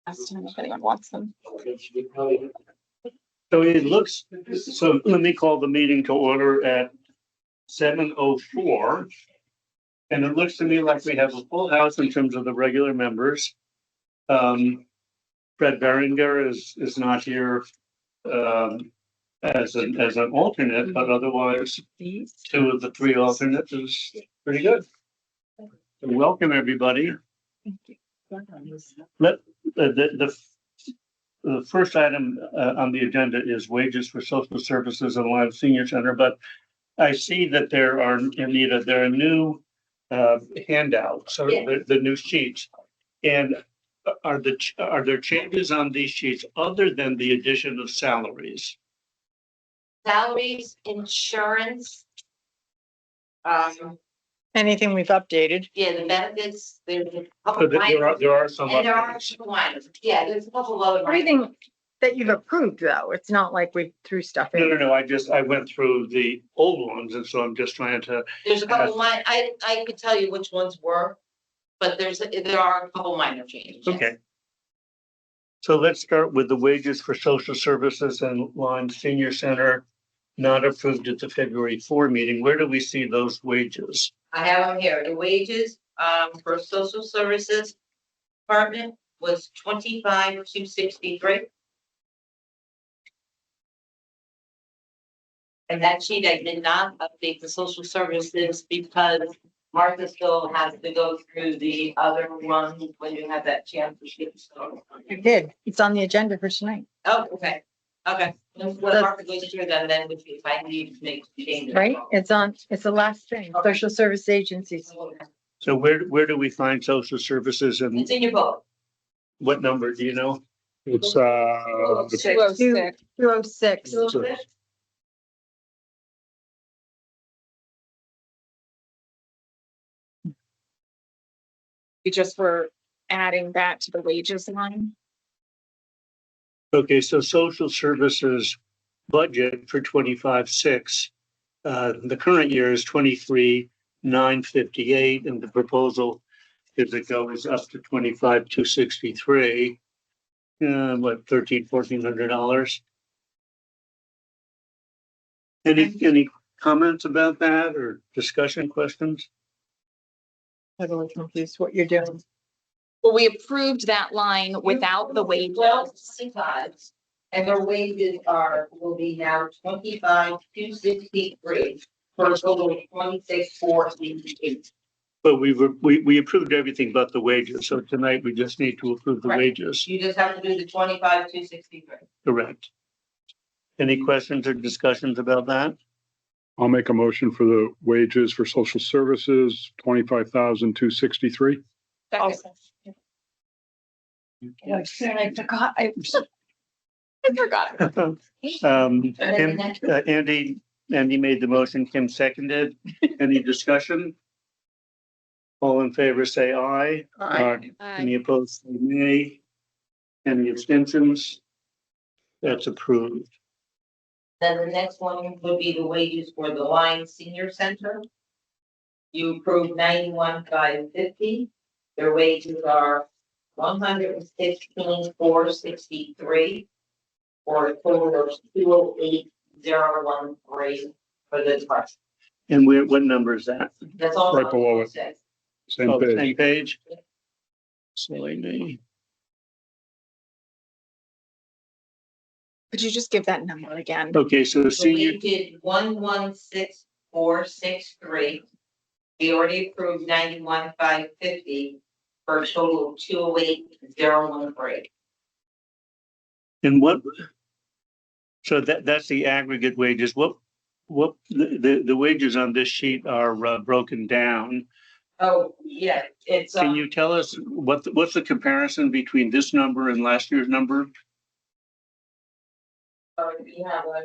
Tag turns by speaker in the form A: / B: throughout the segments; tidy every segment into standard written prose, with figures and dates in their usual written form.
A: Last time, if anyone wants them.
B: So it looks, so let me call the meeting to order at 7:04. And it looks to me like we have a full house in terms of the regular members. Fred Berenger is not here as an alternate, but otherwise two of the three alternates is pretty good. So welcome, everybody. Let the first item on the agenda is wages for social services in Lime Senior Center, but I see that there are, Anita, there are new handouts, so the new sheets. And are there changes on these sheets other than the addition of salaries?
C: Salaries, insurance.
A: Anything we've updated.
C: Yeah, the benefits, there's a
B: So
C: couple.
B: there are some
C: And there are
B: updates.
C: some minors. Yeah, there's a couple of other.
A: Everything that you've approved, though, it's not like we threw stuff
B: No,
A: in.
B: I went through the old ones, and so I'm just trying to,
C: There's a couple of I could tell you which ones were, but there are a couple minor changes. yes.
B: okay. So let's start with the wages for social services and Lime Senior Center, not approved at the February 4 meeting. Where do we see those wages?
C: I have them here. The wages, for social services department was 25,263. And that sheet, I did not update the social services because Martha still has to go through the other ones when you have that chance to get started.
A: You did. It's on the agenda for tonight,
C: Oh, okay, okay. When Martha goes through them, then if I need to make changes.
A: right? It's the last thing, social service agencies.
B: So where do we find social services and
C: It's in your book.
B: what number, do you know?
D: It's,
A: 206. 206.
E: We just were adding that to the wages line.
B: Okay, so social services budget for 25-6. The current year is 23,958, and the proposal is it goes up to 25,263. What, $1,400? Any comments about that or discussion questions?
A: Totally confused what you're doing.
E: Well, we approved that line without the wages.
C: 12.25, and their wages will be now 25,263 for a total of 26,488.
B: But we approved everything but the wages, so tonight we just need to approve the
C: Right.
B: wages,
C: You just have to do the 25,263.
B: correct? Any questions or discussions about that?
D: I'll make a motion for the wages for social services, 25,263.
E: Second.
A: I forgot.
E: I forgot.
B: Andy made the motion, Kim seconded. Any discussion? All in favor, say aye. Any opposed, say nay. Any abstentions? That's approved.
C: Then the next one would be the wages for the Lime Senior Center. You approved 91,550. Their wages are 116,463 for a total of 208,013 for the department.
B: And what number is that?
C: That's all.
D: Right below it.
C: says.
D: Same
B: Oh,
D: page.
B: same page? Silly me.
E: Could you just give that number again?
B: Okay, so
C: So
B: senior,
C: we did 116,463. We already approved 91,550 for a total of 208,013.
B: and so that's the aggregate wages. What the wages on this sheet are broken down.
C: Oh, yeah, it's.
B: Can you tell us what's the comparison between this number and last year's number?
C: You have one.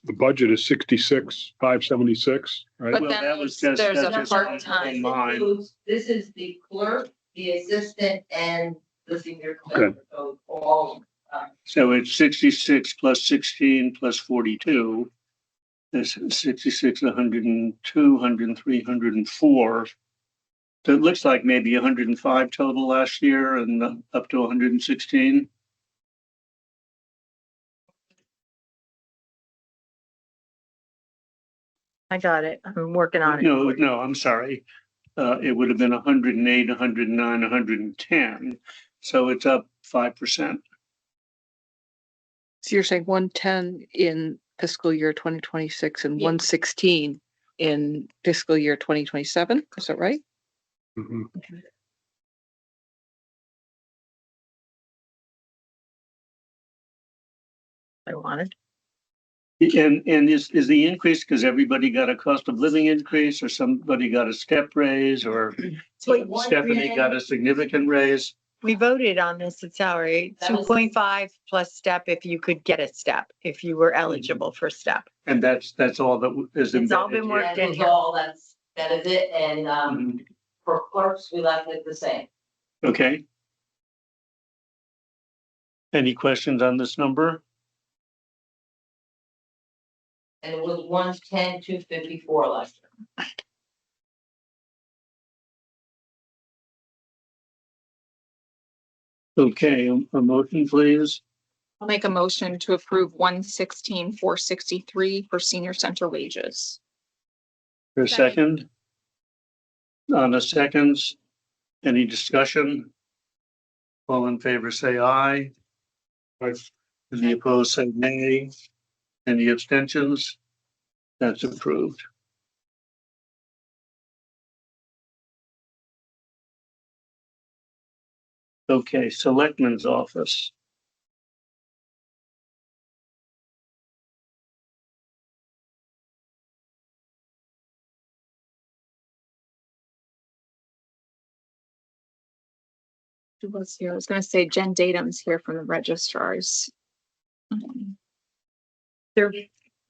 D: The budget is 66,576, right?
E: But
B: Well,
E: then
B: that was
E: there's
B: just-
E: a
B: that's just
E: part-time.
B: Mine.
C: This is the clerk, the assistant, and the senior clerk. So all.
B: So it's 66 plus 16 plus 42. That's 66, 102, 103, 104. So it looks like maybe 105 total last year and up to 116.
A: I got it. I'm working on it.
B: No, I'm sorry. It would have been 108, 109, 110. So it's up 5%.
F: So you're saying 110 in fiscal year 2026 and
C: Yeah.
F: 116 in fiscal year 2027? Is that right?
D: Mhm.
A: I wanted.
B: And is the increase because everybody got a cost of living increase or somebody got a step raise or Stephanie got a significant raise?
A: We voted on this at salary,
C: That was-
A: 2.5 plus step if you could get a step, if you were eligible for step.
B: And that's all that is
A: It's all
B: embedded
A: been
B: here.
A: worked
C: That
A: in
C: is
A: here.
C: all, that is it, and,
B: Mhm.
C: for clerks, we left it the same.
B: Okay. Any questions on this number?
C: And it was 110, 254 last year.
B: Okay, a motion, please.
E: I'll make a motion to approve 116,463 for senior center wages.
B: For a second? On the seconds, any discussion? All in favor, say aye. Any opposed, say nay. Any abstentions? That's approved. Okay, Selectman's Office.
E: Who was here? I was gonna say Jen Datum's here from the registrars.
A: There,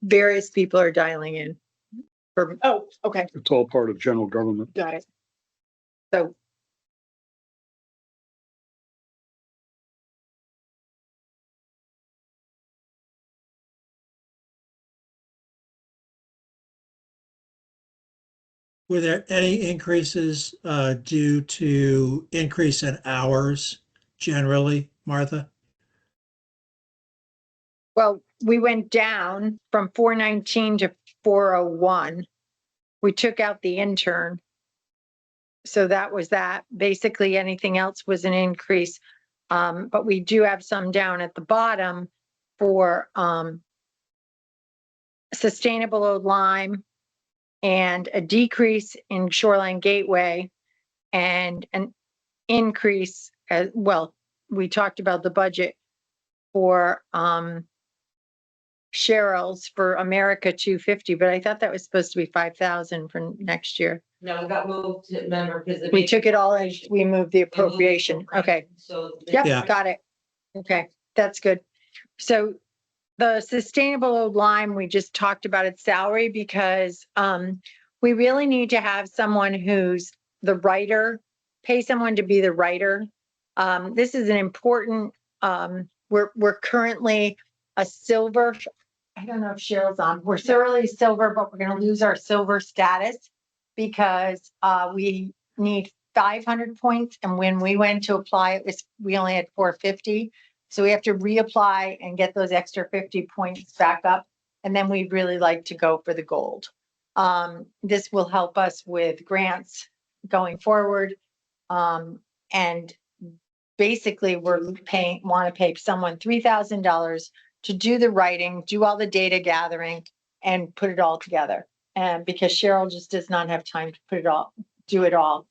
A: various people are dialing in.
E: Oh, okay,
D: It's all part of general government.
E: got it.
A: So
G: Were there any increases due to increase in hours generally, Martha?
A: well, we went down from 419 to 401. We took out the intern. So that was that. Basically, anything else was an increase. But we do have some down at the bottom for sustainable old lime and a decrease in Shoreline Gateway and an increase as well. We talked about the budget for Cheryl's for America 250, but I thought that was supposed to be 5,000 for next year.
C: No, it got moved to, remember, because.
A: We took it all as we moved the appropriation. Okay.
C: So.
A: Yep,
G: Yeah.
A: got it. Okay, that's good. So the sustainable old lime, we just talked about its salary because we really need to have someone who's the writer, pay someone to be the writer. This is an important, we're currently a silver. I don't know if Cheryl's on. We're thoroughly silver, but we're gonna lose our silver status because we need 500 points. And when we went to apply, we only had 450. So we have to reapply and get those extra 50 points back up. And then we'd really like to go for the gold. This will help us with grants going forward. And basically we're want to pay someone $3,000 to do the writing, do all the data gathering and put it all together. And because Cheryl just does not have time to do it all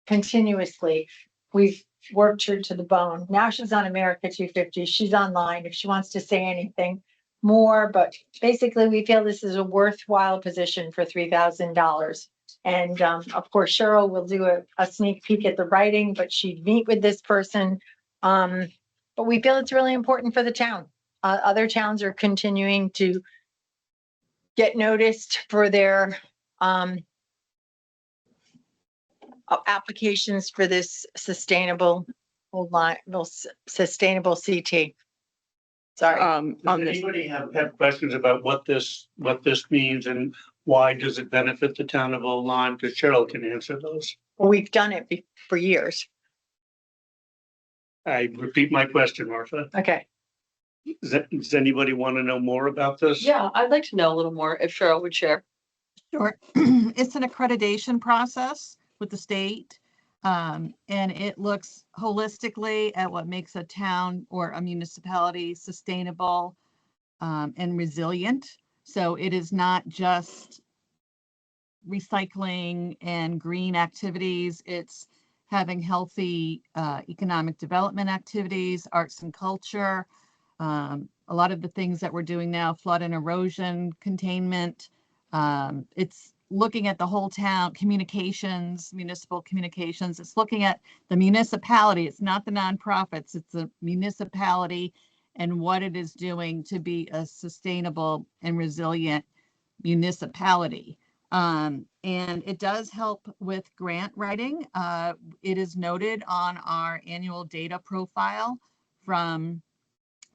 A: continuously. We've worked her to the bone. Now she's on America 250. She's online if she wants to say anything more, but basically we feel this is a worthwhile position for $3,000. And of course, Cheryl will do a sneak peek at the writing, but she'd meet with this person. But we feel it's really important for the town. Other towns are continuing to get noticed for their applications for this sustainable sustainable CT. Sorry.
F: On
B: Does
F: this,
B: anybody have questions about what this means and why does it benefit the town of Old Lyme? Because Cheryl can answer those.
A: We've done it for years.
B: I repeat my question, Martha.
A: Okay.
B: Does anybody want to know more about this?
F: Yeah, I'd like to know a little more if Cheryl would share.
H: Sure. It's an accreditation process with the state. And it looks holistically at what makes a town or a municipality sustainable and resilient. So it is not just recycling and green activities. It's having healthy economic development activities, arts and culture. A lot of the things that we're doing now, flood and erosion containment. It's looking at the whole town, communications, municipal communications. It's looking at the municipality. It's not the nonprofits. It's the municipality and what it is doing to be a sustainable and resilient municipality. And it does help with grant writing. It is noted on our annual data profile from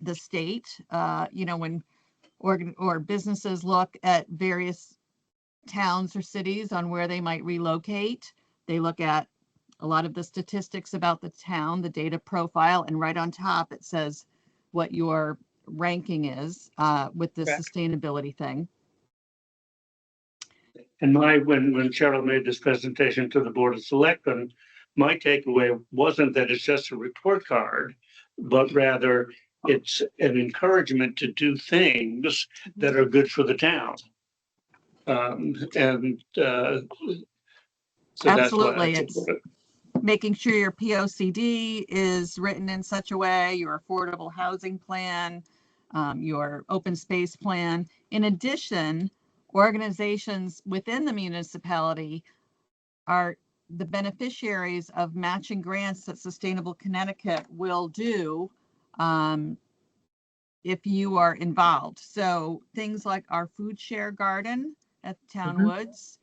H: the state. When or businesses look at various towns or cities on where they might relocate, they look at a lot of the statistics about the town, the data profile, and right on top it says what your ranking is with the
B: Correct.
H: sustainability thing.
B: And when Cheryl made this presentation to the Board of Selectmen, my takeaway wasn't that it's just a report card, but rather it's an encouragement to do things that are good for the town. So that's why I
H: Absolutely. It's
B: support it.
H: making sure your POCD is written in such a way, your affordable housing plan, your open space plan. In addition, organizations within the municipality are the beneficiaries of matching grants that Sustainable Connecticut will do if you are involved. So things like our food share garden at Town Woods,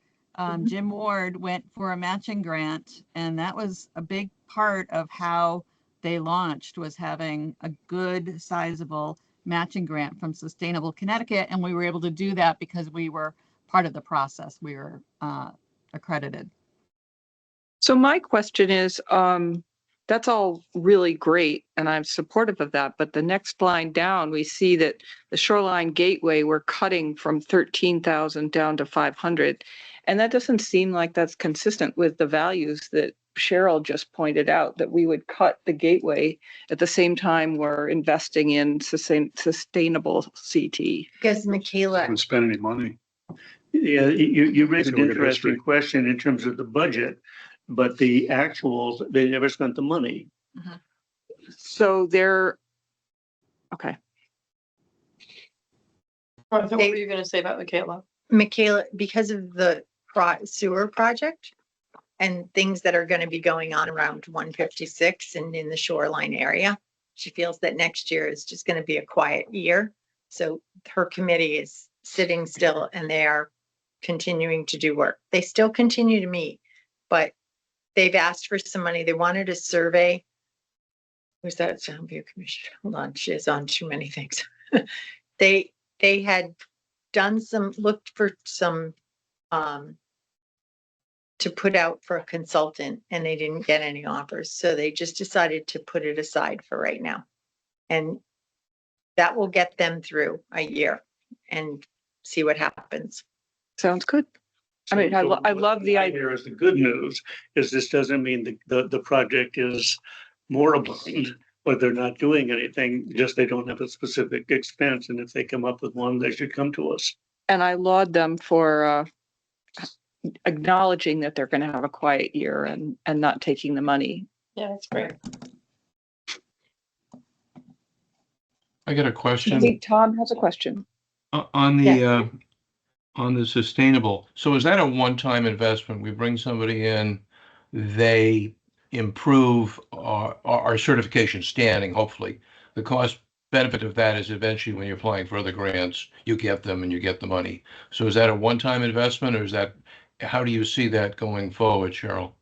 H: Jim Ward went for a matching grant, and that was a big part of how they launched, was having a good sizable matching grant from Sustainable Connecticut. And we were able to do that because we were part of the process. We were accredited.
F: So my question is, that's all really great, and I'm supportive of that. But the next line down, we see that the Shoreline Gateway, we're cutting from 13,000 down to 500. And that doesn't seem like that's consistent with the values that Cheryl just pointed out, that we would cut the gateway at the same time we're investing in sustainable CT.
A: Because Michaela,
D: Haven't spent any money.
B: Yeah, you raised an
D: Look at
B: interesting
D: history.
B: question in terms of the budget, but the actuals, they never spent the money.
F: So they're, okay.
A: what were
F: you going to say about Michaela?
A: Michaela, because of the sewer project and things that are going to be going on around 156 and in the shoreline area, she feels that next year is just going to be a quiet year. So her committee is sitting still and they are continuing to do work. They still continue to meet, but they've asked for some money. They wanted a survey. Who's that? Soundview Commission. Hold on, she is on too many things. They had done looked for some to put out for a consultant and they didn't get any offers. So they just decided to put it aside for right now. And that will get them through a year and see what happens.
F: Sounds good. I mean, I love the idea.
B: Here is the good news, is this doesn't mean the project is moribund, or they're not doing anything, just they don't have a specific expense. And if they come up with one, they should come to us.
F: And I laud them for acknowledging that they're going to have a quiet year and not taking the money.
C: Yeah, that's great.
I: I got a
F: I
I: question
F: think Tom has a question.
I: on the sustainable. So is that a one-time investment? We bring somebody in, they improve our certification standing, hopefully. The cost benefit of that is eventually when you're applying for other grants, you get them and you get the money. So is that a one-time investment, or is that, how do you see that going forward, Cheryl?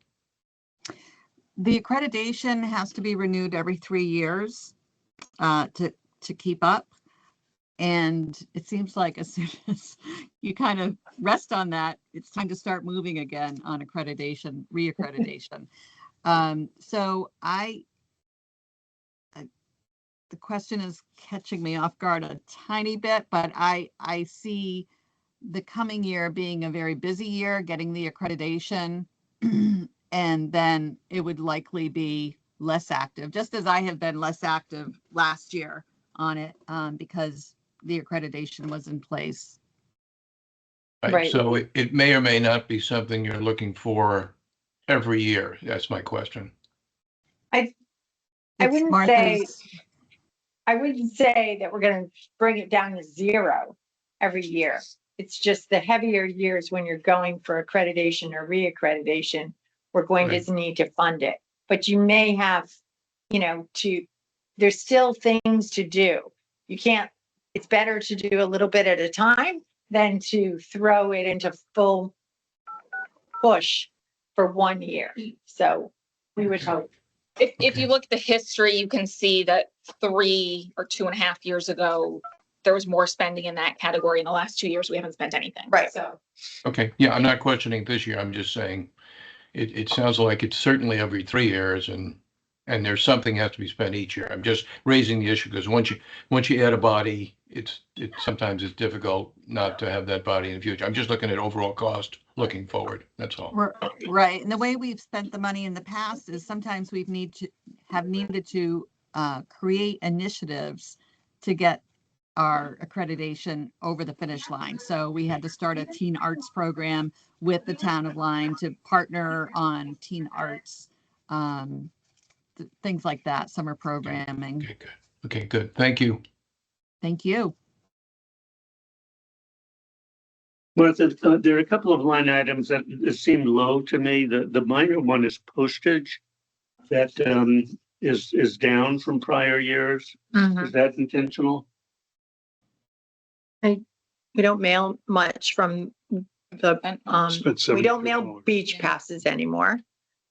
H: The accreditation has to be renewed every 3 years to keep up. And it seems like as soon as you kind of rest on that, it's time to start moving again on accreditation, reaccreditation. So the question is catching me off guard a tiny bit, but I see the coming year being a very busy year, getting the accreditation, and then it would likely be less active, just as I have been less active last year on it, because the accreditation was in place.
A: Right.
I: So it may or may not be something you're looking for every year. That's my question.
A: I
H: It's
A: wouldn't
H: Martha's-
A: I wouldn't say that we're gonna bring it down to zero every year. It's just the heavier years when you're going for accreditation or reaccreditation, we're going
I: Right.
A: to need to fund it. But you may have, there's still things to do. You can't, it's better to do a little bit at a time than to throw it into full push for 1 year. So we would hope.
E: If you look at the history, you can see that 3 or 2.5 years ago, there was more spending in that category. In the last 2 years, we haven't spent anything.
A: Right.
E: So
I: Okay, yeah, I'm not questioning this year. I'm just saying it sounds like it's certainly every 3 years and there's something has to be spent each year. I'm just raising the issue because once you add a body, it's sometimes it's difficult not to have that body in the future. I'm just looking at overall cost looking forward. That's all.
H: Right, and the way we've spent the money in the past is sometimes we've needed to create initiatives to get our accreditation over the finish line. So we had to start a teen arts program with the town of Lyme to partner on teen arts, things like that, summer programming.
I: Okay, good. Okay, good. Thank you.
H: Thank you.
B: Martha, there are a couple of line items that seem low to me. The minor one is postage that is down from prior years. Is that intentional?
A: We don't mail much from the,
D: Spent
A: we don't mail
D: $72.
A: beach passes anymore.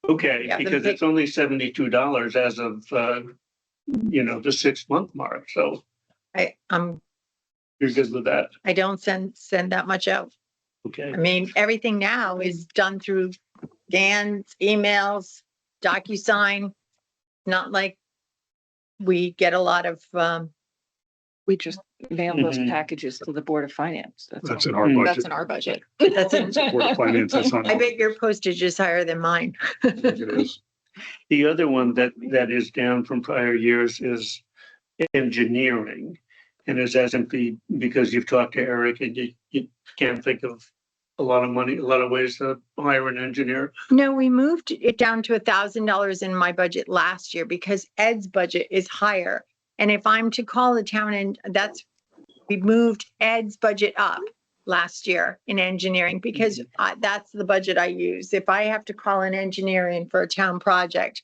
B: Okay,
A: Yeah, the
B: because
A: big-
B: it's only $72 as of the 6-month mark. So you're good with that.
A: I don't send that much out.
B: Okay.
A: I mean, everything now is done through scans, emails, DocuSign. Not like we get a lot of,
F: We just mail those
B: Mhm.
F: packages to the Board of Finance.
D: That's
F: all.
D: in our
B: Mm.
D: budget.
E: that's in our budget.
A: that's in,
D: Board of Finance, that's not.
A: I bet your postage is higher than mine.
D: It is.
B: The other one that is down from prior years is engineering. And is that simply because you've talked to Eric and you can't think of a lot of money, a lot of ways to hire an engineer?
A: No, we moved it down to $1,000 in my budget last year because Ed's budget is higher. And if I'm to call the town and we moved Ed's budget up last year in engineering because that's the budget I use. If I have to call an engineer in for a town project.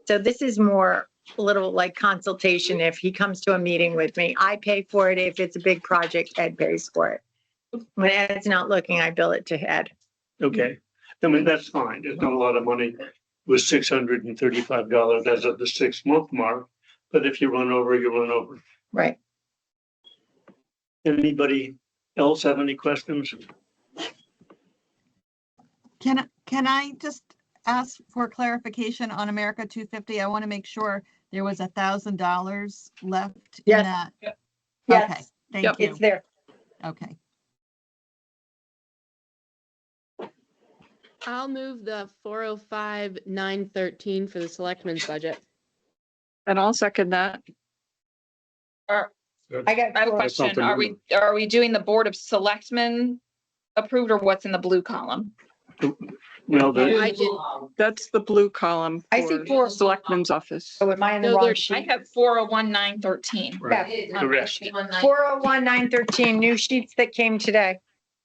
A: So this is more a little like consultation. If he comes to a meeting with me, I pay for it. If it's a big project, Ed pays for it. When Ed's not looking, I bill it to Ed.
B: Okay, I mean, that's fine. It's not a lot of money. It was $635 as of the 6-month mark. But if you run over, you run over.
A: Right.
B: Anybody else have any questions?
H: Can I just ask for clarification on America 250? I want to make sure there was $1,000 left in
A: Yes.
H: that. Okay,
A: Yes,
H: thank you.
A: it's there.
H: Okay.
J: I'll move the 405,913 for the selectmen's budget.
F: And I'll second that.
A: I got
F: I have a
A: four.
F: question.
D: something
F: Are we doing the Board of Selectmen approved or what's in the blue column?
B: Well,
J: I did.
F: That's the blue column.
A: I see
F: for
A: four.
F: Selectmen's office.
A: So am I in the
J: No,
A: wrong
J: there-
E: I
A: sheet?
E: have 401,913.
A: Yeah.
C: It is
B: Correct.
A: 401,913 new sheets that came today.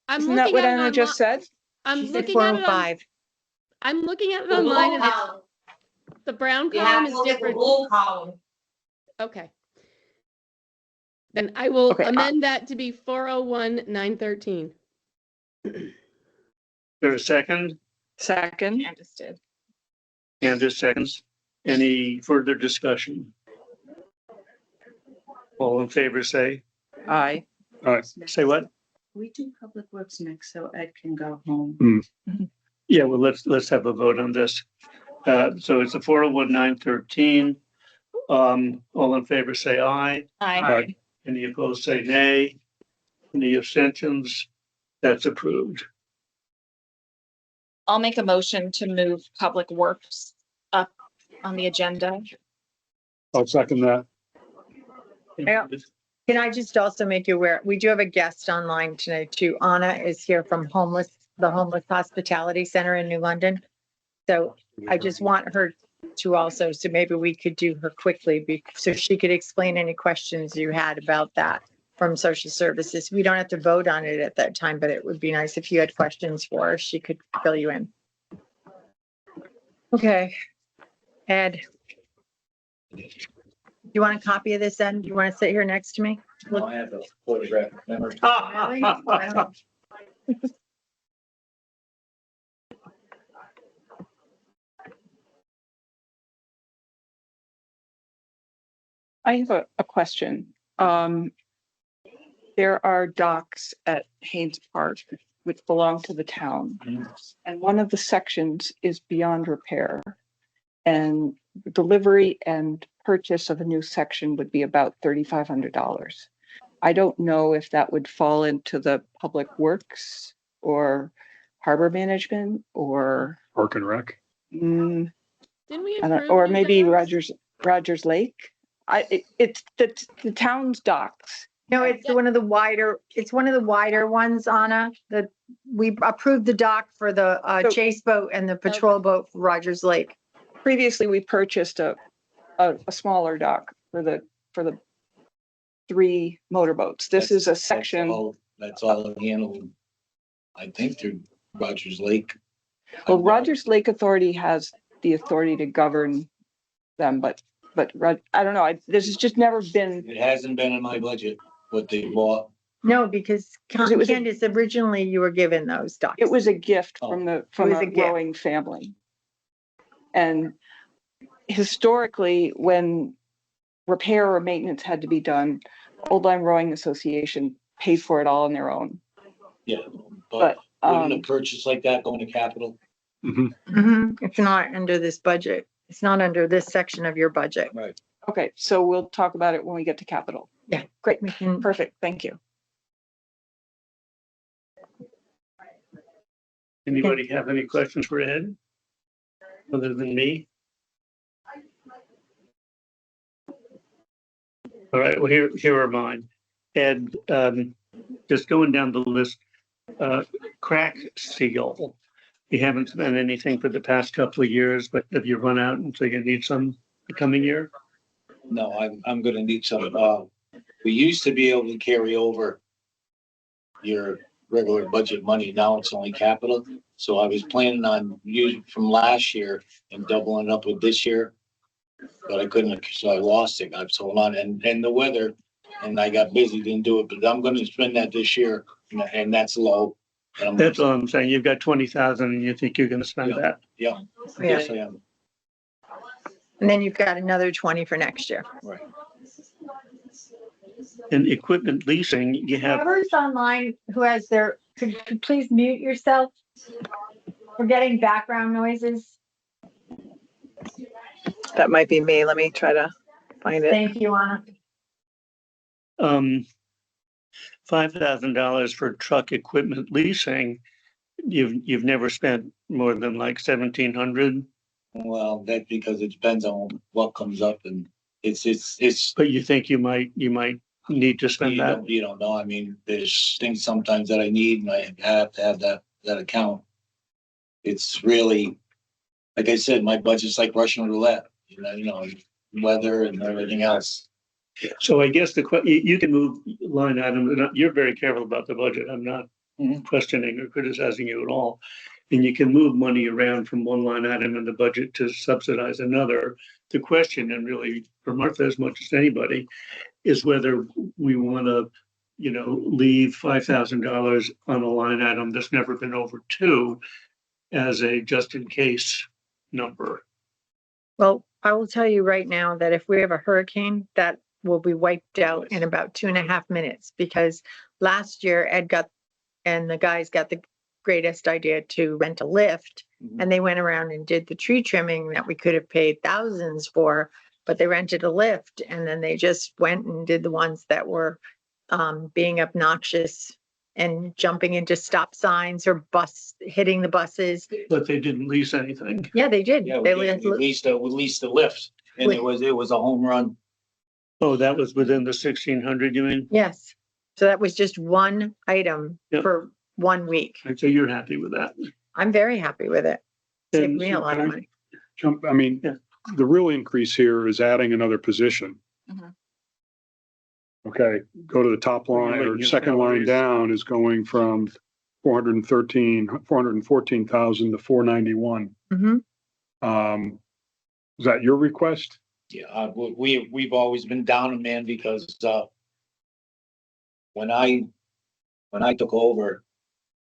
J: I'm
F: Isn't that
J: looking
F: what
J: at it
F: Anna just
J: online.
F: said?
J: I'm
A: She said
J: looking at it on,
A: 405.
J: I'm looking at it
C: The blue
J: online and
C: column.
J: the brown
C: You
J: column
C: have
J: is
C: to look at the
J: different.
C: blue column.
J: Okay. Then I will
F: Okay,
J: amend that to be 401,913.
B: there a second?
F: Second.
E: Candace did.
B: Candace seconds. Any further discussion? All in favor, say
F: Aye.
B: Say what?
K: We do public works next, so Ed can go home.
B: Yeah, well, let's have a vote on this. So it's a 401-913. All in favor, say aye.
E: Aye.
B: Any opposed, say nay. Any abstentions? That's approved.
E: I'll make a motion to move Public Works up on the agenda.
D: I'll second that.
A: Yeah. Can I just also make you aware, we do have a guest online tonight too. Anna is here from the Homeless Hospitality Center in New London. So I just want her to also, so maybe we could do her quickly so she could explain any questions you had about that from social services. We don't have to vote on it at that time, but it would be nice if you had questions for her, she could fill you in. Okay. Ed. You want a copy of this, Ed? You want to sit here next to me?
L: I have a photographic memory.
F: I have a question. There are docks at Haynes Park which belong to the town. And one of the sections is beyond repair. And delivery and purchase of a new section would be about $3,500. I don't know if that would fall into the public works or harbor management or
D: Park and Rec.
J: Didn't we
F: I don't,
J: approve
F: or
J: new
F: maybe
J: docks?
F: Rogers Lake. It's the town's docks.
A: No, it's one of the wider ones, Anna, that we approved the dock for the
F: So-
A: chase boat and the patrol boat for Rogers Lake.
F: Previously, we purchased a smaller dock for the 3 motorboats. This is a section.
L: That's all handled, I think, through Rogers Lake.
F: Well, Rogers Lake Authority has the authority to govern them, but I don't know. This has just never been.
L: It hasn't been in my budget, what they bought.
A: No, because
F: It was a-
A: Candace, originally you were given those docks.
F: It was a gift
L: Oh.
F: from
A: was
F: a
A: a gift.
F: growing family. And historically, when repair or maintenance had to be done, Old Lyme Rowing Association paid for it all on their own.
L: Yeah,
F: But,
L: but wouldn't a purchase like that go into capital?
A: It's not under this budget. It's not under this section of your budget.
L: Right.
F: Okay, so we'll talk about it when we get to capital.
A: Yeah.
F: Great,
A: We can,
F: perfect, thank you.
B: Anybody have any questions for Ed? Other than me? All right, well, here are mine. Ed, just going down the list, crack seal. You haven't spent anything for the past couple of years, but have you run out and so you need some the coming year?
L: No, I'm gonna need some, we used to be able to carry over your regular budget money. Now it's only capital. So I was planning on using from last year and doubling it up with this year. But I couldn't, so I lost it. I've sold on and the weather and I got busy, didn't do it, but I'm gonna spend that this year and that's low. And I'm-
B: That's all I'm saying. You've got 20,000 and you think you're gonna spend
L: Yeah.
B: that.
L: Yeah,
A: yeah.
L: yes, I am.
A: And then you've got another 20 for next year.
L: Right.
B: In equipment leasing, you have,
A: Whoever's online who has could you please mute yourself? We're getting background noises.
M: That might be me. Let me try to find it.
A: Thank you, Anna.
B: $5,000 for truck equipment leasing. You've never spent more than like 1,700,
L: Well, that's because it depends on what comes up and it's,
B: but you think you might need to spend that?
L: you don't know. I mean, there's things sometimes that I need and I have to have that account. It's really, like I said, my budget's like Russian roulette, you know, weather and everything else.
B: So I guess you can move line items, and you're very careful about the budget. I'm not questioning or criticizing you at all. And you can move money around from one line item in the budget to subsidize another. The question, and really for Martha as much as anybody, is whether we want to, leave $5,000 on a line item that's never been over 2 as a just in case number.
A: Well, I will tell you right now that if we have a hurricane, that will be wiped out in about 2.5 minutes because last year Ed and the guys got the greatest idea to rent a lift. And they went around and did the tree trimming that we could have paid thousands for, but they rented a lift and then they just went and did the ones that were being obnoxious and jumping into stop signs or hitting the buses.
B: But they didn't lease anything.
A: Yeah, they did.
L: Yeah,
A: They
L: we
A: lit-
L: leased the lift and it was a home run.
B: Oh, that was within the 1,600, you mean?
A: Yes. So that was just one item
B: Yep.
A: for 1 week.
B: So you're happy with that?
A: I'm very happy with it. Saved
D: And
A: me a lot of money.
D: I mean,
B: Yeah.
D: the real increase here is adding another position.
E: Mhm.
D: Okay, go to the top line or second line down is going from 414,000 to 491.
A: Mhm.
D: Is that your request?
L: Yeah, we've always been down a man because, when I took over,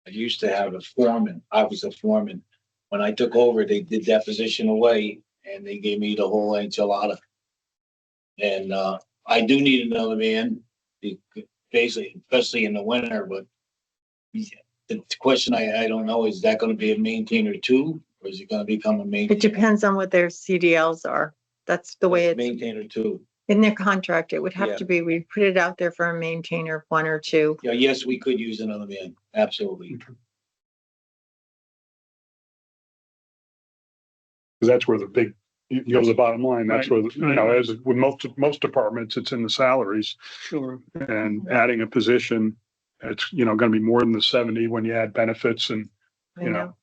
L: I used to have a foreman. I was a foreman. When I took over, they did that position away and they gave me the whole enchilada. And, I do need another man, basically, especially in the winter, but the question I don't know, is that gonna be a maintainer too? Or is it gonna become a maintainer?
A: It depends on what their CDLs are. That's the way it's
L: Maintainer too.
A: in their contract. It would have
L: Yeah.
A: to be, we put it out there for a maintainer, 1 or 2.
L: Yeah, yes, we could use another man, absolutely.
D: Because that's where the big, you go to the bottom line, that's
B: Right,
D: where, as with most departments, it's in the salaries.
B: Sure.
D: And adding a position, it's, gonna be more than the 70 when you add benefits and,
A: I know.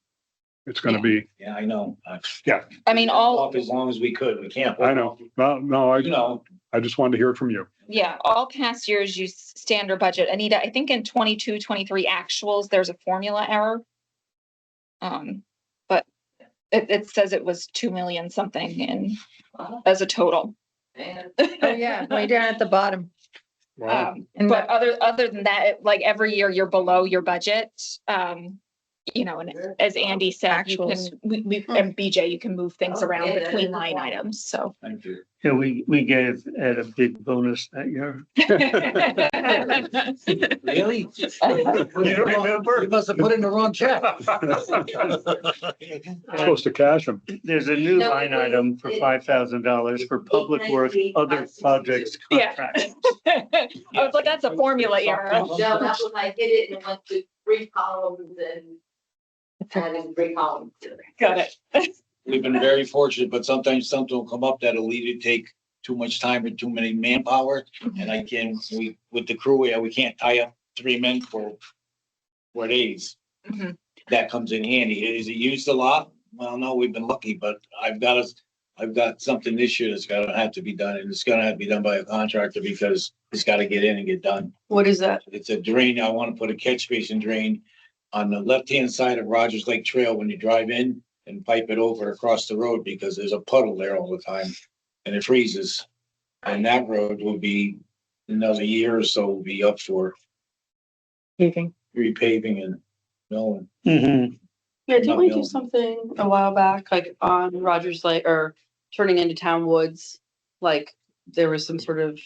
D: it's gonna be,
L: Yeah, I know.
D: yeah,
E: I mean, all,
L: Off as long as we could, we can't.
D: I know. No,
L: You know,
D: I just wanted to hear it from you.
E: yeah, all past years use standard budget. Anita, I think in 22, 23 actuals, there's a formula error. But it says it was 2 million something in as a total.
A: Oh, yeah, way down at the bottom.
D: Wow.
A: And
E: But other than that, like every year you're below your budget. And as Andy said, you
A: Actuals.
E: can, and BJ, you can move things around between line items, so.
L: thank you.
B: Yeah, we gave Ed a big bonus that year.
L: Really?
B: You don't remember?
L: You must have put in the wrong check.
D: Supposed to cash them.
B: There's a new line item for $5,000 for public works, other projects
E: Yeah.
B: contracts.
E: I was like, that's a formula error.
C: No, that was, I did it and went to 3 columns and added 3 columns to it.
E: Got it.
L: We've been very fortunate, but sometimes something will come up that'll either take too much time or too many manpower. And with the crew, we can't tie up 3 men for 4 days.
E: Mhm.
L: That comes in handy. Is it used a lot? Well, no, we've been lucky, but I've got something this year that's gonna have to be done, and it's gonna have to be done by a contractor because it's gotta get in and get done.
K: What is that?
L: It's a drain. I want to put a catch basin drain on the left-hand side of Rogers Lake Trail when you drive in and pipe it over across the road because there's a puddle there all the time and it freezes. And that road will be another year or so will be up for
A: Paving.
L: repaving and milling.
B: Mhm.
K: Yeah, didn't we
L: Not
K: do
L: known.
K: something a while back, like on Rogers Lake or turning into Town Woods? Like there was some sort of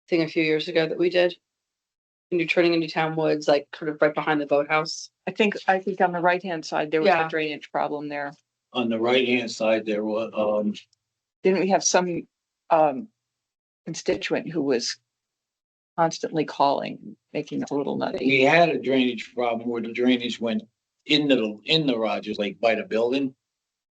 K: thing a few years ago that we did. And you're turning into Town Woods, like sort of right behind the boathouse.
F: I think on the right-hand side, there was
K: Yeah.
F: a drainage problem there.
L: On the right-hand side, there was,
F: Didn't we have some constituent who was constantly calling, making it a little nutty?
L: we had a drainage problem where the drainage went in the Rogers Lake by the building.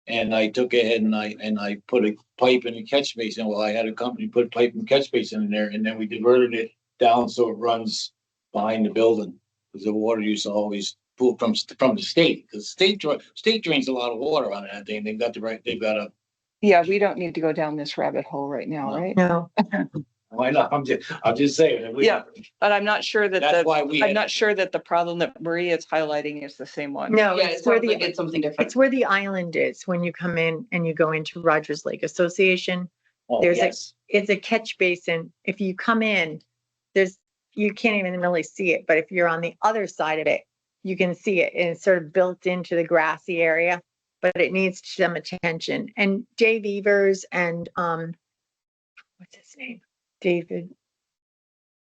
L: And I took ahead and I put a pipe in the catch basin. Well, I had a company put a pipe and catch basin in there and then we diverted it down so it runs behind the building. Because the water used to always pool from the state, because state drains a lot of water on that thing. They've got a,
F: Yeah, we don't need to go down this rabbit hole right now,
L: No.
F: right?
A: No,
L: why not? I'm just saying.
F: Yeah. But I'm not sure that
L: That's why
F: I'm not sure that the problem that Maria is highlighting is the same one.
A: no,
K: Yeah,
A: it's
K: it
A: where
K: sounds like
A: the,
K: it's something different.
A: it's where the island is when you come in and you go into Rogers Lake Association.
L: Oh,
A: There's
L: yes.
A: It's a catch basin. If you come in, you can't even really see it, but if you're on the other side of it, you can see it and it's sort of built into the grassy area, but it needs some attention. And Dave Evers and, what's his name? David.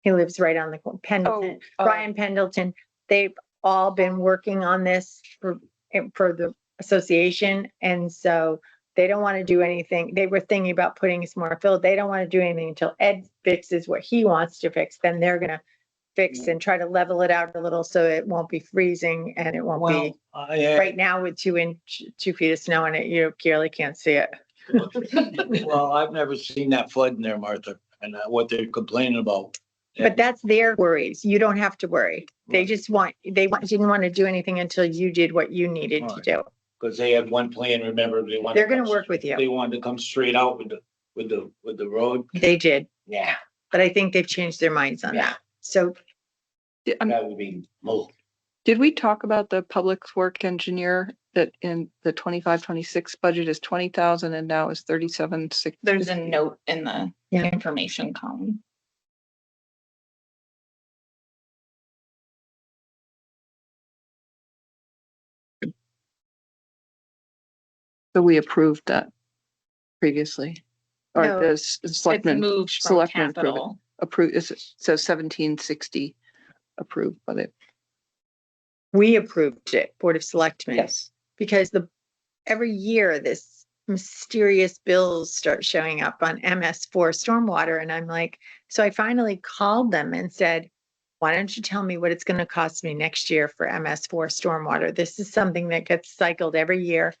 A: He lives right on the corner, Pendleton,
F: Oh,
A: Brian Pendleton. They've all been working on this for the association. And so they don't want to do anything. They were thinking about putting some more fill. They don't want to do anything until Ed fixes what he wants to fix. Then they're gonna fix and try to level it out a little so it won't be freezing and it won't be.
L: Well,
A: Right now with 2 feet of snow in it, you clearly can't see it.
L: well, I've never seen that flood in there, Martha, and what they're complaining about.
A: But that's their worries. You don't have to worry. They just didn't want to do anything until you did what you needed to
L: Right.
A: do.
L: Because they had one plan, remember, they wanted.
A: They're gonna work with you.
L: They wanted to come straight out with the road.
A: They did,
L: Yeah,
A: but I think they've changed their minds on
L: yeah,
A: that. So
L: that would be most.
F: Did we talk about the public work engineer that in the 25-26 budget is 20,000 and now is 37,600?
E: There's a note in the
A: Yeah.
E: information column.
F: So we approved that previously. Or
A: No.
F: does the
E: It's
F: selectmen
E: moved from
F: selectmen approve it?
E: capital.
F: Approve, so 1760 approved by the,
A: we approved it, Board of Selectmen.
F: yes.
A: Because every year this mysterious bills start showing up on MS4 stormwater. And I'm like, so I finally called them and said, why don't you tell me what it's going to cost me next year for MS4 stormwater? This is something that gets cycled every year.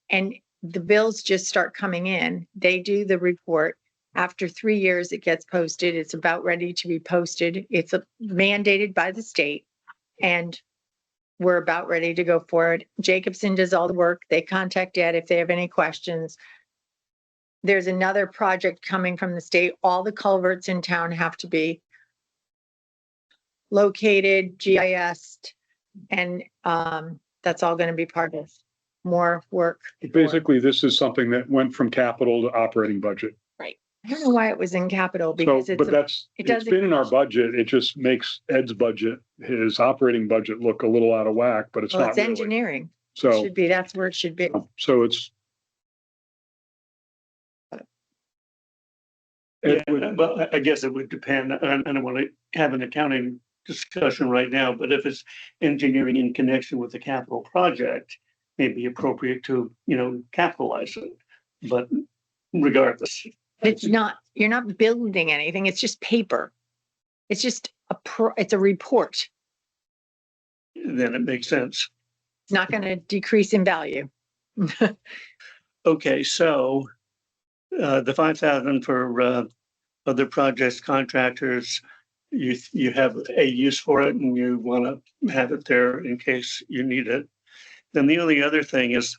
A: And the bills just start coming in. They do the report. After 3 years, it gets posted. It's about ready to be posted. It's mandated by the state. And we're about ready to go forward. Jacobson does all the work. They contact Ed if they have any questions. There's another project coming from the state. All the culverts in town have to be located, GIS'd, and that's all going to be part of more work.
D: Basically, this is something that went from capital to operating budget.
A: I don't know why it was in capital
D: So,
A: because it's,
D: but that's,
A: it
D: it's
A: doesn't-
D: been in our budget. It just makes Ed's budget, his operating budget look a little out of whack, but it's
A: well,
D: not
A: it's
D: really.
A: engineering. It
D: So,
A: should be, that's where it should be.
D: so it's.
B: Yeah,
D: Ed would-
B: well, I guess it would depend. I don't want to have an accounting discussion right now, but if it's engineering in connection with the capital project, may be appropriate to, capitalize it. But regardless,
A: It's not, you're not building anything. It's just paper. It's just it's a report.
B: then it makes sense.
A: It's not going to decrease in value.
B: Okay, so the 5,000 for other projects, contractors, you have a use for it and you want to have it there in case you need it. Then the only other thing is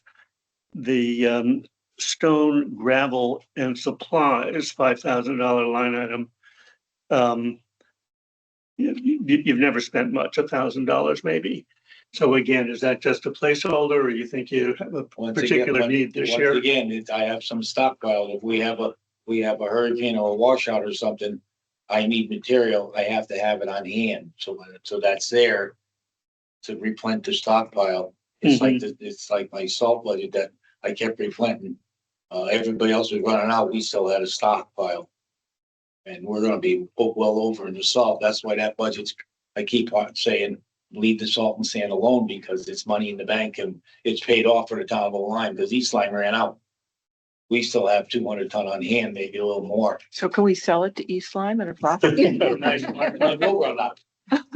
B: the stone, gravel, and supplies, $5,000 line item. You've never spent much, $1,000 maybe. So again, is that just a placeholder, or you think you have a particular need this year?
L: Once again, I have some stockpiled. If we have a hurricane or a washout or something, I need material. I have to have it on hand. So that's there to replenish the stockpile. It's like my salt budget that I kept replenishing. Everybody else was running out. We still had a stockpile. And we're gonna be well over in the salt. That's why that budget's, I keep on saying, leave the salt and sand alone, because it's money in the bank and it's paid off for the town of Old because East Line ran out. We still have 200 ton on hand, maybe a little more.
F: So can we sell it to East Lyme at a profit?
L: I will run out.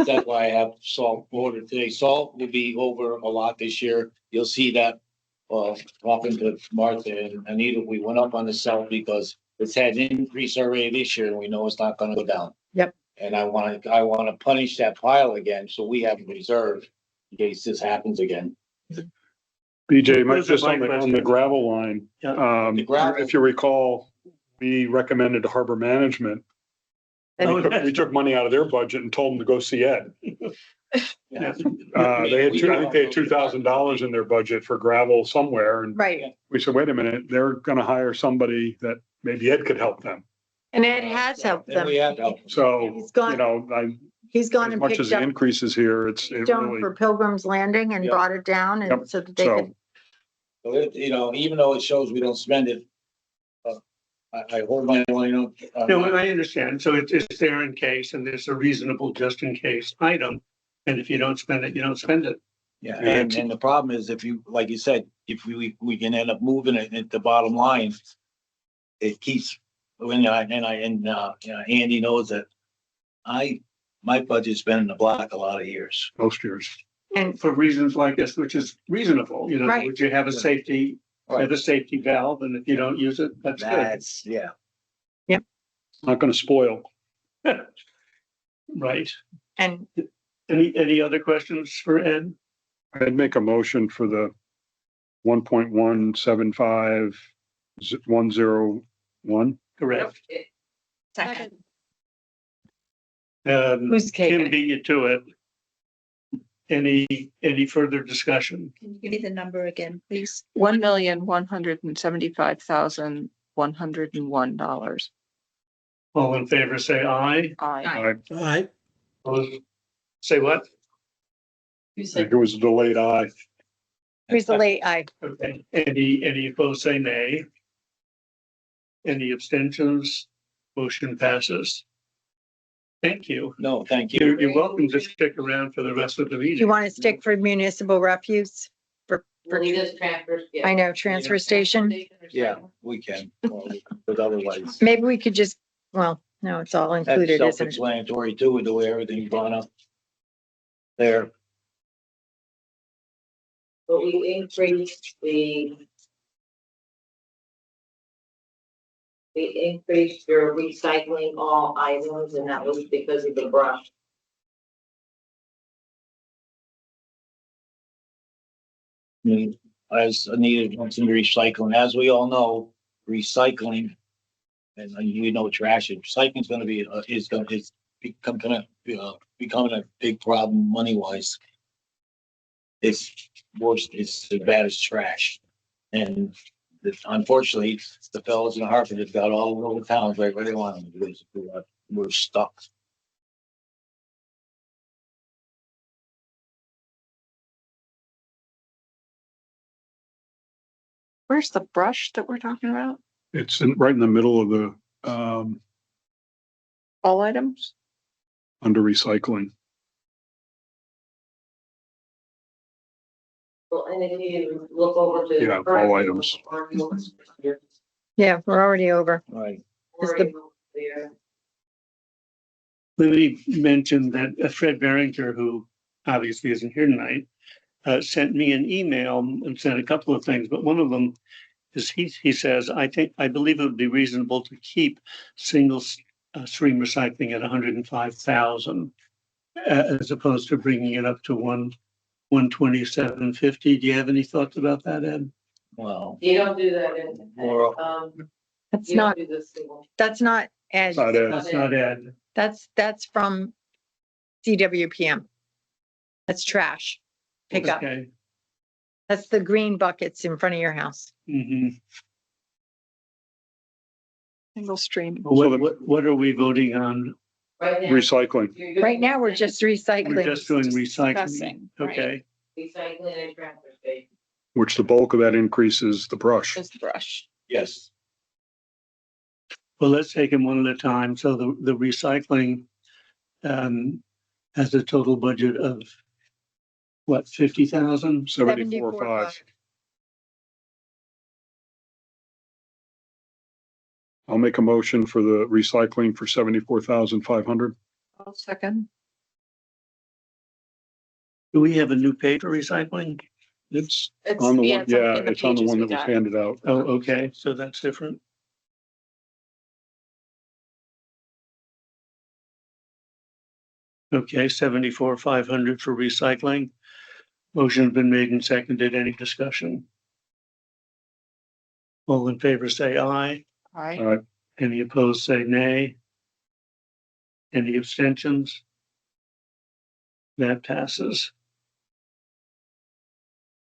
L: That's why I have salt ordered today. Salt will be over a lot this year. You'll see that, talking to Martha and Anita, we went up on the salt because it's had an increase already this year and we know it's not gonna go down.
A: Yep.
L: And I wanna punish that pile again, so we have a reserve in case this happens again.
D: BJ,
B: Those are
D: just
B: my
D: on the
B: questions.
D: gravel line,
L: The gravel-
D: if you recall, we recommended to Harbor Management.
B: Oh,
D: We took money out of their budget and told them to go see Ed.
L: Yeah.
D: They had I think they had $2,000 in their budget for gravel somewhere, and
A: Right.
D: we said, wait a minute, they're gonna hire somebody that maybe Ed could help them.
A: And Ed has helped
L: And
A: them.
L: we have help.
D: So,
A: He's gone,
D: as
A: gone and
D: much as
A: picked
D: the
A: up
D: increase is here, it
A: stone
D: really,
A: for Pilgrim's Landing and
L: Yep.
A: brought it down and
D: Yep.
A: so that they
D: So-
A: could,
L: So even though it shows we don't spend it, I hold my line up.
B: No, I understand. So it's there in case, and there's a reasonable just in case item. And if you don't spend it, you don't spend it.
L: Yeah, and the problem is if you, like you said, if we can end up moving it at the bottom line, it keeps, and Andy knows that my budget's been in the black a lot of years.
D: Most years.
A: And
B: For reasons like this, which is reasonable,
A: Right.
B: would you have a safety valve, and if you don't use it, that's good.
L: That's, yeah.
D: Not gonna spoil.
B: Right.
A: and
B: Any other questions for Ed?
D: I'd make a motion for the 1.175101.
B: Correct.
E: Second.
A: who's
B: Kim
A: taking it?
B: beat you to it. Any further discussion?
J: Can you give me the number again, please?
F: $1,175,101.
B: All in favor, say aye.
F: Aye.
G: All right,
B: Opposed, say what?
K: You
D: I
K: said
D: think it was a delayed aye.
A: Who's the late? Aye.
B: Okay, any opposed, say nay. Any abstentions? Motion passes. Thank you.
L: No, thank you.
B: You're welcome to stick around for the rest of the
A: Do you
B: meeting.
A: want to stick for municipal refuse?
C: Will you just transfer?
A: I know, transfer station.
L: Yeah, we can, but otherwise.
A: Maybe we could just, well, no, it's all
L: That's
A: included, isn't it?
L: self-explanatory too, with the way everything's gone up. There,
C: But we increased we increased your recycling all items, and that was because of the brush.
L: I mean, as Anita mentioned, recycling, as we all know, recycling. And we know trash, recycling is gonna be, becoming a big problem money wise. It's worse, it's as bad as trash. And unfortunately, the fellows in Hartford have got all over the towns right where they want them, because we're stuck.
F: Where's the brush that we're talking about?
D: It's right in the middle of the,
F: All items?
D: under recycling.
C: Well, and if you look over to.
D: Yeah, all items.
A: Yeah, we're already over.
L: Right.
A: Is the-
B: Let me mention that Fred Barringer, who obviously isn't here tonight, sent me an email and said a couple of things, but one of them is he says, I believe it would be reasonable to keep single stream recycling at 105,000 as opposed to bringing it up to 127.50. Do you have any thoughts about that, Ed?
L: Well,
C: You don't do that in,
L: Well-
A: That's
C: you don't
A: not,
C: do the single.
A: that's not Ed.
D: Not Ed.
B: That's not Ed.
A: That's from CWPM. That's trash. Pickup.
B: Okay.
A: That's the green buckets in front of your house.
B: Mhm.
F: Single stream.
B: What are we voting on?
C: Right now.
D: Recycling.
C: you're doing
A: Right now, we're just
B: We're
A: recycling.
B: just doing recycling.
E: Discussing, right.
B: Okay.
C: Recycling and transfer station.
D: Which the bulk of that increase is the brush.
E: Just the brush.
L: yes,
B: Well, let's take them one at a time. So the recycling has a total budget of what, 50,000?
D: 74.5. I'll make a motion for the recycling for 74,500.
F: I'll second.
B: Do we have a new page for recycling?
D: It's
E: It's,
D: on the
E: yeah,
D: one,
E: it's on-
D: yeah,
E: in the
D: it's on the
E: pages
D: one
E: we
D: that was
E: got.
D: handed out.
B: Oh, okay, so that's different. Okay, 74,500 for recycling. Motion's been made and seconded. Any discussion? All in favor, say aye.
F: Aye.
B: Any opposed, say nay. Any abstentions? That passes.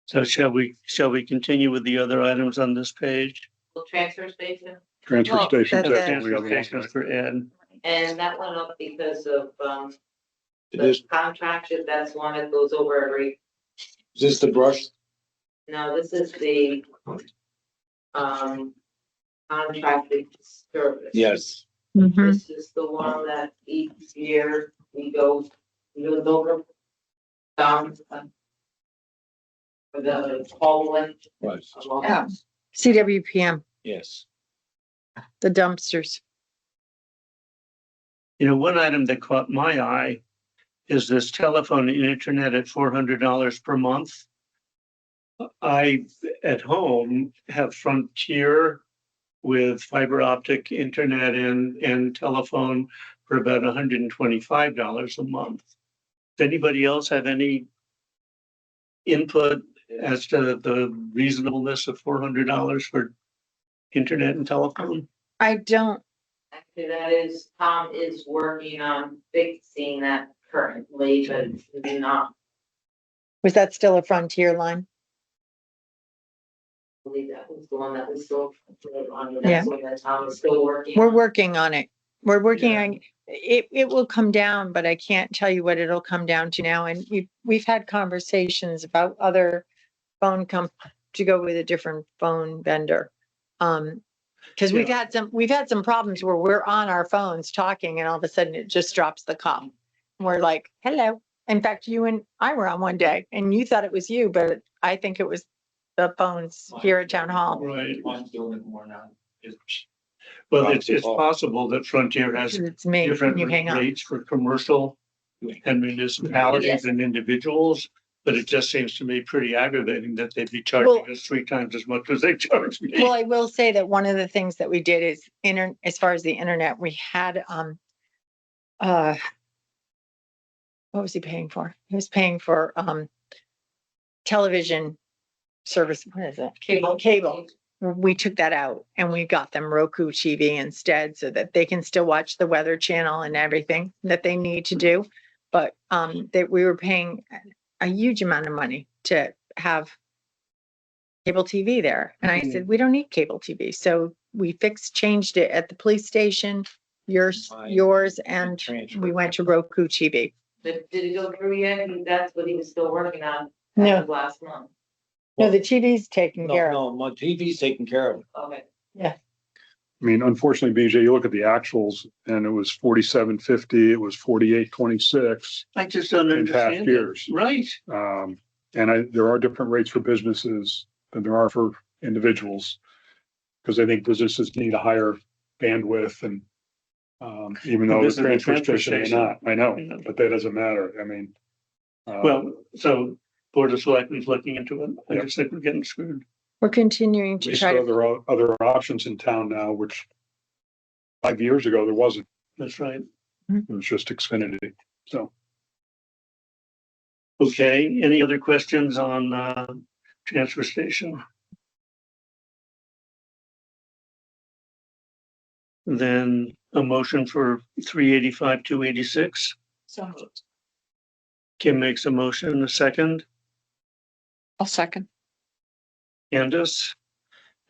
B: So shall we continue with the other items on this page?
C: The transfer station,
D: Transfer
E: Well,
D: station.
A: that's
D: that's the only other one,
B: Transportation
D: right?
B: for Ed.
C: and that went up because of,
L: it
C: the
L: is,
C: contract, that's one that goes over every,
L: is this the brush?
C: no, this is the, contracted service.
L: Yes.
A: Mhm.
C: This is the one that each year we go, do over. Down. For the Poland.
L: Right.
A: Yeah. CWPM,
L: Yes.
A: the dumpsters.
B: You know, one item that caught my eye is this telephone and internet at $400 per month. I, at home, have Frontier with fiber optic internet and telephone for about $125 a month. Does anybody else have any input as to the reasonableness of $400 for internet and telephone?
A: I don't,
C: Actually, that is, Tom is working on fixing that currently, but it's not,
A: was that still a Frontier line?
C: I believe that was the one that was still on,
A: Yeah.
C: that's one that Tom is still working.
A: We're
C: on.
A: working on it. We're working
B: Yeah.
A: on, it will come down, but I can't tell you what it'll come down to now. And we've had conversations about other phone to go with a different phone vendor. Cause we've had some problems where we're on our phones talking and all of a sudden it just drops the call. We're like, hello. In fact, you and I were on one day and you thought it was you, but I think it was the phones here at town hall.
B: Right.
L: Mine's doing it more now.
B: Well, it's possible that Frontier has
A: It's me,
B: different
A: you hang up.
B: rates for commercial and municipalities and individuals. But it just seems to me pretty aggravating that they'd be charging
A: Well-
B: us 3 times as much as they charge me.
A: Well, I will say that one of the things that we did is as far as the internet, we had, what was he paying for? He was paying for, television service. What is it? Cable. We took that out and we got them Roku TV instead so that they can still watch the Weather Channel and everything that they need to do. But, that we were paying a huge amount of money to have cable TV there. And I said, we don't need cable TV. So we changed it at the police station, yours, and we went to Roku TV.
C: Did it go through yet? That's what he was still working on.
A: No.
C: as of last month.
A: No, the TV's taken
L: No,
A: care of.
L: no, my TV's taken care of.
C: Okay.
D: I mean, unfortunately, BJ, you look at the actuals and it was 47.50, it was 48.26
B: I just don't
D: in past
B: understand it.
D: years.
B: Right.
D: There are different rates for businesses than there are for individuals. Because I think businesses need a higher bandwidth and even though
B: This
D: the
B: is the
D: transfer station may not, I know,
B: Yeah.
D: but that doesn't matter. I mean.
B: Well, so Board of Selectmen's looking into it. I just think we're getting screwed.
A: We're continuing to
D: We
A: try
D: still,
A: to,
D: there are other options in town now, which 5 years ago, there wasn't.
B: That's right.
D: It was just Xfinity. So.
B: Okay, any other questions on transfer station? Then a motion for 385, 286.
E: So moved.
B: Kim makes a motion, a second.
F: I'll second.
B: Candace,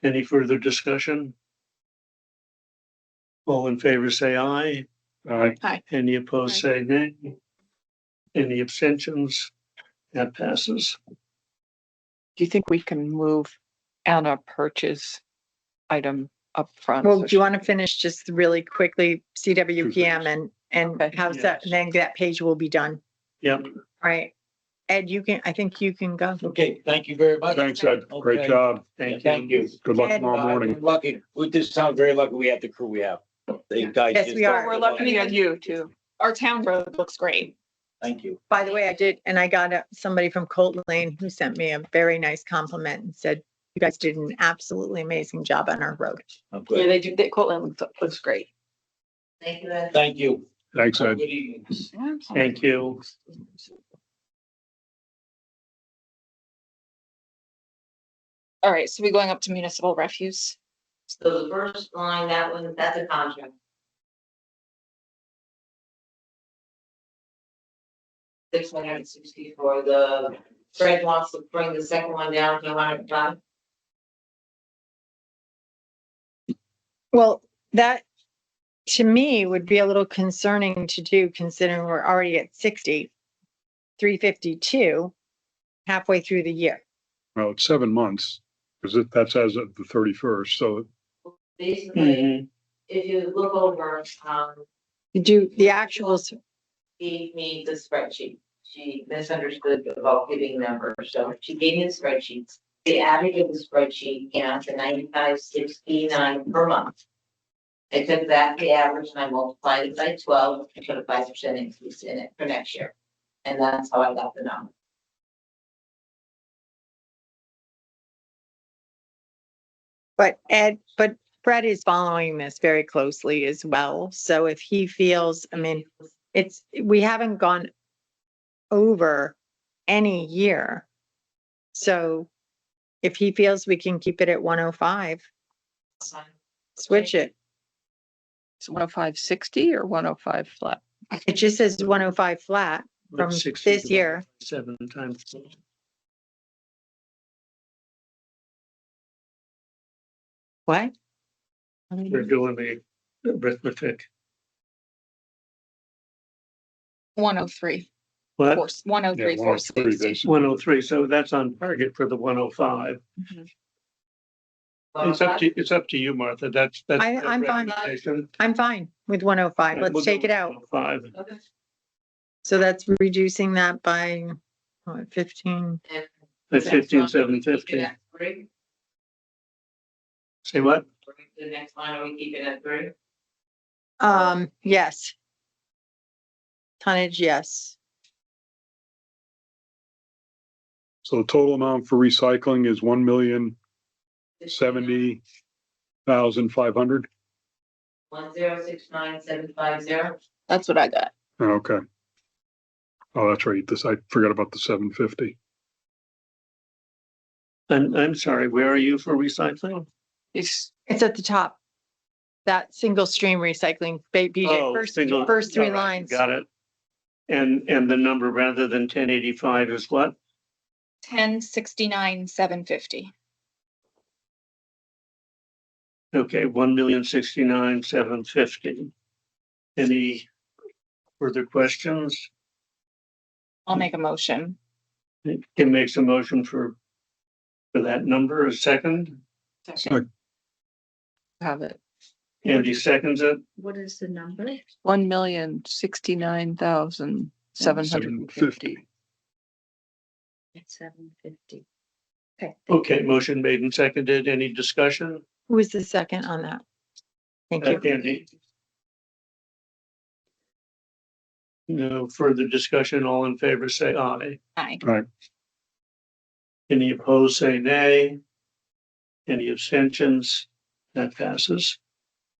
B: any further discussion? All in favor, say aye. Any opposed, say nay. Any abstentions? That passes.
F: Do you think we can move on a purchase item up front?
A: well, do you want to finish just really quickly CWPM and
F: Okay.
A: how's that, and then that page will be done.
B: Yep.
A: All right. Ed, I think you can go.
L: Okay, thank you very much.
D: Thanks, Ed. Great
L: Okay.
D: job.
L: Thank you.
D: Good luck
A: Ed.
D: tomorrow morning.
L: Lucky, with this town, very lucky we have the crew we have. They guys.
A: Yes,
L: just-
A: we are.
F: We're lucky at you too.
E: Our town road looks great.
L: Thank you.
A: By the way, I got somebody from Colt Lane who sent me a very nice compliment and said, you guys did an absolutely amazing job on our road.
L: I'm
F: Yeah,
L: good.
F: they do, Cortland looks great.
C: Thank you, Ed.
L: Thank you.
D: Thanks, Ed.
L: Good evening.
B: Thank you.
E: All right, so we going up to municipal refuse?
C: So the first line, that one, that's a contract. 664, the Fred wants to bring the second one down to 105.
A: Well, that to me would be a little concerning to do considering we're already at 352 halfway through the year.
D: Well, it's 7 months because that's as of the 31st. So
C: basically,
B: Mhm.
C: if you look over,
A: You do the actuals.
C: gave me the spreadsheet. She misunderstood about giving numbers, so she gave me the spreadsheets. The average of the spreadsheet came out to 95.69 per month. I took that, the average, and I multiplied it by 12, and put a 5% increase in it for next year. And that's how I got the number.
A: But Fred is following this very closely as well. So if he feels, I mean, we haven't gone over any year. So if he feels we can keep it at 105, switch it.
F: It's 105.60 or 105 flat?
A: It just says 105 flat from
B: That's 60
A: this year.
B: 7 times.
A: What?
B: We're doing the arithmetic.
E: 103,
B: What?
E: 103,
D: Yeah, 103
E: 460.
D: basically.
B: 103, so that's on target for the 105.
E: Mhm.
B: It's up to you, Martha. That's.
A: I'm fine. I'm fine with 105. Let's take it out.
B: 5.
C: Okay.
A: So that's reducing that by what, 15.
C: And
B: That's
C: the next one,
B: 15,750.
C: keep it at 3.
B: Say what?
C: The next one, are we keeping at 3?
A: Yes. Tonnage, yes.
D: So the total amount for recycling is 1,070,500.
C: 1069750.
E: That's what I got.
D: Okay. Oh, that's right. I forgot about the 750.
B: I'm sorry, where are you for recycling?
E: It's
A: It's at the top. That single stream recycling, BJ,
B: Oh,
A: first
B: single-
A: 3
B: all right,
A: lines.
B: Got it. And the number rather than 1085 is what?
E: 1069,750.
B: Okay, 1,069,750. Any further questions?
E: I'll make a motion.
B: Kim makes a motion for that number, a second.
F: Have it.
B: Andy seconds it.
J: What is the number?
F: 1,069,750.
J: It's 750. Okay.
B: Okay, motion made and seconded. Any discussion?
A: Who was the second on that? Thank you.
B: Andy. No further discussion. All in favor, say aye.
E: Aye.
B: Any opposed, say nay. Any abstentions? That passes.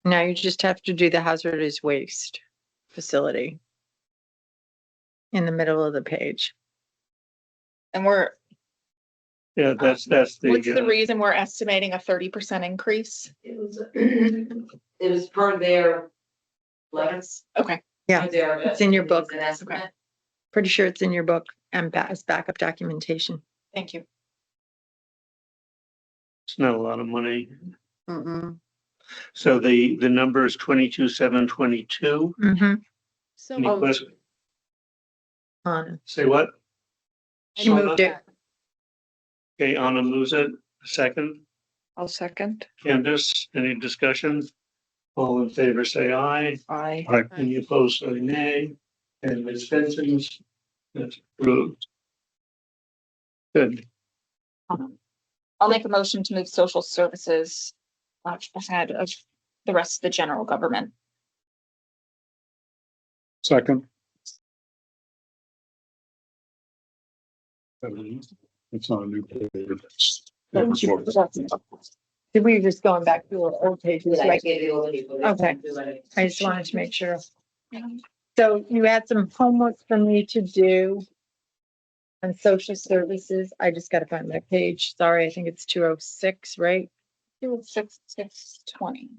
A: Now you just have to do the hazardous waste facility in the middle of the page.
E: And
B: Yeah, that's
E: what's the
B: the,
E: reason we're estimating a 30% increase?
C: It was per their letters.
E: Okay.
A: Yeah,
C: Per their-
A: it's in your book.
C: An estimate.
A: Pretty sure it's in your book and as backup documentation.
E: Thank you.
B: it's not a lot of money.
F: Mm-mm.
B: So the number is 22,722.
A: Mm-hmm.
J: So
B: Any questions? Say what?
A: She moved it.
B: Okay, Anna moves it. Second.
F: I'll second.
B: Candace, any discussion? All in favor, say aye.
F: Aye.
B: Any opposed, say nay. And abstentions? That's approved. Good.
E: I'll make a motion to move social services ahead of the rest of the general government.
D: Second. It's not a new.
A: Did we just going back to our old pages,
C: I
A: right?
C: gave you all the people.
A: Okay. I just wanted to make sure. So you had some homework for me to do on social services. I just gotta find that page. Sorry, I think it's 206, right?
E: 620.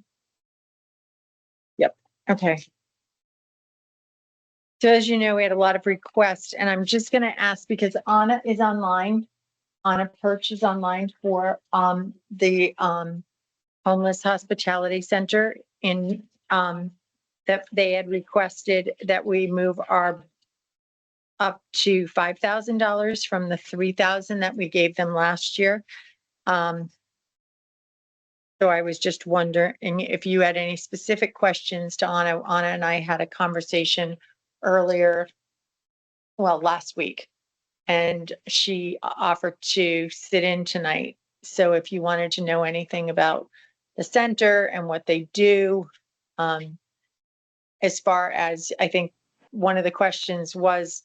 A: Okay. So as you know, we had a lot of requests and I'm just gonna ask because Anna is online. Anna Perch is online for the Homeless Hospitality Center in that they had requested that we move our up to $5,000 from the $3,000 that we gave them last year. So I was just wondering if you had any specific questions to Anna. Anna and I had a conversation earlier, well, last week, and she offered to sit in tonight. So if you wanted to know anything about the center and what they do, as far as, I think one of the questions was,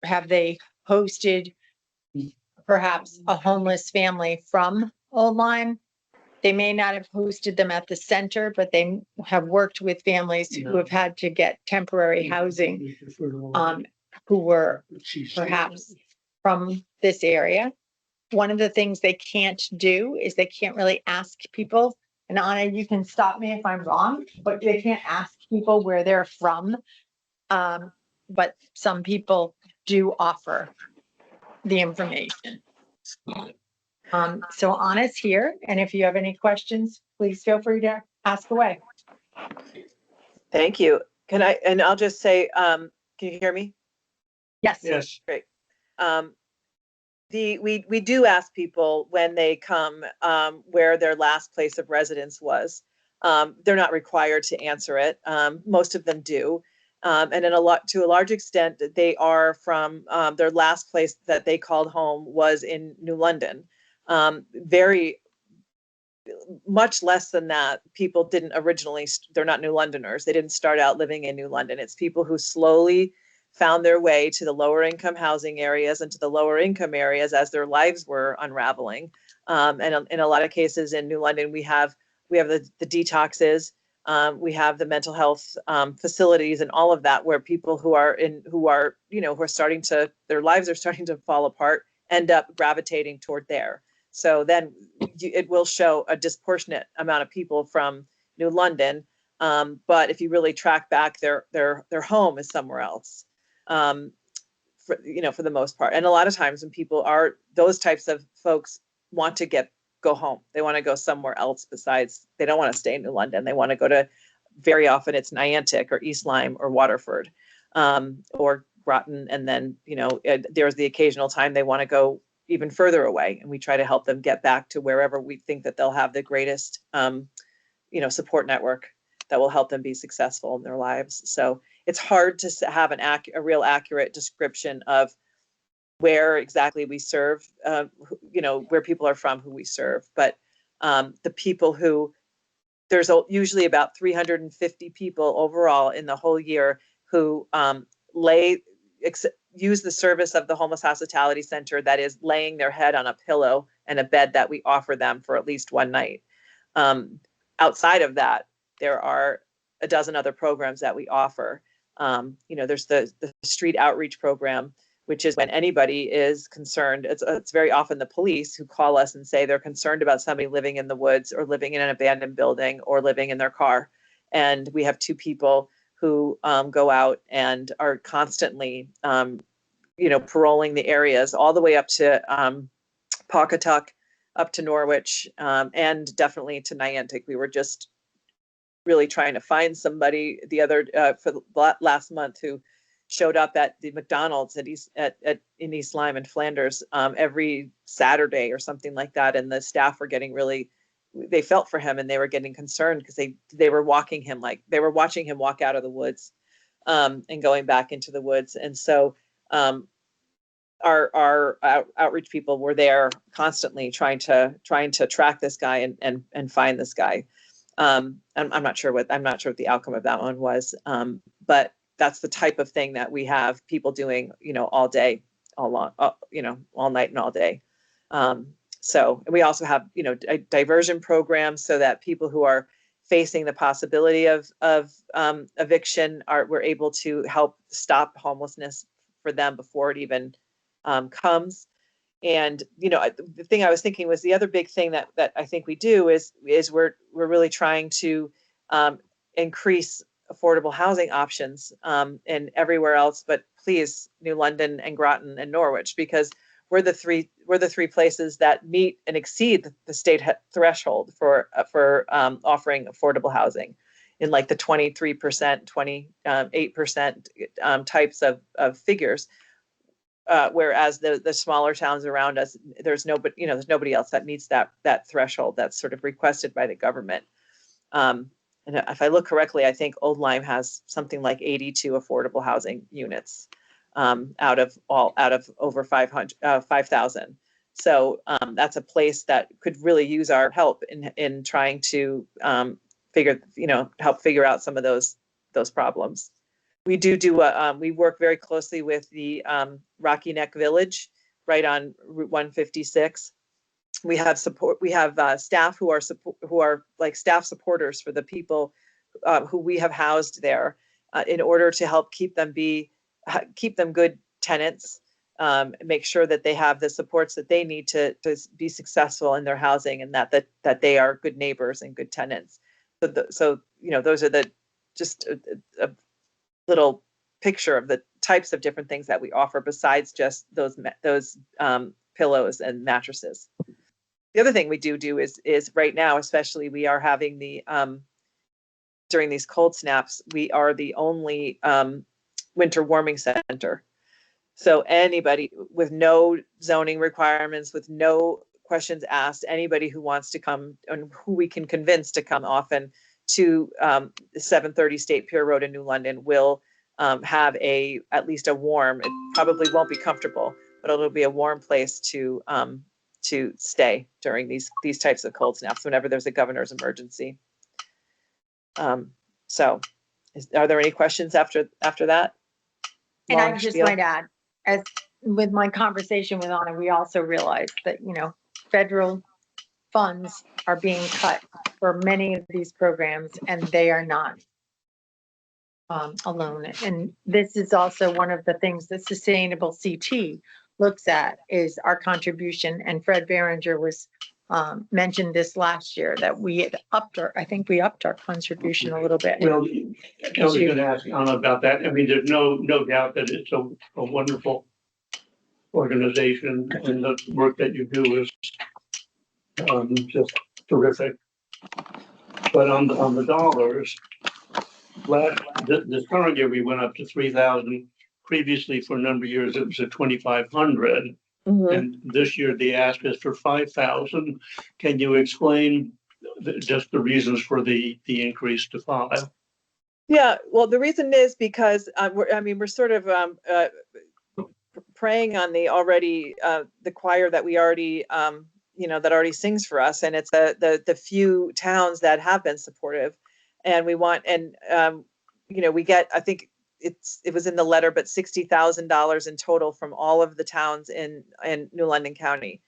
A: have they hosted perhaps a homeless family from Old Lyme? They may not have hosted them at the center, but they have worked with families who have had to get temporary housing, who were perhaps from this area. One of the things they can't do is they can't really ask people, and Anna, you can stop me if I'm wrong, but they can't ask people where they're from. But some people do offer the information. So Anna's here, and if you have any questions, please feel free to ask away.
M: Thank you. And I'll just say, can you hear me?
A: Yes.
B: Yes.
M: Great. We do ask people when they come, where their last place of residence was. They're not required to answer it. Most of them do. And to a large extent, they are from, their last place that they called home was in New London. Very much less than that, people didn't originally, they're not New Londoners. They didn't start out living in New London. It's people who slowly found their way to the lower income housing areas and to the lower income areas as their lives were unraveling. And in a lot of cases in New London, we have the detoxes, we have the mental health facilities and all of that, where people who are starting to, their lives are starting to fall apart, end up gravitating toward there. So then it will show a disproportionate amount of people from New London. But if you really track back, their home is somewhere else, for the most part. And a lot of times when people are, those types of folks want to go home. They want to go somewhere else besides, they don't want to stay in New London. They want to go to, very often it's Niantic or East Lyme or Waterford, or Groton. And then, there's the occasional time they want to go even further away, and we try to help them get back to wherever we think that they'll have the greatest, support network that will help them be successful in their lives. So it's hard to have a real accurate description of where exactly we serve, where people are from, who we serve. But the people who, there's usually about 350 people overall in the whole year who use the service of the Homeless Hospitality Center, that is laying their head on a pillow and a bed that we offer them for at least one night. Outside of that, there are a dozen other programs that we offer. There's the street outreach program, which is when anybody is concerned. It's very often the police who call us and say they're concerned about somebody living in the woods or living in an abandoned building or living in their car. And we have two people who go out and are constantly, paroling the areas all the way up to Pawcatuck, up to Norwich, and definitely to Niantic. We were just really trying to find somebody last month who showed up at the McDonald's in East Lyme and Flanders every Saturday or something like that, and the staff were getting really, they felt for him and they were getting concerned because they were watching him walk out of the woods and going back into the woods. And so our outreach people were there constantly trying to track this guy and find this guy. I'm not sure what the outcome of that one was, but that's the type of thing that we have people doing, all day, all night and all day. So, and we also have, a diversion program so that people who are facing the possibility of eviction we're able to help stop homelessness for them before it even comes. And, the thing I was thinking was the other big thing that I think we do is we're really trying to increase affordable housing options and everywhere else, but please, New London and Groton and Norwich, because we're the three places that meet and exceed the state threshold for offering affordable housing in like the 23%, 28% types of figures. whereas the smaller towns around us, there's nobody else that meets that threshold that's sort of requested by the government. And if I look correctly, I think Old Lyme has something like 82 affordable housing units out of over 5,000. So that's a place that could really use our help in trying to help figure out some of those problems. We we work very closely with the Rocky Neck Village right on Route 156. We have support. We have staff who are like staff supporters for the people who we have housed there, in order to help keep them good tenants, make sure that they have the supports that they need to be successful in their housing, and that they are good neighbors and good tenants. So those are just a little picture of the types of different things that we offer besides just those pillows and mattresses. The other thing we do is right now, especially, we are having during these cold snaps, we are the only winter warming center. So anybody with no zoning requirements, with no questions asked, anybody who wants to come and who we can convince to come often to 730 State Pier Road in New London will have at least a warm, it probably won't be comfortable, but it'll be a warm place to stay during these types of cold snaps whenever there's a governor's emergency. So are there any questions after that?
A: And I
M: Long
A: just
M: spiel?
A: might add, as with my conversation with Anna, we also realized that, federal funds are being cut for many of these programs, and they are not alone. And this is also one of the things that Sustainable CT looks at, is our contribution. And Fred Behringer was mentioned this last year that we had I think we upped our contribution a little bit.
B: Well, I was going to ask Anna about that. I mean, there's no doubt that it's a wonderful organization, and the work that you do is just terrific. But on the dollars, this current year we went up to 3,000. Previously, for a number of years, it was at 2,500. And this year the ask is for 5,000. Can you explain just the reasons for the increase to 5?
M: Yeah, well, the reason is because we're sort of preying on the choir that we already that already sings for us, and it's the few towns that have been supportive, and we want, and we get, I think it was in the letter, but $60,000 in total from all of the towns in New London County.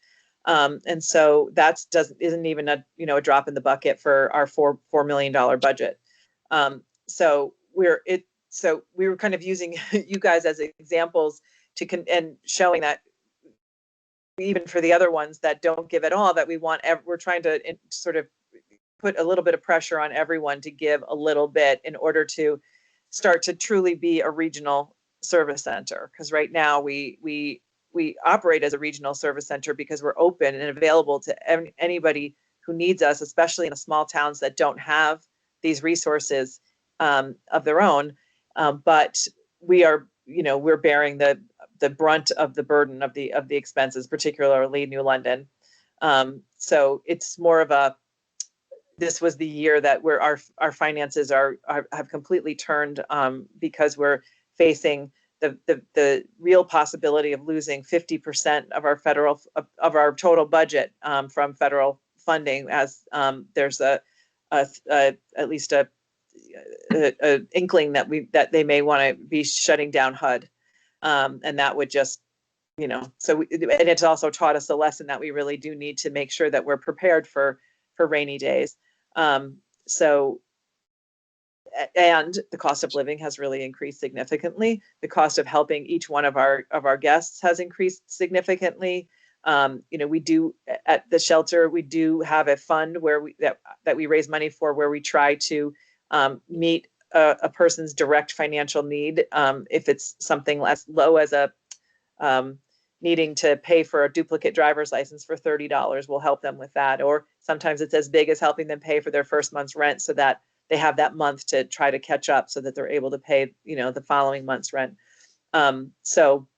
M: And so that isn't even a drop in the bucket for our $4 million budget. So we were kind of using you guys as examples and showing that even for the other ones that don't give at all, that we're trying to sort of put a little bit of pressure on everyone to give a little bit in order to start to truly be a regional service center. Because right now we operate as a regional service center because we're open and available to anybody who needs us, especially in the small towns that don't have these resources of their own. But we're bearing the brunt of the burden of the expenses, particularly New London. So it's more of this was the year that where our finances have completely turned, because we're facing the real possibility of losing 50% of our total budget from federal funding, as there's at least a inkling that they may want to be shutting down HUD, and that would just and it's also taught us a lesson that we really do need to make sure that we're prepared for rainy days. And the cost of living has really increased significantly. The cost of helping each one of our guests has increased significantly. We do at the shelter, we do have a fund where that we raise money for, where we try to meet a person's direct financial need. If it's something as low as needing to pay for a duplicate driver's license for $30, we'll help them with that. Or sometimes it's as big as helping them pay for their first month's rent, so that they have that month to try to catch up, so that they're able to pay, the following month's rent. So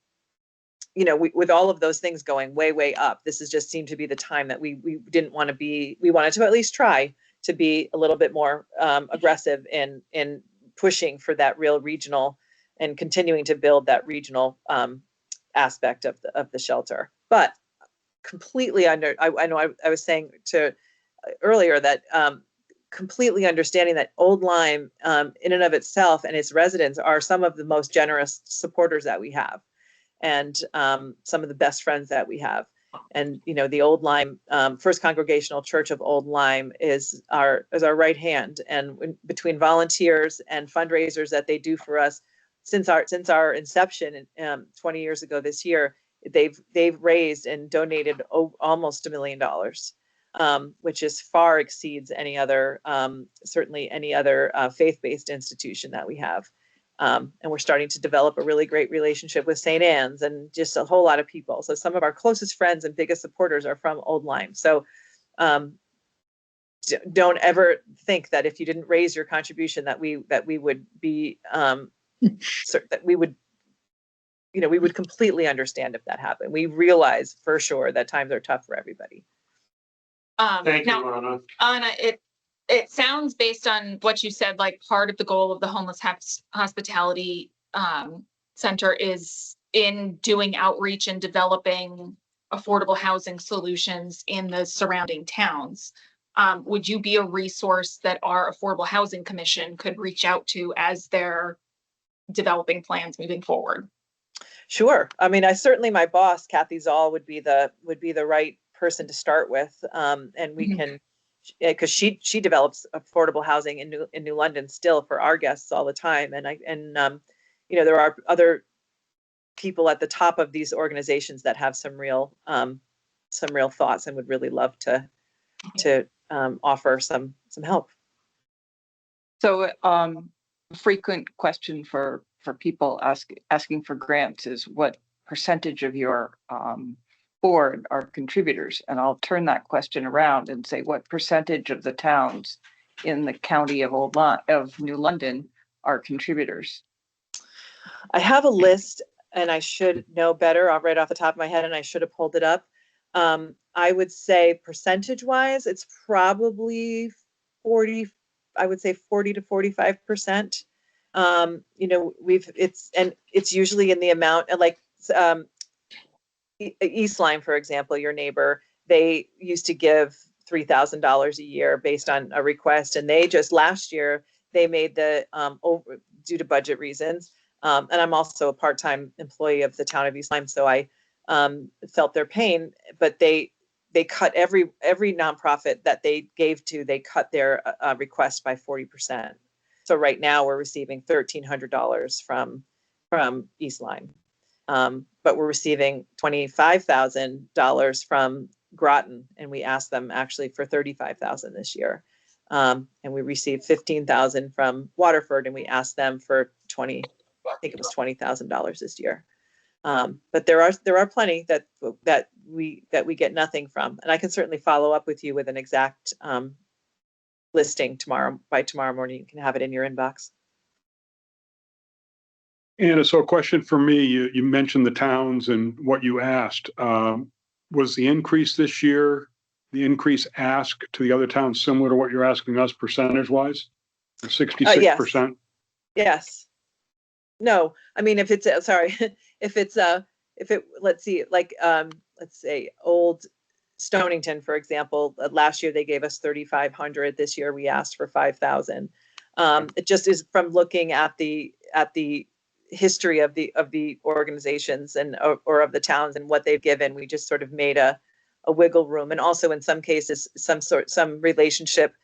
M: you know, with all of those things going way, way up, this has just seemed to be the time that we didn't want to be, we wanted to at least try to be a little bit more aggressive in pushing for that real regional and continuing to build that regional aspect of the shelter. But completely I know I was saying to earlier that completely understanding that Old Lyme in and of itself and its residents are some of the most generous supporters that we have, and some of the best friends that we have. And you know, the Old Lyme First Congregational Church of Old Lyme is our right hand, and between volunteers and fundraisers that they do for us since our inception 20 years ago this year, they've raised and donated almost $1 million, which is far exceeds any other certainly any other faith-based institution that we have. And we're starting to develop a really great relationship with St. Anne's and just a whole lot of people. So some of our closest friends and biggest supporters are from Old Lyme. So don't ever think that if you didn't raise your contribution that we would be that we would, you know, we would completely understand if that happened. We realize for sure that times are tough for everybody.
B: Thank you,
E: Now,
B: Anna.
E: Anna, it sounds based on what you said, like part of the goal of the Homeless Hospitality Center is in doing outreach and developing affordable housing solutions in the surrounding towns. Would you be a resource that our Affordable Housing Commission could reach out to as they're developing plans moving forward?
M: Sure. I mean, my boss, Kathy Zoll, would be the right person to start with. And we can, because she develops affordable housing in New London still for our guests all the time. And you know, there are other people at the top of these organizations that have some real thoughts and would really love to offer some help.
F: So, a frequent question for people asking for grants is what percentage of your board are contributors? And I'll turn that question around and say, what percentage of the towns in the county of New London are contributors?
M: I have a list, and I should know better right off the top of my head, and I should have pulled it up. I would say percentage-wise, it's probably 40 to 45%. You know, it's usually in the amount, like East Lyme, for example, your neighbor, they used to give $3,000 a year based on a request, and they just last year they made the due to budget reasons. And I'm also a part-time employee of the town of East Lyme, so I felt their pain. But they cut every nonprofit that they gave to, they cut their request by 40%. So right now we're receiving $1,300 from East Lyme. But we're receiving $25,000 from Groton, and we asked them actually for $35,000 this year. And we received $15,000 from Waterford, and we asked them for $20,000 this year. But there are plenty that we get nothing from, and I can certainly follow up with you with an exact listing by tomorrow morning. You can have it in your inbox.
D: And so a question for me, you mentioned the towns and what you asked. Was the increase this year, the increase asked to the other towns similar to what you're asking us percentage-wise? 66%?
M: Yes. No, I mean, let's see, like, let's say Old Stonington, for example, last year they gave us 3,500. This year we asked for 5,000. It just is from looking at the history of the organizations or of the towns and what they've given. We just sort of made a wiggle room, and also in some cases some relationship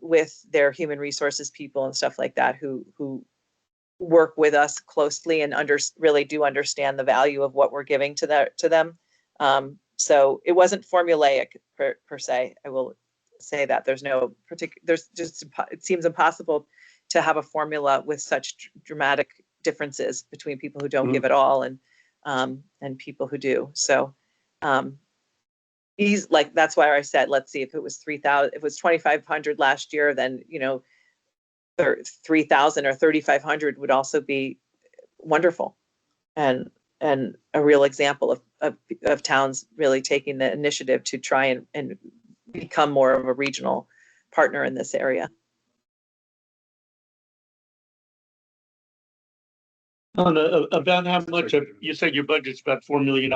M: with their human resources people and stuff like that who work with us closely and really do understand the value of what we're giving to them. So it wasn't formulaic per se. I will say that it seems impossible to have a formula with such dramatic differences between people who don't give at all and people who do. So that's why I said, let's see, if it was 3,000, if it was 2,500 last year, then, you know, 3,000 or 3,500 would also be wonderful. And and a real example of towns really taking the initiative to try and become more of a regional partner in this area.
B: About how much of, you said your budget's about $4 million,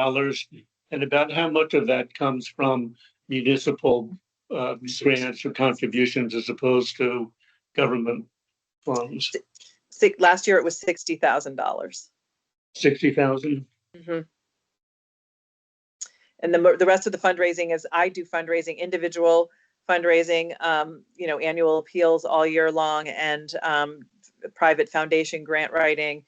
B: and about how much of that comes from municipal grants or contributions as opposed to government funds?
M: Last year it was $60,000.
B: 60,000?
M: Mm-hmm. And the rest of the fundraising is, I do fundraising, individual fundraising, annual appeals all year long, and private foundation grant writing,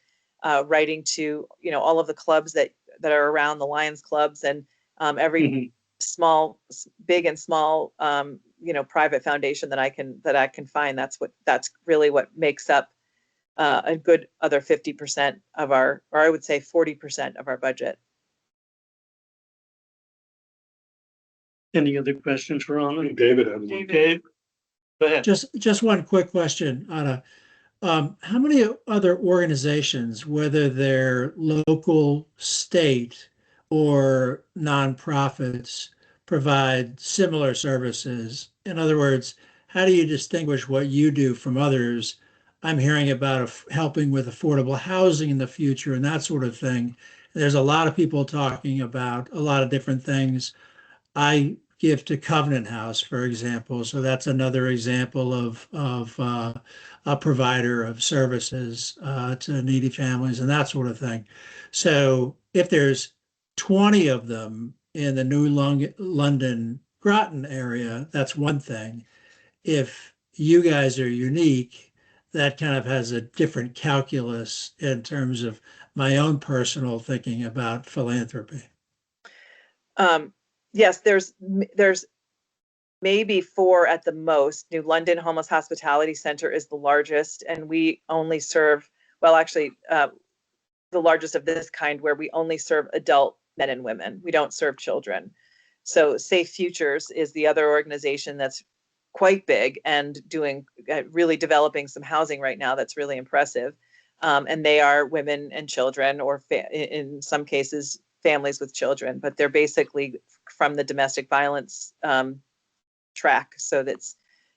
M: writing to, all of the clubs that are around, the Lions clubs, and every small, big and small, private foundation that I can find. That's really what makes up a good other 50% of our, or I would say 40% of our budget.
B: Any other questions for Anna?
D: David had one.
B: Dave, go ahead.
G: Just one quick question, Anna. How many other organizations, whether they're local, state, or nonprofits, provide similar services? In other words, how do you distinguish what you do from others? I'm hearing about helping with affordable housing in the future and that sort of thing. There's a lot of people talking about a lot of different things. I give to Covenant House, for example, so that's another example of a provider of services to needy families and that sort of thing. So if there's 20 of them in the New London Groton area, that's one thing. If you guys are unique, that kind of has a different calculus in terms of my own personal thinking about philanthropy.
M: Yes, there's maybe 4 at the most. New London Homeless Hospitality Center is the largest, and we only serve, well, actually, the largest of this kind, where we only serve adult men and women. We don't serve children. So Safe Futures is the other organization that's quite big and doing really developing some housing right now that's really impressive. And they are women and children, or in some cases, families with children, but they're basically from the domestic violence track. So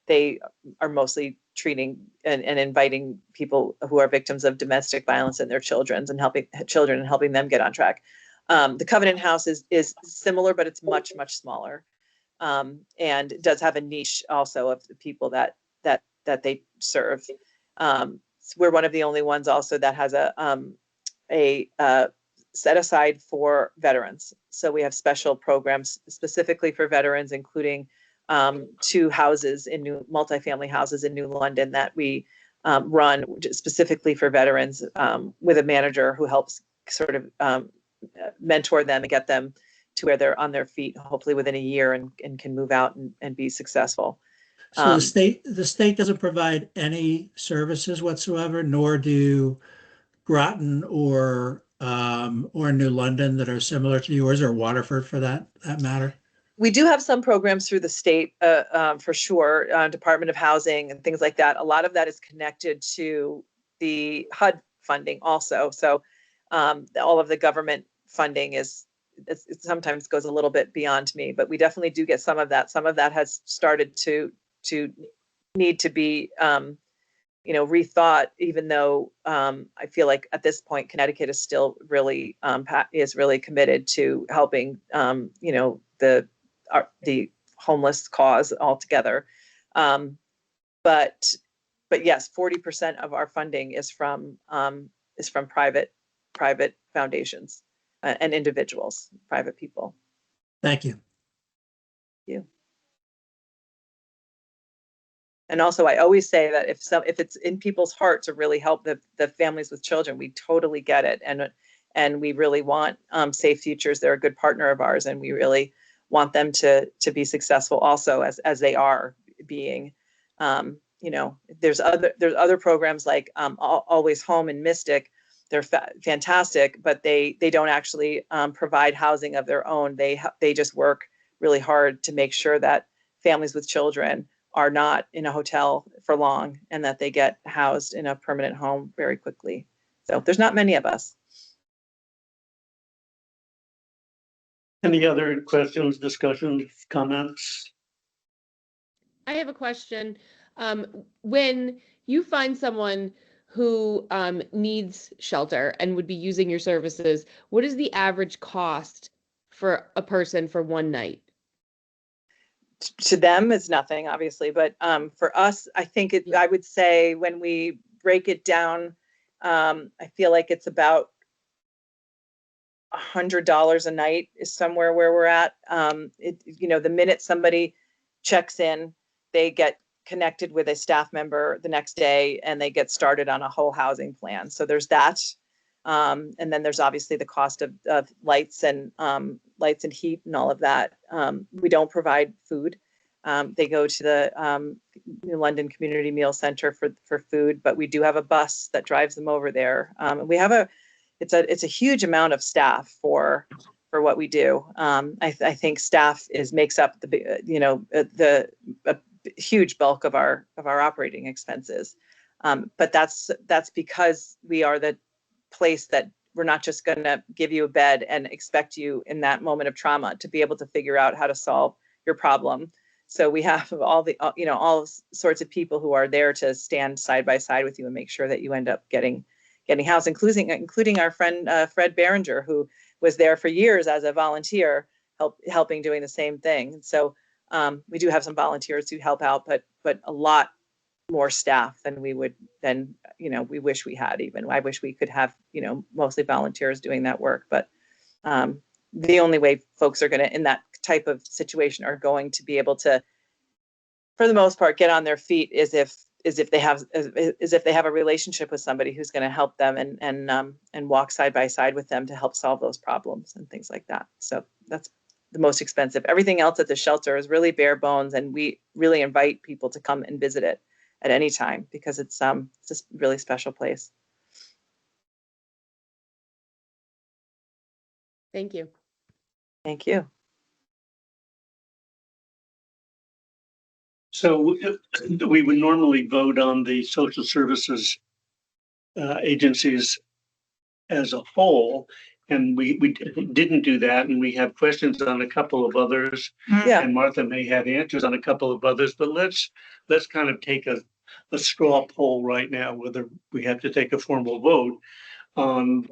M: they are mostly treating and inviting people who are victims of domestic violence and their children and helping them get on track. The Covenant House is similar, but it's much, much smaller. And it does have a niche also of the people that they serve. So we're one of the only ones also that has a set aside for veterans. So we have special programs specifically for veterans, including 2 houses in multifamily houses in New London that we run specifically for veterans, with a manager who helps sort of mentor them and get them to where they're on their feet, hopefully within a year, and can move out and be successful.
G: So the state doesn't provide any services whatsoever, nor do Groton or New London that are similar to yours, or Waterford for that matter?
M: We do have some programs through the state, for sure, Department of Housing and things like that. A lot of that is connected to the HUD funding also. So all of the government funding it sometimes goes a little bit beyond me, but we definitely do get some of that. Some of that has started to need to be rethought, even though I feel like at this point Connecticut is still really committed to helping the homeless cause altogether. But yes, 40% of our funding is from private foundations and individuals, private people.
G: Thank you.
M: Thank you. And also, I always say that if it's in people's heart to really help the families with children, we totally get it, and we really want Safe Futures. They're a good partner of ours, and we really want them to be successful also as they are being. There's other programs like Always Home and Mystic. They're fantastic, but they don't actually provide housing of their own. They just work really hard to make sure that families with children are not in a hotel for long, and that they get housed in a permanent home very quickly. So there's not many of us.
B: Any other questions, discussions, comments?
N: I have a question. When you find someone who needs shelter and would be using your services, what is the average cost for a person for one night?
M: To them it's nothing, obviously, but for us, I think I would say when we break it down, I feel like it's about $100 a night is somewhere where we're at. The minute somebody checks in, they get connected with a staff member the next day and they get started on a whole housing plan. So there's that. And then there's obviously the cost of lights and heat and all of that. We don't provide food. They go to the London Community Meal Center for food, but we do have a bus that drives them over there. We have it's a huge amount of staff for what we do. I think staff makes up the huge bulk of our operating expenses. But that's because we are the place that we're not just going to give you a bed and expect you in that moment of trauma to be able to figure out how to solve your problem. So we have all sorts of people who are there to stand side by side with you and make sure that you end up getting housed, including our friend Fred Berenger, who was there for years as a volunteer, helping doing the same thing. So we do have some volunteers who help out, but a lot more staff than we wish we had. Even I wish we could have mostly volunteers doing that work, but the only way folks are going to in that type of situation are going to be able to, for the most part, get on their feet is if they have a relationship with somebody who's going to help them and walk side by side with them to help solve those problems and things like that. So that's the most expensive. Everything else at the shelter is really bare bones, and we really invite people to come and visit it at any time because it's a really special place.
N: Thank you.
M: Thank you.
B: So we would normally vote on the social services agencies as a whole, and we didn't do that, and we have questions on a couple of others.
M: Yeah.
B: And Martha may have answers on a couple of others, but let's kind of take a straw poll right now, whether we have to take a formal vote on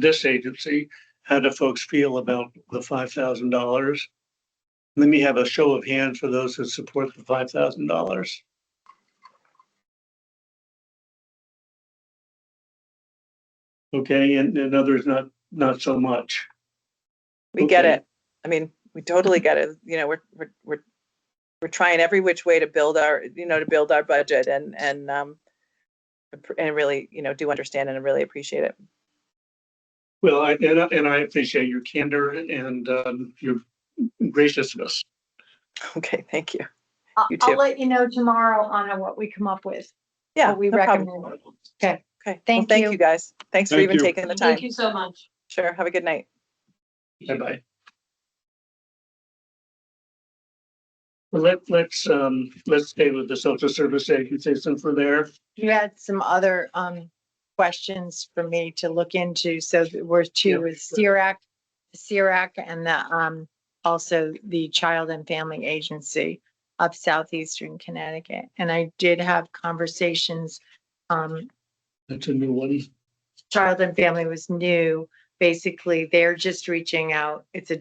B: this agency. How do folks feel about the $5,000? Let me have a show of hands for those who support the $5,000. Okay, and others not so much.
M: We get
B: Okay.
M: it. I mean, we totally get it. We're trying every which way to build our budget and really, do understand and really appreciate it.
B: Well, I appreciate your candor and your graciousness.
M: Okay, thank you.
A: I'll
M: You too.
A: let you know tomorrow on what we come up with.
M: Yeah,
A: what we
M: no problem.
A: recommend. Okay.
M: Okay.
A: Thank
M: Thank
A: you.
M: you guys. Thanks for
D: Thank
M: even
D: you.
M: taking the time.
C: Thank you so much.
M: Sure. Have a good night.
B: Bye-bye. Well, let's stay with the social service agencies and for there.
A: You had some other questions for me to look into. So there were two
B: Yeah,
A: with
B: sure.
A: CIRAC and the also the Child and Family Agency of Southeastern Connecticut. And I did have conversations.
B: That's a new one.
A: Child and Family was new. Basically, they're just reaching out. It's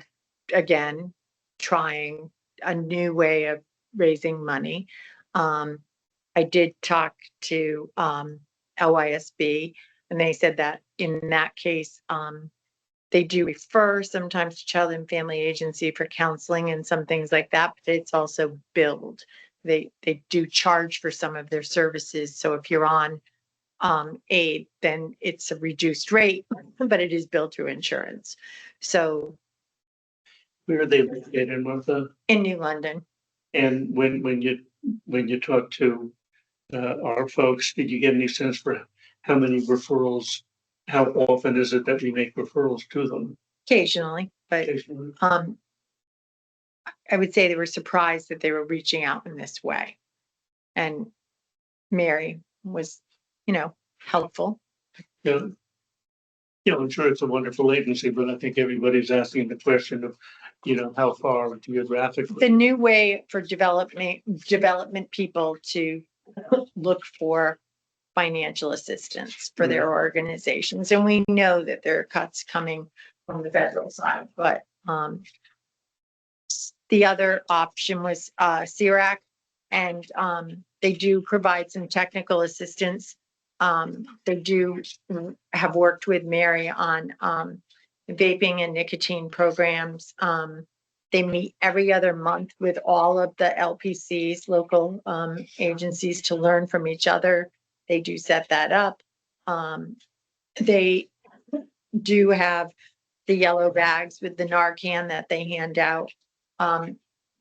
A: again trying a new way of raising money. I did talk to LYSB, and they said that in that case, they do refer sometimes to Child and Family Agency for counseling and some things like that, but it's also billed. They do charge for some of their services. So if you're on aid, then it's a reduced rate, but it is billed through insurance. So
B: Where are they located, Martha?
A: in New London,
B: And when you talk to our folks, did you get any sense for how many referrals? How often is it that we make referrals to them?
A: occasionally, but
B: Occasionally.
A: I would say they were surprised that they were reaching out in this way. And Mary was, helpful.
B: Yeah. Yeah, I'm sure it's a wonderful agency, but I think everybody's asking the question of, how far geographically.
A: The new way for development people to look for financial assistance for their organizations. And we know that there are cuts coming from the federal side, but the other option was CIRAC, and they do provide some technical assistance. They do have worked with Mary on vaping and nicotine programs. They meet every other month with all of the LPCs, local agencies, to learn from each other. They do set that up. They do have the yellow bags with the Narcan that they hand out.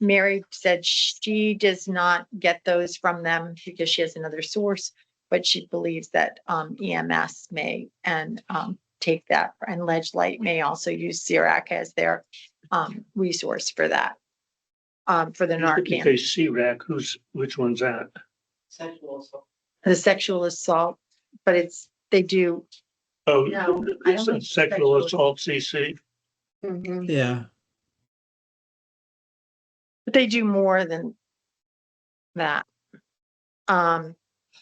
A: Mary said she does not get those from them because she has another source, but she believes that EMS may and take that, and Ledge Light may also use CIRAC as their resource for that, for the
B: You say
A: Narcan.
B: CRAC, which one's that?
C: Sexual assault.
A: The sexual assault, but they do,
B: Oh,
A: No, I don't
B: it's
A: think
B: a sexual assault CC.
G: Yeah.
A: but they do more than that.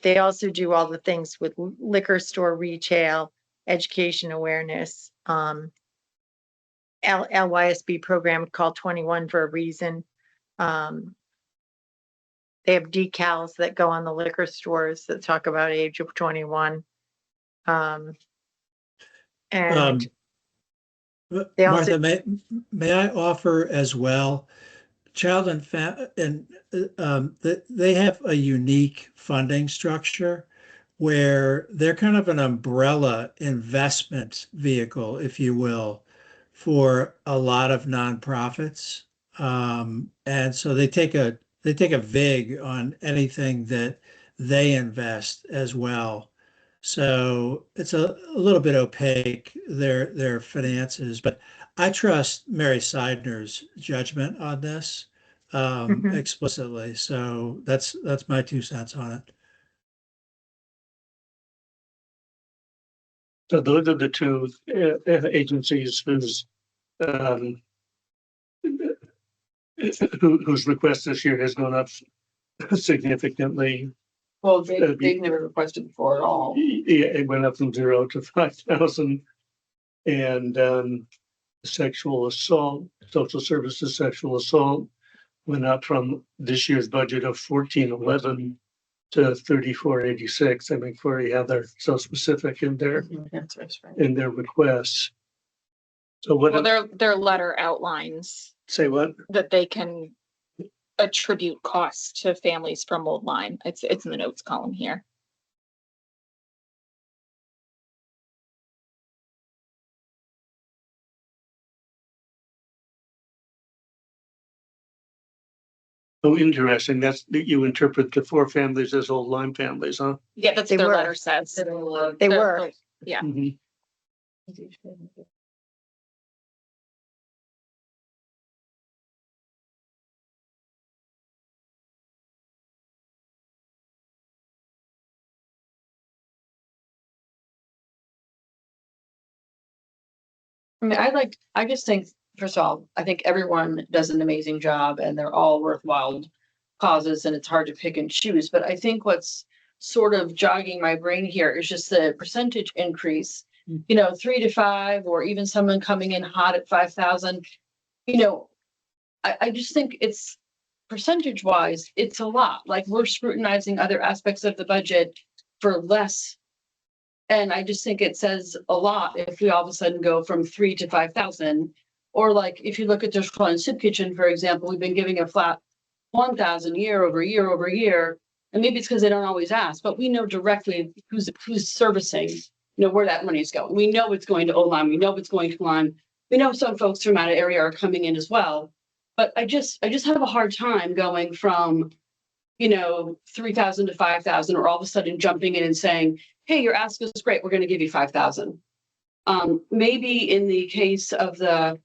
A: They also do all the things with liquor store, retail, education awareness, LYSB program called 21 for a reason. They have decals that go on the liquor stores that talk about age of 21. And they also-
G: Martha, may I offer as well? Child and they have a unique funding structure where they're kind of an umbrella investment vehicle, if you will, for a lot of nonprofits. And so they take a vig on anything that they invest as well. So it's a little bit opaque, their finances, but I trust Mary Seidner's judgment on this explicitly. So that's my 2 cents on it.
B: So those are the two agencies whose request this year has gone up significantly.
K: Well, they've never requested before at all.
B: Yeah, it went up from 0 to 5,000. And sexual assault, social services, sexual assault went up from this year's budget of 1411 to 3486. I mean, Corey, how they're so specific in their
K: That's right.
B: in their requests. So what?
E: Well, their letter outlines
B: Say what?
E: that they can attribute costs to families from Old Lyme. It's in the notes column here.
B: Oh, interesting. That you interpret the 4 families as Old Lyme families, huh?
E: Yeah, that's
A: They
E: what their
A: were.
E: letter says.
A: They
E: They're-
A: were.
E: Yeah.
B: Mhm.
K: I mean, I just think, first of all, I think everyone does an amazing job and they're all worthwhile causes and it's hard to pick and choose. But I think what's sort of jogging my brain here is just the percentage increase, 3 to 5, or even someone coming in hot at 5,000. I just think it's percentage wise, it's a lot. Like, we're scrutinizing other aspects of the budget for less. And I just think it says a lot if we all of a sudden go from 3 to 5,000. Or like, if you look at the Shoreline Soup Kitchen, for example, we've been giving a flat 1,000 year over year over year. And maybe it's because they don't always ask, but we know directly who's servicing, where that money is going. We know it's going to Old Lyme. We know it's going to Lyme. We know some folks from out of area are coming in as well. But I just have a hard time going from, 3,000 to 5,000, or all of a sudden jumping in and saying, hey, your ask is great, we're going to give you 5,000. Maybe in the case of that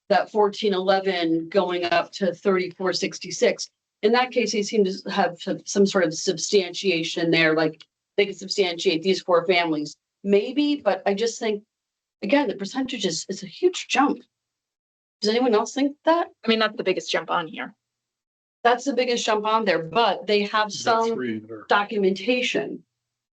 K: 1411 going up to 3466, in that case, they seem to have some sort of substantiation there, like they can substantiate these 4 families. Maybe, but I just think Again, the percentage is a huge jump. Does anyone else think that?
E: I mean, that's the biggest jump on here.
K: That's the biggest jump on there, but they have
D: You've got
K: some
D: three that are-
K: documentation.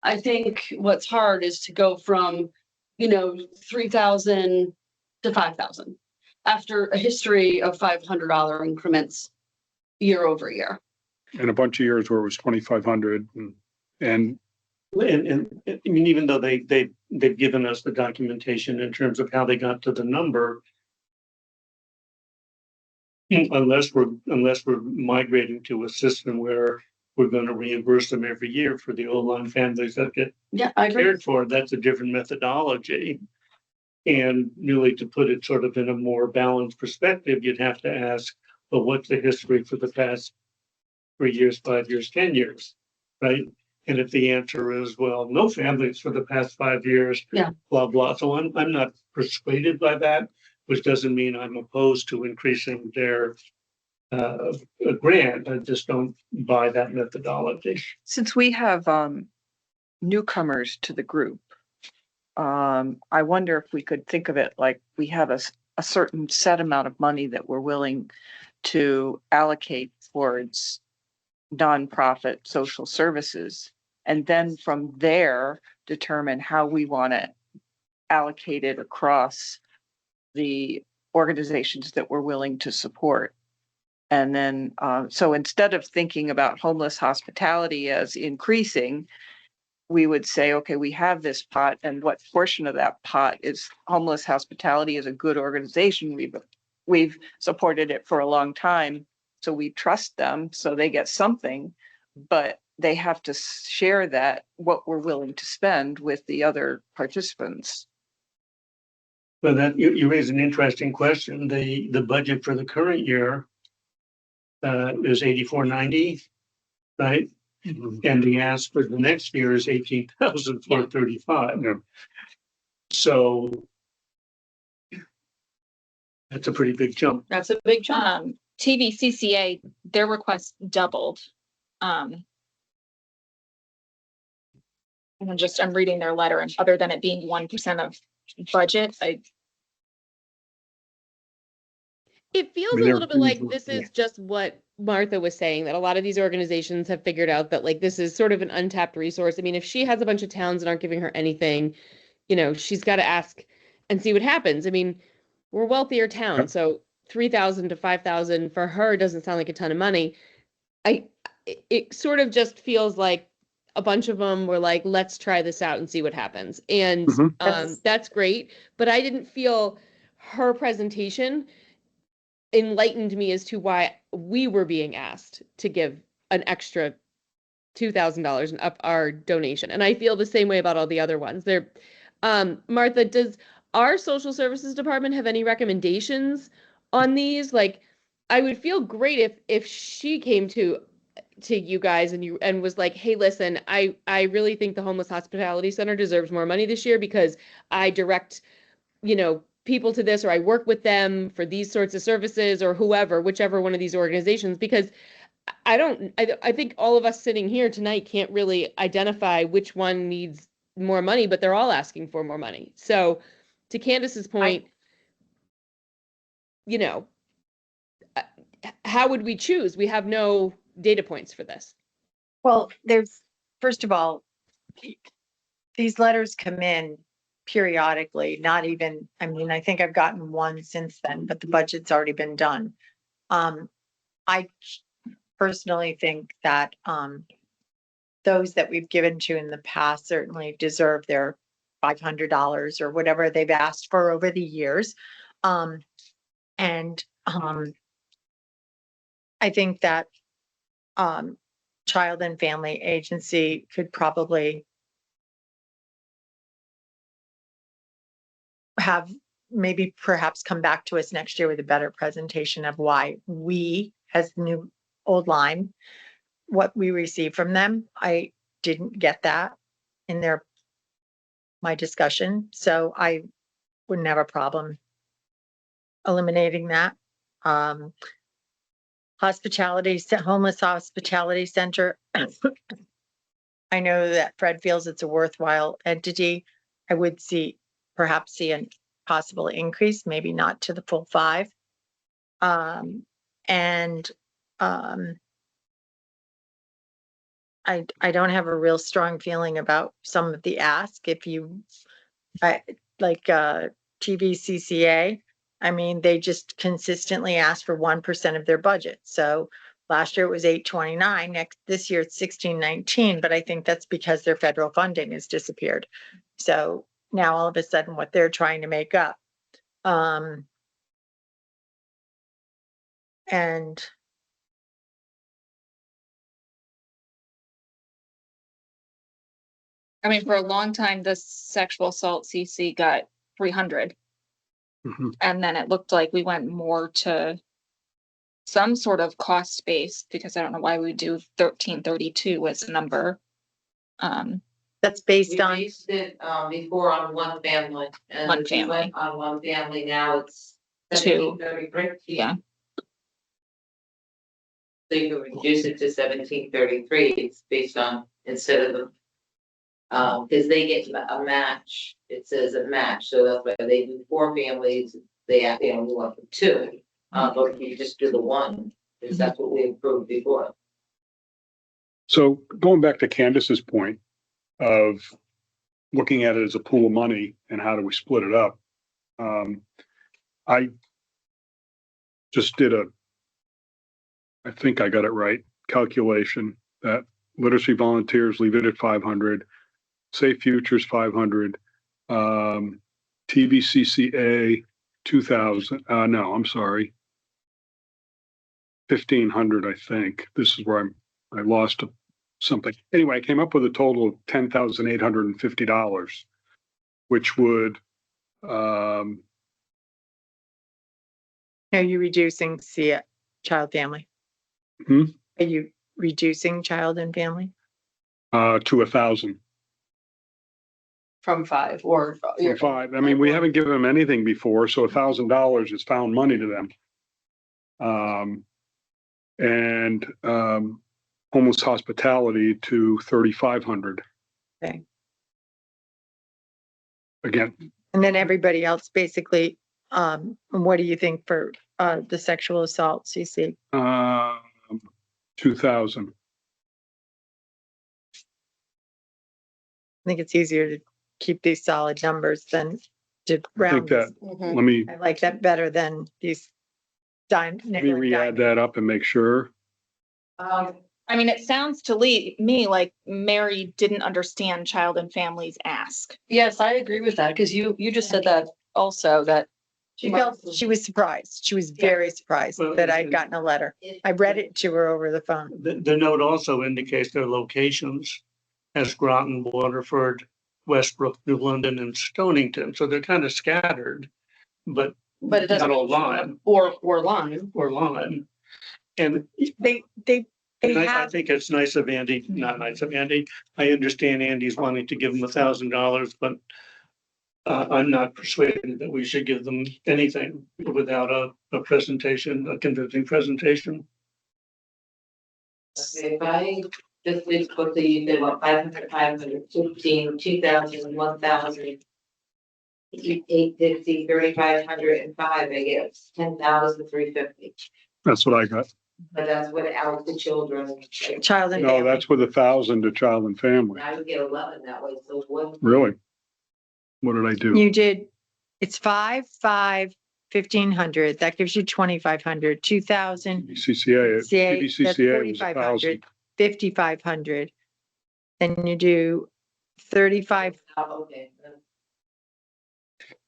K: I think what's hard is to go from, 3,000 to 5,000 after a history of $500 increments year over year.
D: And a bunch of years where it was 2,500 and
B: And I mean, even though they've given us the documentation in terms of how they got to the number. Unless we're migrating to a system where we're gonna reimburse them every year for the old-line families that get
K: Yeah, I agree.
B: cared for, that's a different methodology. And really to put it sort of in a more balanced perspective, you'd have to ask, well, what's the history for the past 3 years, 5 years, 10 years, right? And if the answer is, well, no families for the past 5 years.
K: Yeah.
B: Blah, blah. So I'm not persuaded by that, which doesn't mean I'm opposed to increasing their grant. I just don't buy that methodology.
F: Since we have newcomers to the group, I wonder if we could think of it like we have a certain set amount of money that we're willing to allocate towards nonprofit social services. And then from there, determine how we want to allocate it across the organizations that we're willing to support. And then, so instead of thinking about homeless hospitality as increasing, we would say, okay, we have this pot, and what portion of that pot is homeless hospitality is a good organization. We've supported it for a long time, so we trust them, so they get something, but they have to share that, what we're willing to spend with the other participants.
B: But that you raise an interesting question. The budget for the current year is 8490, right? And the ask for the next year is 18,435.
D: Yeah.
B: So that's a pretty big jump.
K: That's a big jump.
E: TVCCA, their request doubled. And I'm reading their letter, and other than it being 1% of budget,
N: It feels
D: I mean,
N: a
D: they're
N: little bit like
D: pretty-
N: this is just what Martha was saying, that a lot of these organizations have figured out that like this is sort of an untapped resource. I mean, if she has a bunch of towns that aren't giving her anything, she's got to ask and see what happens. I mean, we're a wealthier town,
D: Yep.
N: so 3,000 to 5,000 for her doesn't sound like a ton of money. It sort of just feels like a bunch of them were like, let's try this out and see what happens. And
D: Mhm.
N: that's great. But I didn't feel her presentation enlightened me as to why we were being asked to give an extra $2,000 and up our donation. And I feel the same way about all the other ones. Martha, does our social services department have any recommendations on these? Like, I would feel great if she came to you guys and was like, hey, listen, I really think the Homeless Hospitality Center deserves more money this year because I direct, people to this, or I work with them for these sorts of services, or whichever one of these organizations, because I think all of us sitting here tonight can't really identify which one needs more money, but they're all asking for more money. So to Candace's point, how would we choose? We have no data points for this.
A: Well, first of all, these letters come in periodically, I think I've gotten one since then, but the budget's already been done. I personally think that those that we've given to in the past certainly deserve their $500 or whatever they've asked for over the years. I think that Child and Family Agency could probably perhaps come back to us next year with a better presentation of why we, as New Old Lyme, what we receive from them. I didn't get that in my discussion, so I wouldn't have a problem eliminating that. Homeless Hospitality Center. I know that Fred feels it's a worthwhile entity. I would see perhaps see a possible increase, maybe not to the full 5. And I don't have a real strong feeling about some of the ask. If you, like TVCCA, I mean, they just consistently ask for 1% of their budget. So last year it was 829. This year it's 1619, but I think that's because their federal funding has disappeared. So now all of a sudden what they're trying to make up. And
E: I mean, for a long time, the sexual assault CC got 300.
D: Mhm.
E: And then it looked like we went more to some sort of cost base, because I don't know why we do 1332 as a number.
A: that's based
C: We
A: on,
C: based it, before on one family. And
E: One
C: if we went On one family, now it's
E: 2.
C: 1733.
E: Yeah.
C: So you can reduce it to 1733, it's based on, instead of the, because they get a match, it says a match, so that's why they do 4 families, they only want the 2. But if you just do the 1, because that's what we approved before.
D: So going back to Candace's point of looking at it as a pool of money and how do we split it up? I just did I think I got it right, calculation that literacy volunteers, leave it at 500, Safe Futures 500, TVCCA 2,000, no, I'm sorry. 1,500, I think. This is where I lost something. Anyway, I came up with a total of $10,850, which would,
A: are you reducing child family?
D: Hmm?
A: Are you reducing child and family?
D: to 1,000
K: From 5 or.
D: from 5. I mean, we haven't given them anything before, so $1,000 is found money to them. And homeless hospitality to 3,500.
A: Okay.
D: Again,
A: And then everybody else basically, what do you think for the sexual assault CC?
D: 2,000.
A: I think it's easier to keep these solid numbers than to
D: I think
A: round.
D: that,
K: Mhm.
D: let me
A: I like that better than these
D: Let me
A: nickel and
D: re-add
A: dime.
D: that up and make sure.
E: I mean, it sounds to me like Mary didn't understand child and families ask.
K: Yes, I agree with that, because you just said that also, that
A: She she was surprised. She was very surprised
B: Well,
A: that I'd gotten a letter. I read it to her over the phone.
B: The note also indicates their locations as Groton, Waterford, Westbrook, New London, and Stonington. So they're kind of scattered, but
K: but it doesn't.
B: not all Lyme
K: Or Lyme.
B: or Lyme. And
A: They
B: I
A: have,
B: think it's nice of Andy, not nice of Andy. I understand Andy's wanting to give them $1,000, but I'm not persuaded that we should give them anything without a presentation, a convincing presentation.
C: Okay, if I just did quickly, you did what, 500, 515, 2,000, 1,000. 850, 3,500 and 5, I guess, 10,350.
D: That's what I got.
C: But that's without the children.
A: child and
D: No,
A: family.
D: that's with 1,000 to child and family.
C: I would get 11 that way, so what?
D: Really? What did I do?
A: You did, it's 5, 5, 1,500. That gives you 2,500, 2,000.
D: CCA,
A: CA, that's
D: TVCCA was
A: 4,500,
D: 1,000.
A: 5,500. Then you do 35.
C: Oh, okay.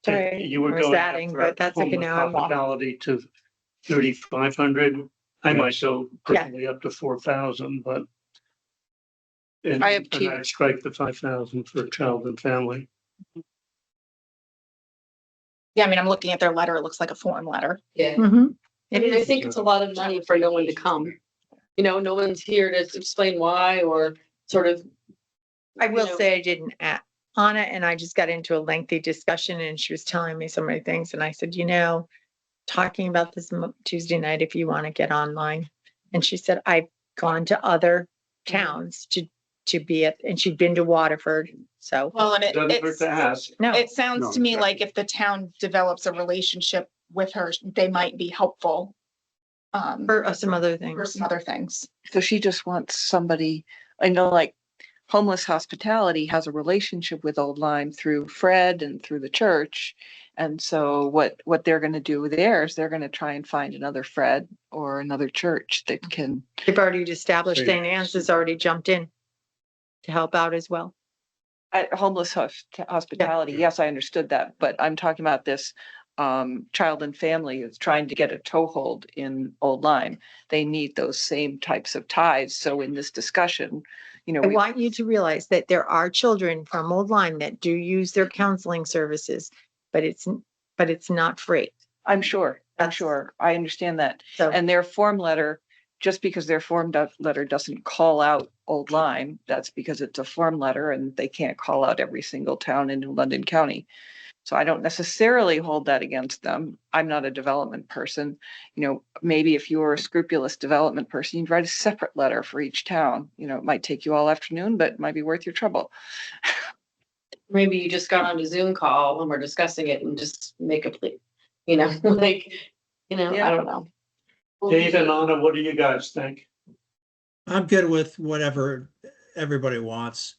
A: Sorry,
B: You were
A: I was
B: going
A: adding,
B: after
A: but that's okay
B: homeless
A: now. I'm off.
B: hospitality to 3,500. I might go
A: Yeah.
B: personally up to 4,000, but. And
K: I have two.
B: I'd strike the 5,000 for child and family.
E: Yeah, I mean, I'm looking at their letter. It looks like a form letter.
C: Yeah.
A: Mhm.
K: I
A: It
K: mean, I
A: is.
K: think it's a lot of money for no one to come. You know, no one's here to explain why, or sort of.
A: I will
K: you know.
A: say I didn't Anna and I just got into a lengthy discussion and she was telling me so many things and I said, talking about this Tuesday night, if you want to get online. And she said, I've gone to other towns to to be at, and she'd been to Waterford, so.
E: Well, and
B: Doesn't hurt to ask.
A: No,
E: it sounds
D: No,
E: to me like
D: exactly.
E: if the town develops a relationship with her, they might be helpful.
A: for some other
E: For
A: things.
E: some other things.
F: So she just wants somebody, I know like Homeless Hospitality has a relationship with Old Lyme through Fred and through the church. And so what they're gonna do there is they're gonna try and find another Fred or another church that can,
A: They've already established,
D: Same.
A: St. Anne's has already jumped in to help out as well.
F: at hospitality, yes, I understood that, but I'm talking about this child and family is trying to get a toehold in Old Lyme. They need those same types of ties. So in this discussion, you know,
A: I want you to realize that there are children from Old Lyme that do use their counseling services, but it's not free.
F: I'm sure,
A: That's-
F: I understand that.
A: So,
F: And their form letter, just because their letter doesn't call out Old Lyme, that's because it's a form letter and they can't call out every single town in London County. So I don't necessarily hold that against them. I'm not a development person. You know, maybe if you were a scrupulous development person, you'd write a separate letter for each town. You know, it might take you all afternoon, but it might be worth your trouble.
K: Maybe you just got on a Zoom call and we're discussing it and just make a plea, you know, like, I
F: Yeah.
K: don't know.
B: Dave and Anna, what do you guys think?
G: I'm good with whatever everybody wants.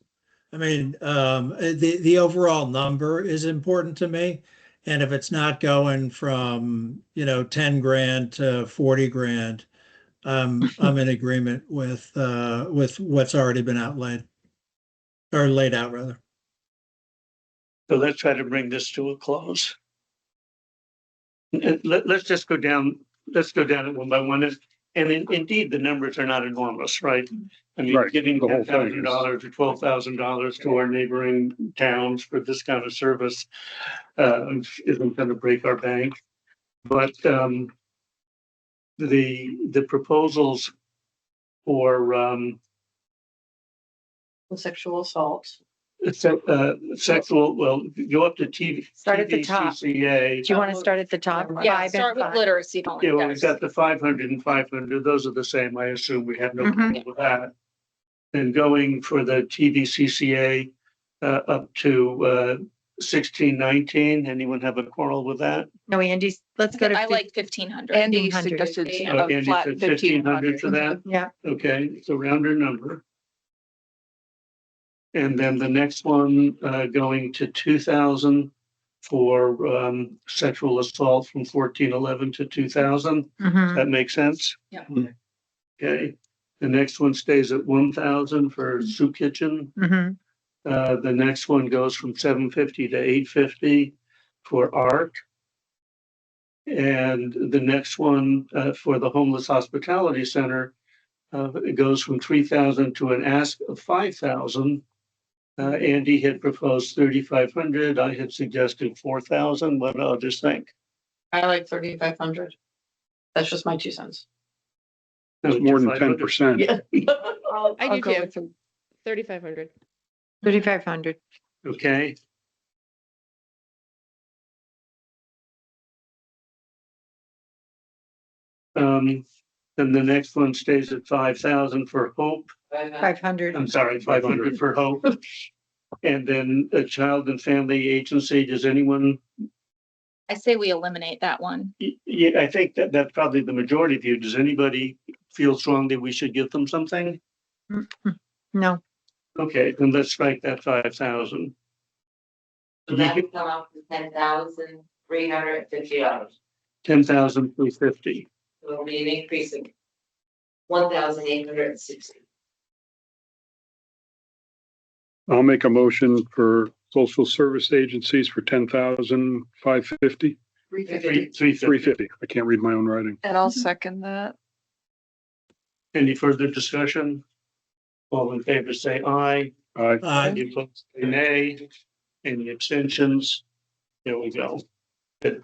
G: I mean, the overall number is important to me. And if it's not going from, 10 grand to 40 grand, I'm in agreement with what's already been outlaid or laid out rather.
B: So let's try to bring this to a close. And let's just go down, it one by one. And indeed, the numbers are not enormous, right? I mean,
D: Right,
B: giving
D: the whole thing is-
B: $10,000 or $12,000 to our neighboring towns for this kind of service isn't gonna break our bank. But the proposals for
K: Sexual assault.
B: sexual, well, go up to TV.
A: Start at the top.
B: TVCCA.
A: do you want to start at the top?
E: Yeah,
A: 5 and
E: start with
A: 5?
E: literacy.
B: Yeah, well, we've got the 500 and 500. Those are the same. I assume we have no
A: Mhm.
B: problem with that. And going for the TVCCA up to 1619. Anyone have a quarrel with that?
A: No, Andy, let's go to.
E: I like 1,500.
F: Andy
A: 1,500.
F: suggested
B: Oh,
F: a
B: Andy
F: flat
B: said 1,500
F: 1,500.
B: for that?
A: Yeah,
B: Okay, it's a rounder number. And then the next one going to 2,000 for sexual assault from 1411 to 2,000.
A: mhm.
B: That makes sense?
E: Yeah.
B: Okay, the next one stays at 1,000 for soup kitchen.
A: Mhm.
B: The next one goes from 750 to 850 for art. And the next one for the Homeless Hospitality Center, it goes from 3,000 to an ask of 5,000. Andy had proposed 3,500. I had suggested 4,000. What do others think?
K: I like 3,500. That's just my 2 cents.
D: It's more than 10%.
K: Yeah.
N: I
F: I'll
N: do
F: go
N: too.
F: with the-
N: 3,500.
A: 3,500.
B: Okay. Then the next one stays at 5,000 for Hope.
A: 500.
B: I'm sorry, 500 for Hope. And then a Child and Family Agency, does anyone?
E: I say we eliminate that one.
B: Yeah, I think that's probably the majority of you. Does anybody feel strongly we should give them something?
A: No,
B: Okay, then let's strike that 5,000.
C: So that would come up to $10,350.
B: 10,350.
C: So it'll be an increase of 1,860.
D: I'll make a motion for social service agencies for 10,550, 350. I can't read my own writing.
F: And I'll second that.
B: Any further discussion? All in favor, say aye. Any opposed, say nay. Any abstentions? There we go. Good.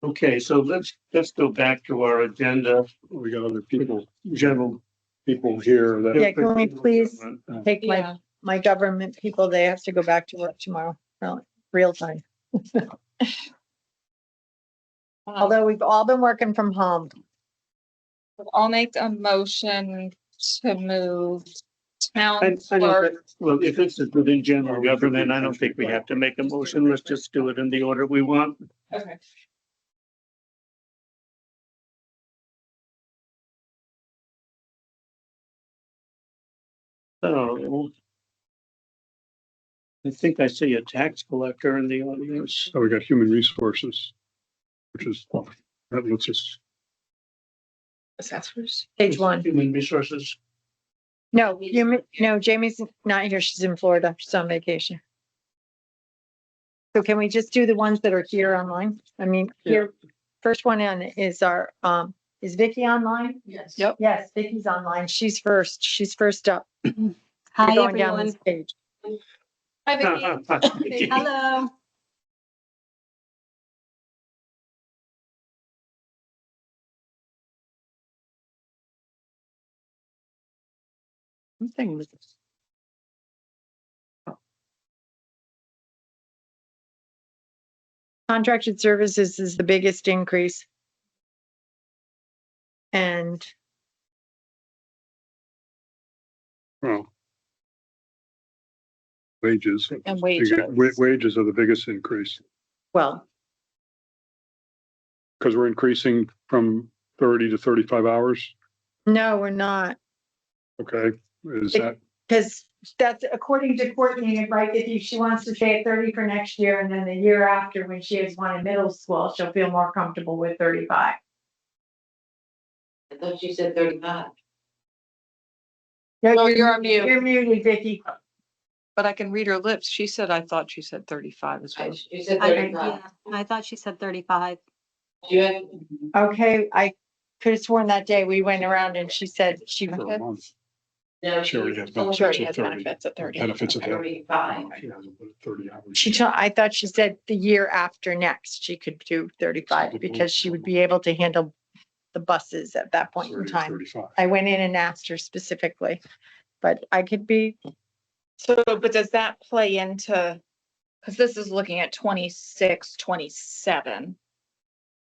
B: Okay, so let's go back to our agenda,
D: We got other people
B: general.
D: here that.
A: Yeah, can we please take
E: Yeah.
A: my government people, they have to go back to work tomorrow, real time. Although we've all been working from home.
E: I'll make a motion to move town
B: I know
E: clerk.
B: that, well, if this is within general government, I don't think we have to make a motion. Let's just do it in the order we want.
E: Okay.
B: So. I think I see a tax collector in the audience.
D: So we got human resources, which is, that looks just,
E: Assessors.
A: Page 1.
B: Human resources.
A: No, Jamie's not here. She's in Florida. She's on vacation. So can we just do the ones that are here online? I mean, here, first one in is our, is Vicky online?
C: Yes.
F: Yep.
A: Yes, Vicky's online. She's first. She's first up.
O: Hi,
A: We're going down
O: everyone.
A: this page.
E: Hi, Vicky.
O: Hello.
F: Something was-
A: Contracted services is the biggest increase. And
D: well. Wages.
E: And wages.
D: Wages are the biggest increase,
A: well,
D: because we're increasing from 30 to 35 hours.
A: no, we're not.
D: Okay, is that,
A: Because that's according to Courtney, right? If she wants to stay at 30 for next year and then the year after, when she has one in middle school, she'll feel more comfortable with 35.
C: I thought you said 35.
A: No,
F: you're on mute.
A: You're muted, Vicky.
F: But I can read her lips. I thought she said 35 as well.
C: You said
O: I,
C: 35.
O: yeah, I thought she said 35.
C: You had,
A: Okay, I could have sworn that day we went around and she said she
D: for a month?
C: no.
D: She already has benefits
C: told
E: Sure, he
C: me
D: at
E: has
D: 30.
E: benefits at 30.
D: Benefits at 30.
C: 35.
D: She hasn't put 30 hours.
A: I thought she said the year after next, she could do 35 because she would be able to handle the buses at that point in
D: 30,
A: time.
D: 35.
A: I went in and asked her specifically, but I could be,
E: So, but does that play into, because this is looking at 26, 27.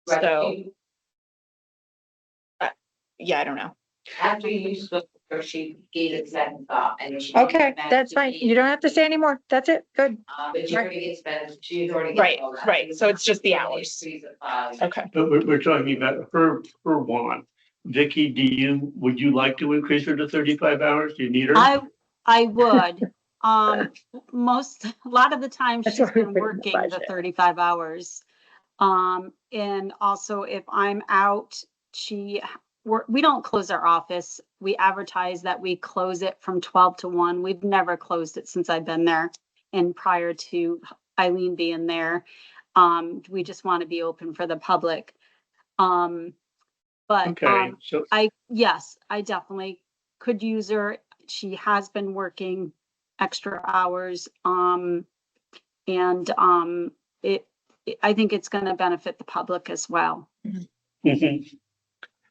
C: Right,
E: So,
C: you-
E: yeah, I don't know.
C: After you spoke, to her, she gave it second thought and she. didn't
A: okay,
C: come back
A: that's
C: to
A: fine.
C: me.
A: You don't have to say anymore. That's it. Good.
C: But she already gets benefits, she's already. got
E: Right,
C: all that.
E: right. So it's just the
C: It's
E: hours.
C: 3 to 5.
E: Okay.
B: But we're talking about her one. Vicky, would you like to increase her to 35 hours? Do you need her?
O: I would. A lot of the time
A: That's
O: she's
A: what we
O: been
A: put in the
O: working the
A: budget.
O: 35 hours. And also if I'm out, we don't close our office. We advertise that we close it from 12 to 1. We've never closed it since I've been there and prior to Eileen being there. We just want to be open for the public. But
B: Okay, so
O: yes, I definitely could use her. She has been working extra hours. I think it's going to benefit the public as well.
B: mhm.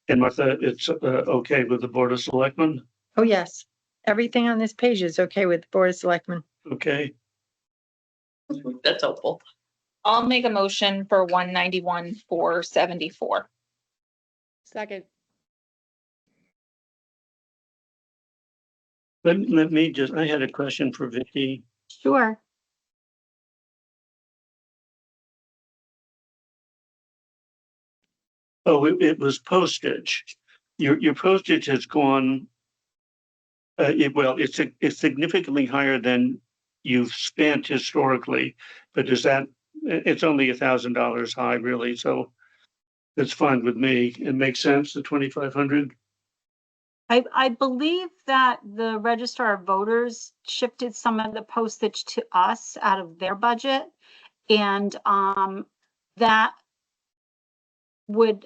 B: And Martha, it's okay with the Board of Selectmen?
A: Oh, yes. Everything on this page is okay with the Board of Selectmen.
B: Okay,
E: That's helpful. I'll make a motion for 191, 474.
N: Second.
B: let me just, I had a question for Vicky.
O: Sure.
B: Oh, it was postage. Your postage has gone. It's significantly higher than you've spent historically, but it's only $1,000 high really, so. That's fine with me. It makes sense, the 2,500.
O: I believe that the Registrar of Voters shifted some of the postage to us out of their budget. And that would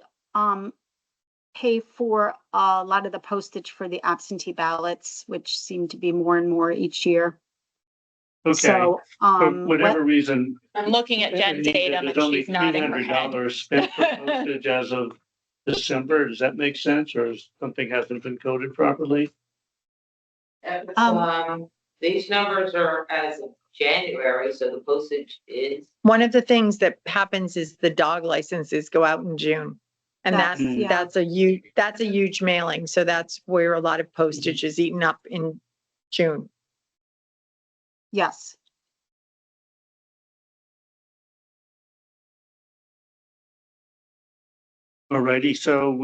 O: pay for a lot of the postage for the absentee ballots, which seem to be more and more each year.
B: Okay,
O: So,
B: for whatever reason.
E: I'm looking at Jen Tatum and
B: there's only
E: she's nodding her head.
B: $300 spent for postage as of December. Does that make sense, or something hasn't been coded properly?
C: These numbers are as of January, so the postage is.
A: One of the things that happens is the dog licenses go out in June. And
O: That's-
A: that's,
O: yeah.
A: that's a huge mailing. So that's where a lot of postage is eaten up in June.
O: Yes.
B: Alrighty, so,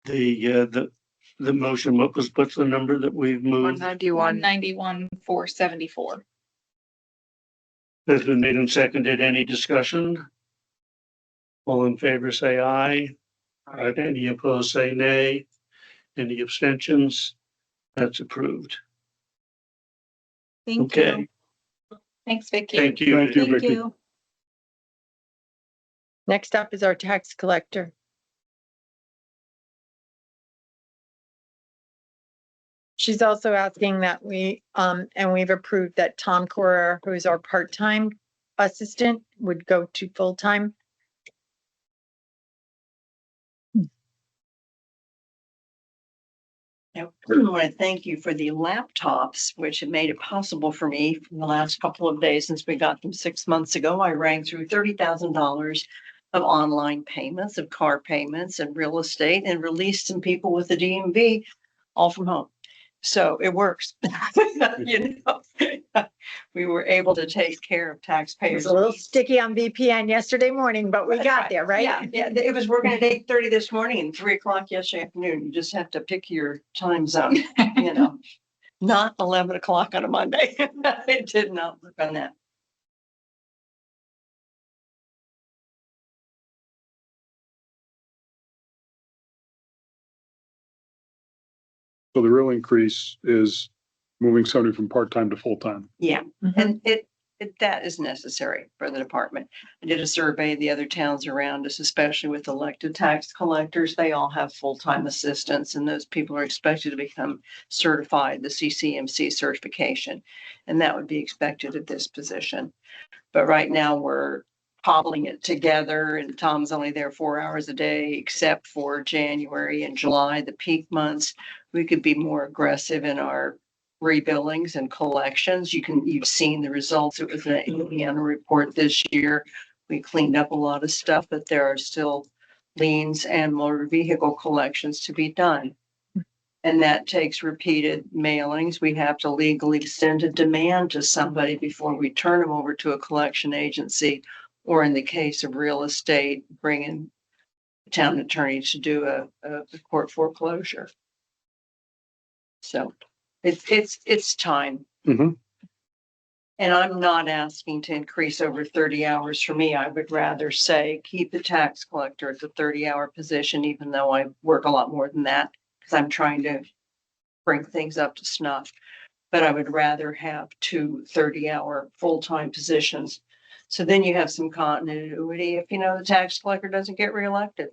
B: the motion, what's the number that we've moved?
F: 191.
E: 191,474.
B: Has been made and seconded. Any discussion? All in favor, say aye. Aye. Any opposed, say nay. Any abstentions? That's approved.
O: Thank
B: Okay,
O: you.
E: Thanks, Vicky.
B: thank you.
D: Thank you,
O: Thank
D: Vicky.
O: you.
A: Next up is our tax collector. She's also asking that and we've approved that Tom Cora, who is our part-time assistant, would go to full-time.
P: I want to thank you for the laptops, which have made it possible for me in the last couple of days since we got them 6 months ago. I rang through $30,000 of online payments, of car payments and real estate, and released some people with the DMV all from home. So it works. You know, we were able to take care of
A: It
P: taxpayers.
A: was a little sticky on VPN yesterday morning, but we got there, right?
P: Yeah, it was working at 8:30 this morning and 3 o'clock yesterday afternoon. You just have to pick your time zone, you know. Not 11 o'clock on a Monday. It did not work on that.
D: So the real increase is moving somebody from part-time to full-time.
P: Yeah,
A: Mhm.
P: and that is necessary for the department. I did a survey of the other towns around us, especially with elected tax collectors. They all have full-time assistants, and those people are expected to become certified, the CCMC certification. And that would be expected at this position. But right now we're cobbling it together, and Tom's only there 4 hours a day, except for January and July, the peak months. We could be more aggressive in our rebillings and collections. You've seen the results. It was an Indiana report this year. We cleaned up a lot of stuff, but there are still liens and motor vehicle collections to be done. And that takes repeated mailings. We have to legally send a demand to somebody before we turn them over to a collection agency, or in the case of real estate, bring in the town attorney to do a court foreclosure. So it's time.
D: Mhm.
P: And I'm not asking to increase over 30 hours for me. I would rather say keep the tax collector at the 30-hour position, even though I work a lot more than that, because I'm trying to bring things up to snuff. But I would rather have 2 30-hour full-time positions. So then you have some continuity if, the tax collector doesn't get reelected.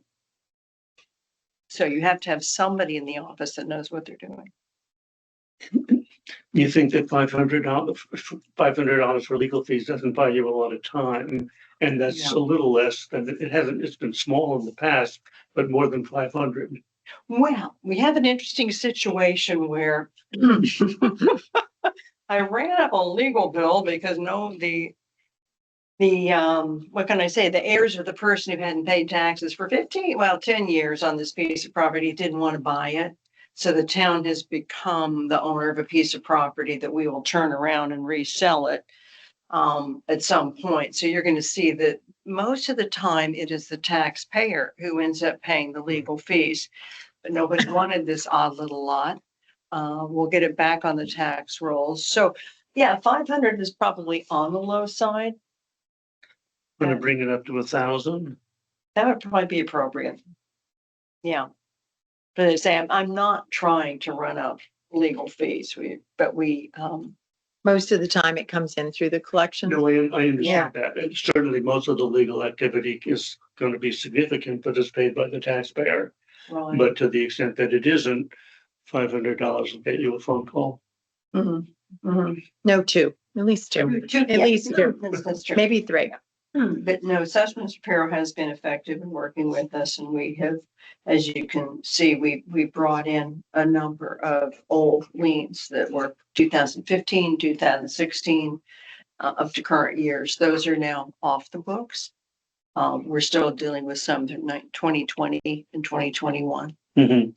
P: So you have to have somebody in the office that knows what they're doing.
B: You think that $500 for legal fees doesn't buy you a lot of time? And that's a little less than, it's been small in the past, but more than 500.
P: Well, we have an interesting situation where I ran up a legal bill because what can I say? The heirs of the person who hadn't paid taxes for 10 years on this piece of property didn't want to buy it. So the town has become the owner of a piece of property that we will turn around and resell it at some point. So you're going to see that most of the time it is the taxpayer who ends up paying the legal fees. But nobody wanted this odd little lot. We'll get it back on the tax rolls. So yeah, 500 is probably on the low side.
B: Gonna bring it up to 1,000.
P: That would probably be appropriate. Yeah. But as I say, I'm not trying to run up legal fees.
A: Most of the time it comes in through the collection.
B: No, I understand that. And certainly most of the legal activity is going to be significant, but it's paid by the taxpayer.
P: Right.
B: But to the extent that it isn't, $500 will get you a phone call.
P: Mhm, mhm.
A: No, 2, at least 2, at least 2,
P: That's true.
A: maybe 3.
P: But no, Sussman Shapiro has been effective in working with us, and we have, as you can see, we brought in a number of old liens that were 2015, 2016, up to current years. Those are now off the books. We're still dealing with some 2020 and 2021.
B: Mhm.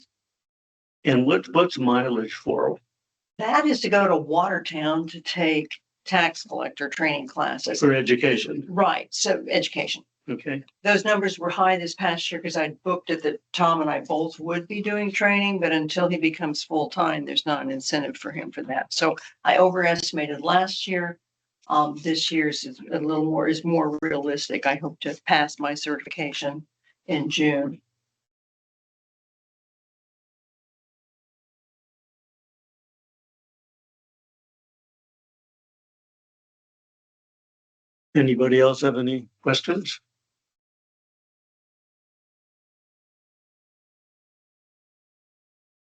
B: And what's mileage for?
P: That is to go to Watertown to take tax collector training classes.
B: For education,
P: Right, so education.
B: okay?
P: Those numbers were high this past year because I booked it that Tom and I both would be doing training, but until he becomes full-time, there's not an incentive for him for that. So I overestimated last year. This year's is a little more, is more realistic. I hope to pass my certification in June.
B: Anybody else have any questions?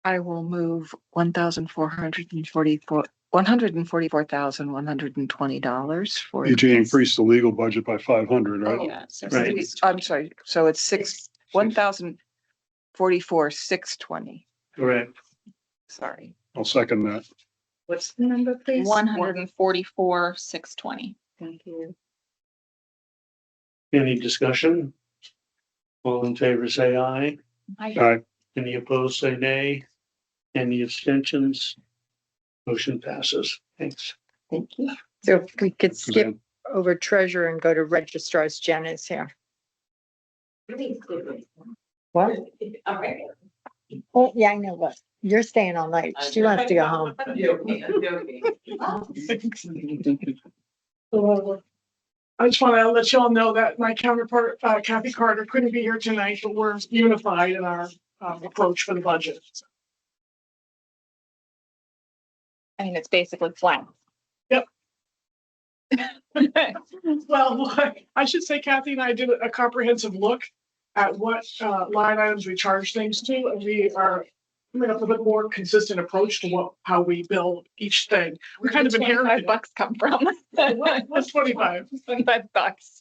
F: I will move $144,120 for.
D: EJ increased the legal budget by 500, right?
F: Yeah, so
B: Right.
F: I'm sorry, so it's 1,044,620,
B: Correct.
F: sorry.
D: I'll second that.
J: What's the number, please?
E: 144,620.
J: Thank you.
B: Any discussion? All in favor, say aye.
D: Aye.
B: Any opposed, say nay. Any abstentions? Motion passes. Thanks.
P: Thank you.
A: So if we could skip
D: Suzanne.
A: over treasurer and go to registrars, Jen is here. What?
C: All right.
A: Oh, yeah, I know, but you're staying all night. She wants to go home.
C: I'm joking, I'm joking.
Q: I just want to let y'all know that my counterpart, Kathy Carter, couldn't be here tonight, but we're unified in our approach for the budget.
E: I mean, it's basically flat.
Q: Yep. Well, I should say Kathy and I did a comprehensive look at what line items we charge things to, and we are coming up with a more consistent approach to how we bill each thing. We kind of inherited.
E: $25 come from.
Q: What's 25?
E: $25.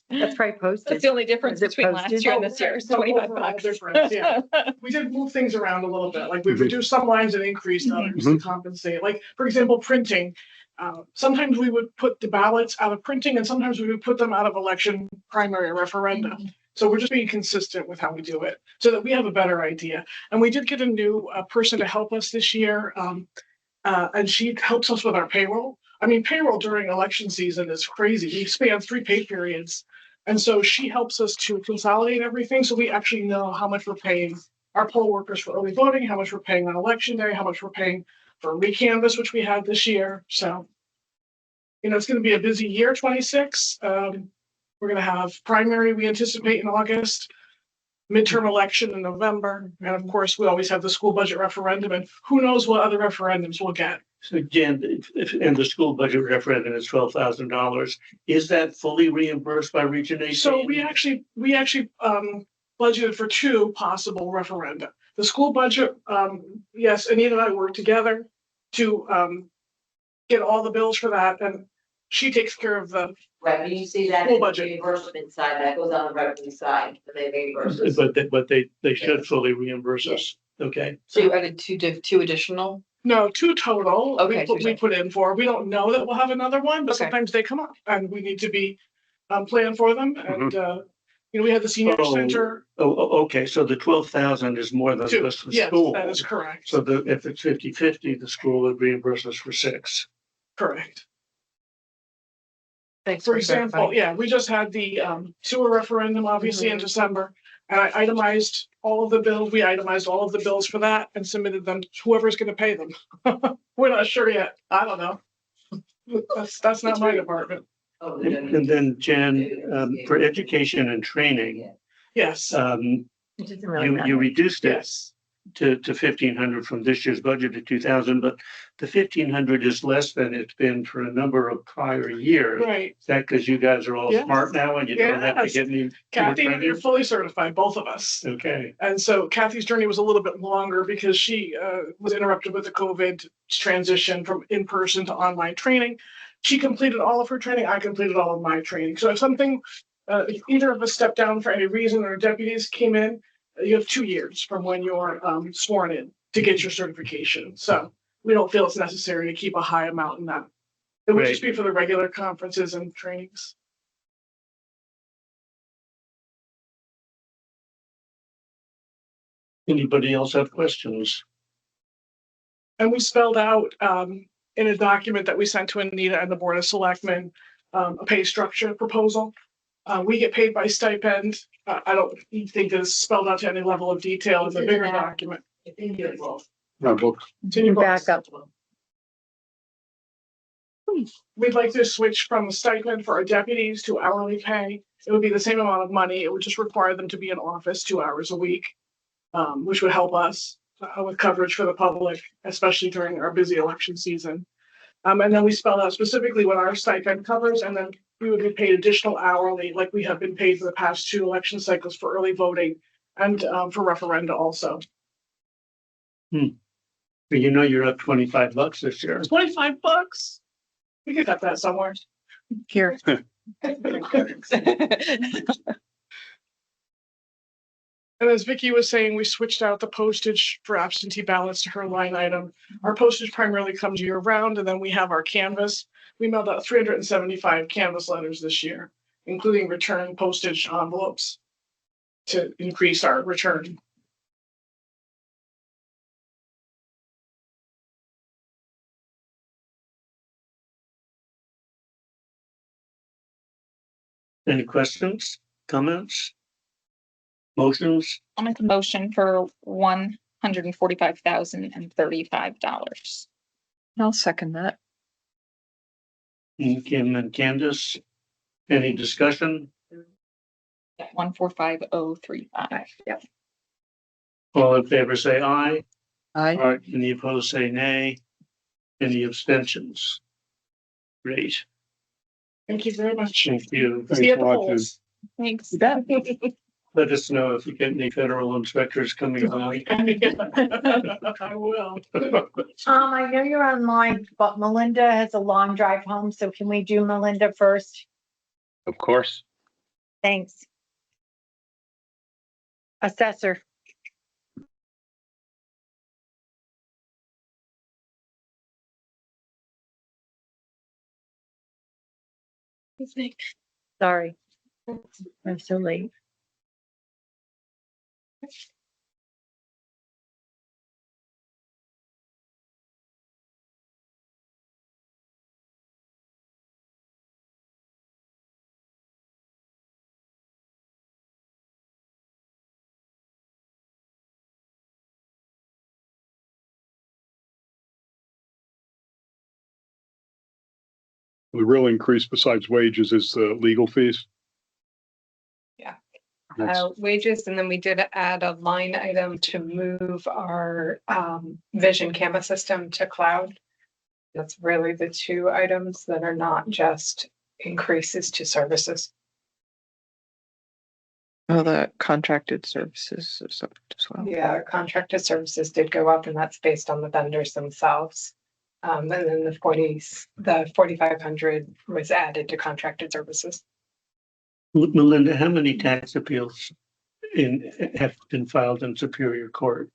A: That's probably posted.
E: That's the only difference
A: Is it
E: between last
A: posted?
E: year and this year is
Q: So
E: $25.
Q: overall difference, yeah. We did move things around a little bit, like we've reduced some lines and increased others to compensate. Like, for example, printing. Sometimes we would put the ballots out of printing and sometimes we would put them out of election primary referendum. So we're just being consistent with how we do it so that we have a better idea. And we did get a new person to help us this year. And she helps us with our payroll. I mean, payroll during election season is crazy. We span 3 pay periods. And so she helps us to consolidate everything. So we actually know how much we're paying our poll workers for early voting, how much we're paying on election day, how much we're paying for recanvass, which we had this year. So, it's going to be a busy year, 26. We're going to have primary, we anticipate in August, midterm election in November. And of course, we always have the school budget referendum and who knows what other referendums we'll get.
B: So Jen, and the school budget referendum is $12,000. Is that fully reimbursed by Region 18?
Q: So we actually budgeted for 2 possible referenda. The school budget, yes, Anita and I work together to get all the bills for that, and she takes care of the
C: Right, when you see that
Q: School
C: in the
Q: budget.
C: reimbursement side, that goes on the revenue side, but they reimburse us.
B: But they should fully reimburse us. Okay.
K: So you added two additional?
Q: No, 2 total.
K: Okay,
Q: We put in for. We don't know that we'll have another one, but
K: Okay.
Q: sometimes they come up and we need to be planning for them. And we had the senior center.
B: Okay, so the 12,000 is more than
Q: 2.
B: just the
Q: Yes,
B: school.
Q: that is correct.
B: So if it's 50/50, the school would reimburse us for 6.
Q: Correct.
F: Thanks
Q: For example, yeah, we just had the sewer referendum, obviously, in December. And I itemized all of the bills. We itemized all of the bills for that and submitted them to whoever's going to pay them. We're not sure yet. I don't know. That's not my department.
C: Oh,
B: And then Jen, for education and training,
Q: Yes,
A: It doesn't really
B: you
A: matter.
B: reduced it
Q: yes.
B: to 1,500 from this year's budget to 2,000, but the 1,500 is less than it's been for a number of prior years.
Q: Right.
B: Is that because you guys are all
Q: Yes.
B: smart now and you don't have to
Q: Yes.
B: get any?
Q: Kathy and I are fully certified, both of us.
B: Okay.
Q: And so Kathy's journey was a little bit longer because she was interrupted with the COVID transition from in-person to online training. She completed all of her training. I completed all of my training. So if something, if either of us stepped down for any reason or deputies came in, you have 2 years from when you're sworn in to get your certification. So we don't feel it's necessary to keep a high amount in that. It would just be for the regular conferences and trainings.
B: Anybody else have questions?
Q: And we spelled out in a document that we sent to Anita and the Board of Selectmen, a pay structure proposal. We get paid by stipend. I don't think it's spelled out to any level of detail in the bigger document.
D: No, books.
Q: It's in your books.
A: Back up.
Q: We'd like to switch from stipend for our deputies to hourly pay. It would be the same amount of money. It would just require them to be in office 2 hours a week, which would help us with coverage for the public, especially during our busy election season. And then we spell out specifically what our stipend covers, and then we would be paid additional hourly, like we have been paid for the past 2 election cycles for early voting and for referenda also.
B: You know, you're up $25 this year.
Q: $25. We could cut that somewhere.
F: Here.
Q: And as Vicky was saying, we switched out the postage for absentee ballots to her line item. Our postage primarily comes year round, and then we have our canvas. We mailed out 375 canvas letters this year, including return postage envelopes to increase our return.
B: Any questions, comments? Motions?
E: I'll make a motion for $145,035.
F: I'll second that.
B: Kim and Candace, any discussion?
E: 145,035.
F: Yep.
B: All in favor, say aye.
F: Aye.
B: Any opposed, say nay. Any abstentions? Great,
Q: Thank you very much.
B: thank you.
Q: See you at the
D: Thanks a lot,
Q: polls.
E: Thanks.
B: Let us know if you get any federal inspectors coming along.
Q: I will.
A: I know you're online, but Melinda has a long drive home, so can we do Melinda first?
I: Of course.
A: Thanks. Assessor. Sorry. I'm so late.
D: The real increase besides wages is the legal fees.
R: Yeah.
D: That's-
R: Wages, and then we did add a line item to move our Vision Canvas system to cloud. That's really the two items that are not just increases to services.
F: Oh, the contracted services is up as well.
R: Yeah, contracted services did go up, and that's based on the vendors themselves. And then the 4,500 was added to contracted services.
B: Melinda, how many tax appeals have been filed in Superior Court?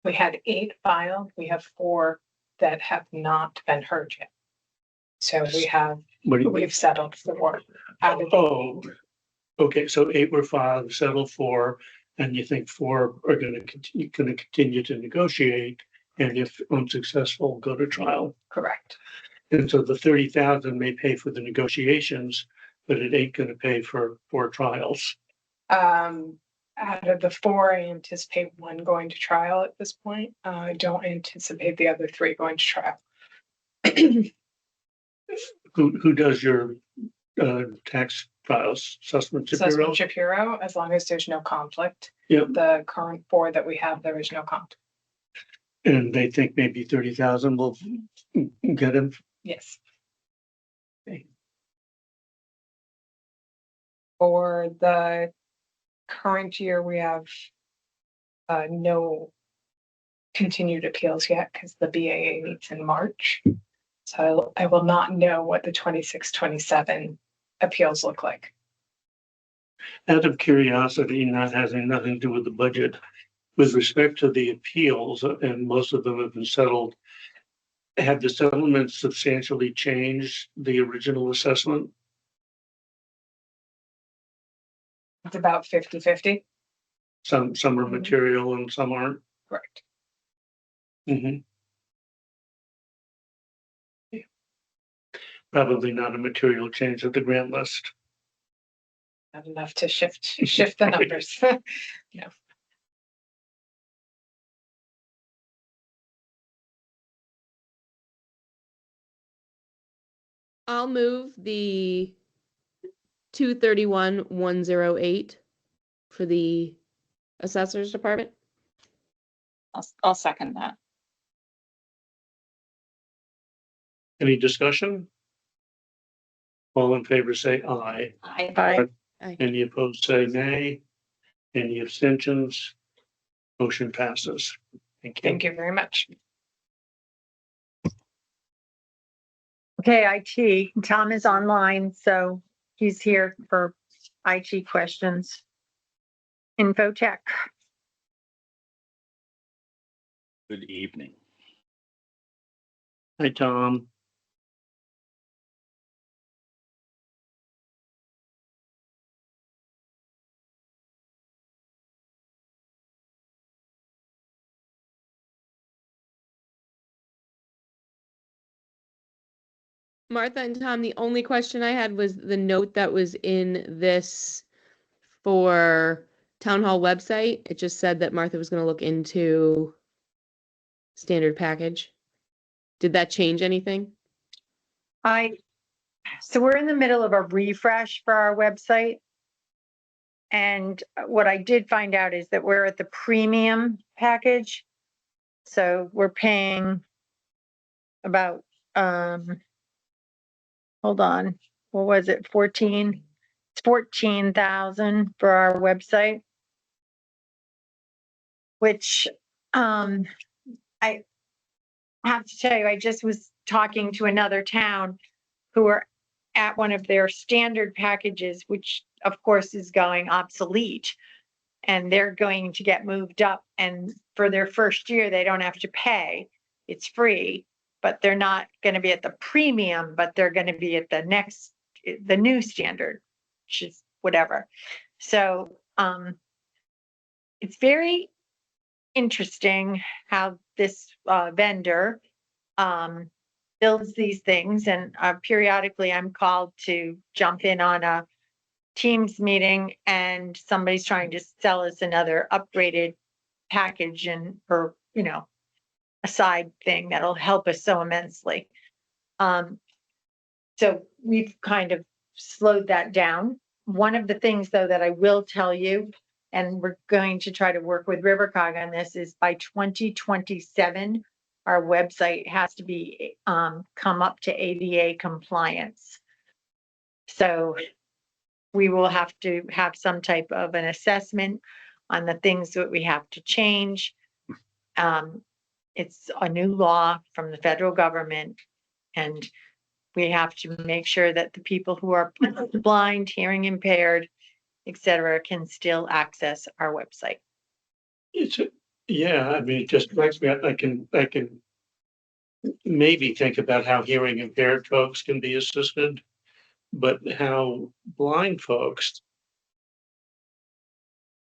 R: We had 8 filed. We have 4 that have not been heard yet. So we've settled 4 out of the
B: Oh, okay, so 8 were filed, settled 4, and you think 4 are gonna continue to negotiate, and if unsuccessful, go to trial.
R: Correct.
B: And so the 30,000 may pay for the negotiations, but it ain't gonna pay for 4 trials.
R: Out of the 4, I anticipate 1 going to trial at this point. I don't anticipate the other 3 going to trial.
B: Who does your tax files? Sussman Shapiro?
R: Sussman Shapiro, as long as there's no conflict.
B: Yep.
R: The current 4 that we have, there is no conflict.
B: And they think maybe 30,000 will get him.
R: Yes.
B: Okay.
R: For the current year, we have no continued appeals yet because the BAA meets in March. So I will not know what the 26-27 appeals look like.
B: Out of curiosity, not having nothing to do with the budget, with respect to the appeals, and most of them have been settled, have the settlements substantially changed the original assessment?
R: It's about 50-50.
B: Some are material and some aren't.
R: Correct.
B: Mhm. Probably not a material change of the grant list.
R: Not enough to shift the numbers. Yeah.
N: I'll move the 231,108 for the assessors department.
E: I'll second that.
B: Any discussion? All in favor say aye.
A: Aye.
B: Any opposed say nay. Any abstentions? Motion passes. Thank you.
R: Thank you very much.
A: Okay, IT, Tom is online, so he's here for IT questions. Infotech.
S: Good evening.
B: Hi, Tom.
N: Martha and Tom, the only question I had was the note that was in this for town hall website. It just said that Martha was going to look into standard package. Did that change anything?
A: So we're in the middle of a refresh for our website. And what I did find out is that we're at the premium package. So we're paying about, hold on, what was it, 14? It's 14,000 for our website. Which, I have to tell you, I just was talking to another town who are at one of their standard packages, which of course is going obsolete. And they're going to get moved up, and for their first year, they don't have to pay. It's free, but they're not going to be at the premium, but they're going to be at the new standard, which is whatever. So, it's very interesting how this vendor builds these things, and periodically I'm called to jump in on a Teams meeting and somebody's trying to sell us another upgraded package or a side thing that'll help us so immensely. So we've kind of slowed that down. One of the things though that I will tell you, and we're going to try to work with Rivercog on this, is by 2027, our website has to be come up to ADA compliance. So we will have to have some type of an assessment on the things that we have to change. It's a new law from the federal government, and we have to make sure that the people who are blind, hearing impaired, etc., can still access our website.
B: Yeah, I mean, it just makes me, I can maybe think about how hearing impaired folks can be assisted, but how blind folks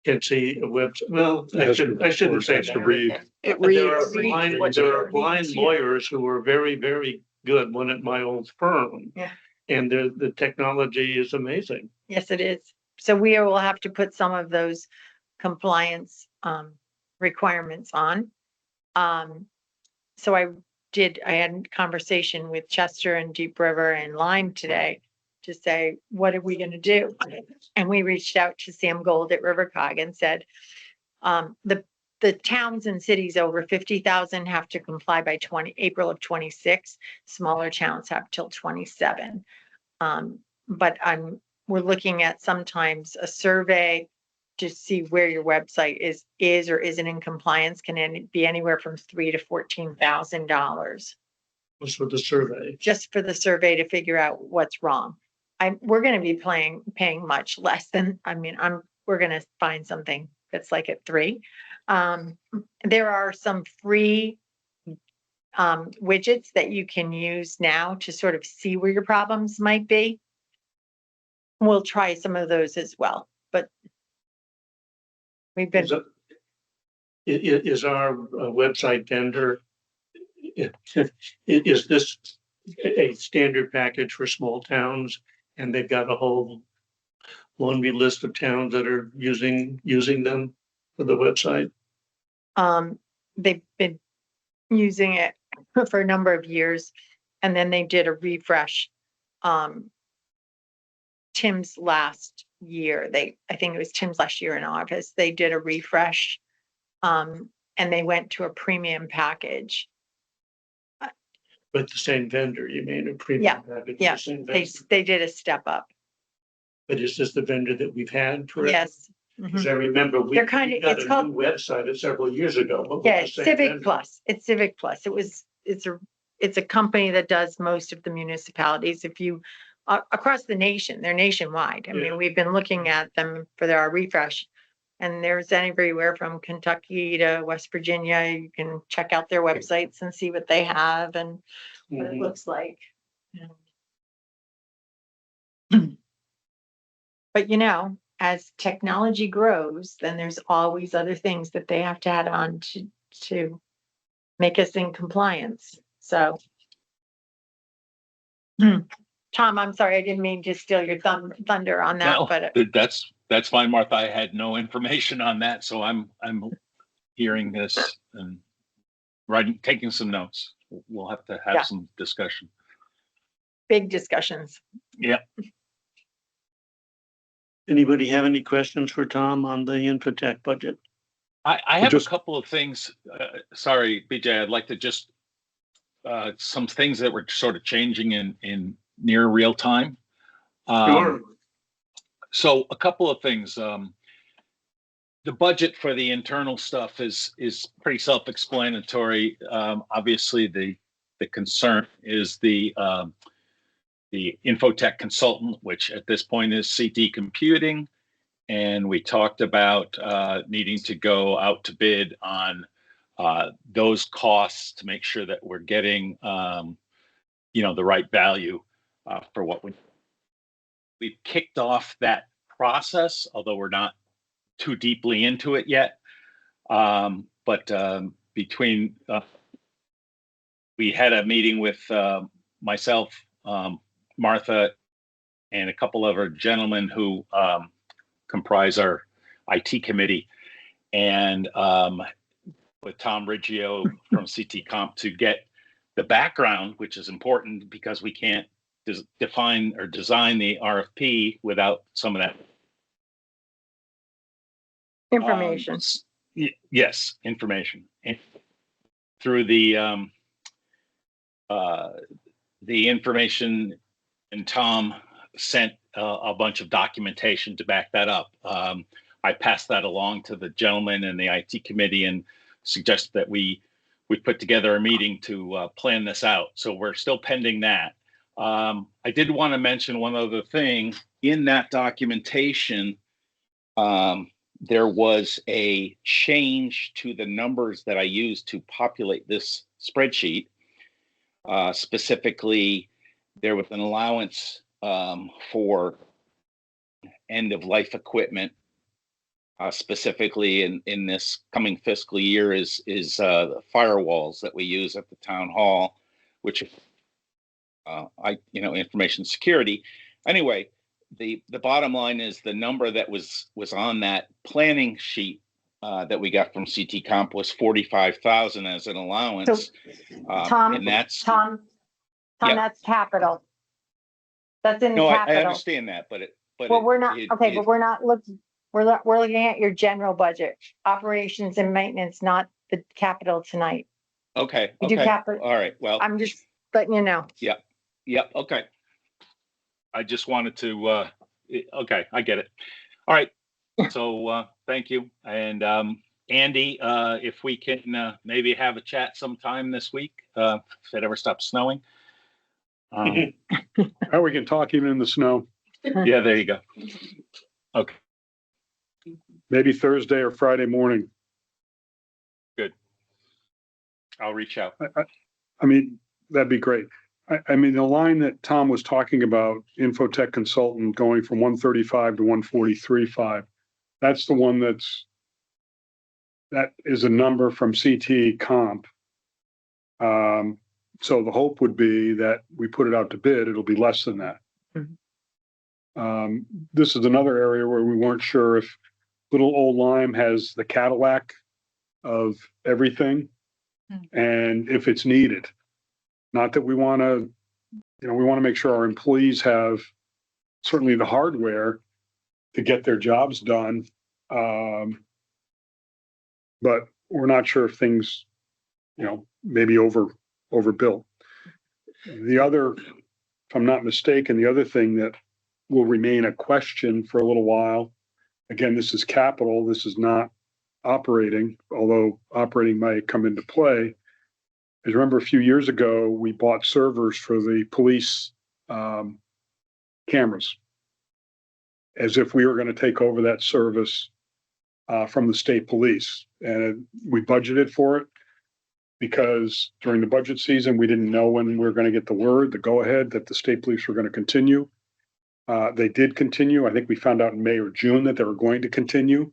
B: can see a website. Well, I shouldn't say that. There are blind lawyers who are very, very good. One at my old firm.
A: Yeah.
B: And the technology is amazing.
A: Yes, it is. So we will have to put some of those compliance requirements on. So I had a conversation with Chester and Deep River and Lime today to say, what are we going to do? And we reached out to Sam Gold at Rivercog and said, the towns and cities over 50,000 have to comply by April of 26. Smaller towns have till 27. But we're looking at sometimes a survey to see where your website is or isn't in compliance. Can be anywhere from $3,000 to $14,000.
B: What's for the survey?
A: Just for the survey to figure out what's wrong. We're going to be paying much less than, we're going to find something that's like at 3. There are some free widgets that you can use now to sort of see where your problems might be. We'll try some of those as well, but We've been,
B: Is our website vendor, is this a standard package for small towns? And they've got a whole laundry list of towns that are using them for the website?
A: they've been using it for a number of years. And then they did a refresh. Tim's last year, I think it was Tim's last year in August, they did a refresh. And they went to a premium package.
B: But the same vendor, you mean a
A: Yeah,
B: premium package? the
A: yeah,
B: same
A: they,
B: vendor?
A: they did a step up.
B: But is this the vendor that we've had for?
A: Yes.
B: Because I remember we
A: They're kind
B: we
A: of,
B: got
A: it's
B: a
A: called,
B: new website several years ago. but with
A: yeah,
B: the same
A: Civic
B: vendor.
A: Plus. It's Civic Plus. It's a company that does most of the municipalities. If you, across the nation, they're nationwide. I
B: Yeah.
A: mean, we've been looking at them for their refresh. And there's everywhere from Kentucky to West Virginia. You can check out their websites and see what they have and what it
B: Mhm.
A: looks like. But you know, as technology grows, then there's always other things that they have to add on to make us in compliance. So. Tom, I'm sorry, I didn't mean to steal your thunder on that,
S: No,
A: but
S: that's fine, Martha. I had no information on that, so I'm hearing this and taking some notes. We'll have to have
A: Yeah.
S: some discussion.
A: big discussions.
S: Yeah.
B: Anybody have any questions for Tom on the Infotech budget?
S: I have a couple of things. Sorry, BJ, I'd like to just some things that were sort of changing in near real time.
B: Sure.
S: So a couple of things. The budget for the internal stuff is pretty self-explanatory. Obviously, the concern is the Infotech consultant, which at this point is CT Computing. And we talked about needing to go out to bid on those costs to make sure that we're getting, the right value for what we've kicked off that process, although we're not too deeply into it yet. But between we had a meeting with myself, Martha, and a couple of our gentlemen who comprise our IT committee, and with Tom Riggio from CT Comp to get the background, which is important because we can't define or design the RFP without some of that
A: Information.
S: Yes, information. And through the information, and Tom sent a bunch of documentation to back that up. I passed that along to the gentleman in the IT committee and suggested that we put together a meeting to plan this out. So we're still pending that. I did want to mention one other thing. In that documentation, there was a change to the numbers that I used to populate this spreadsheet. Specifically, there was an allowance for end of life equipment. Specifically in this coming fiscal year is the firewalls that we use at the town hall, which information security. Anyway, the bottom line is the number that was on that planning sheet that we got from CT Comp was 45,000 as an allowance.
A: Tom,
S: and that's
A: Tom,
S: yeah.
A: that's capital. That's in the
S: No, I
A: capital.
S: understand that, but
A: Well, we're not, okay, but we're not looking, we're looking at your general budget, operations and maintenance, not the capital tonight.
S: okay.
A: We do
S: Okay.
A: capital.
S: All right. Well,
A: I'm just letting you know.
S: Yep. Okay. I just wanted to, okay, I get it. All right. So, thank you. And, Andy, if we can, maybe have a chat sometime this week, if it ever stops snowing.
D: How we can talk even in the snow,
S: Yeah, there you go. Okay,
D: maybe Thursday or Friday morning.
S: good. I'll reach out.
D: I mean, that'd be great. I mean, the line that Tom was talking about, Infotech consultant going from 135 to 143.5. That's the one that's that is a number from CT Comp. So the hope would be that we put it out to bid, it'll be less than that. This is another area where we weren't sure if Little Old Lyme has the Cadillac of everything and if it's needed. Not that we want to, we want to make sure our employees have certainly the hardware to get their jobs done. But we're not sure if things, maybe overbuilt. The other, if I'm not mistaken, the other thing that will remain a question for a little while, again, this is capital, this is not operating, although operating might come into play. Is remember a few years ago, we bought servers for the police cameras as if we were going to take over that service from the state police. And we budgeted for it because during the budget season, we didn't know when we were going to get the word, the go ahead that the state police were going to continue. They did continue. I think we found out in May or June that they were going to continue.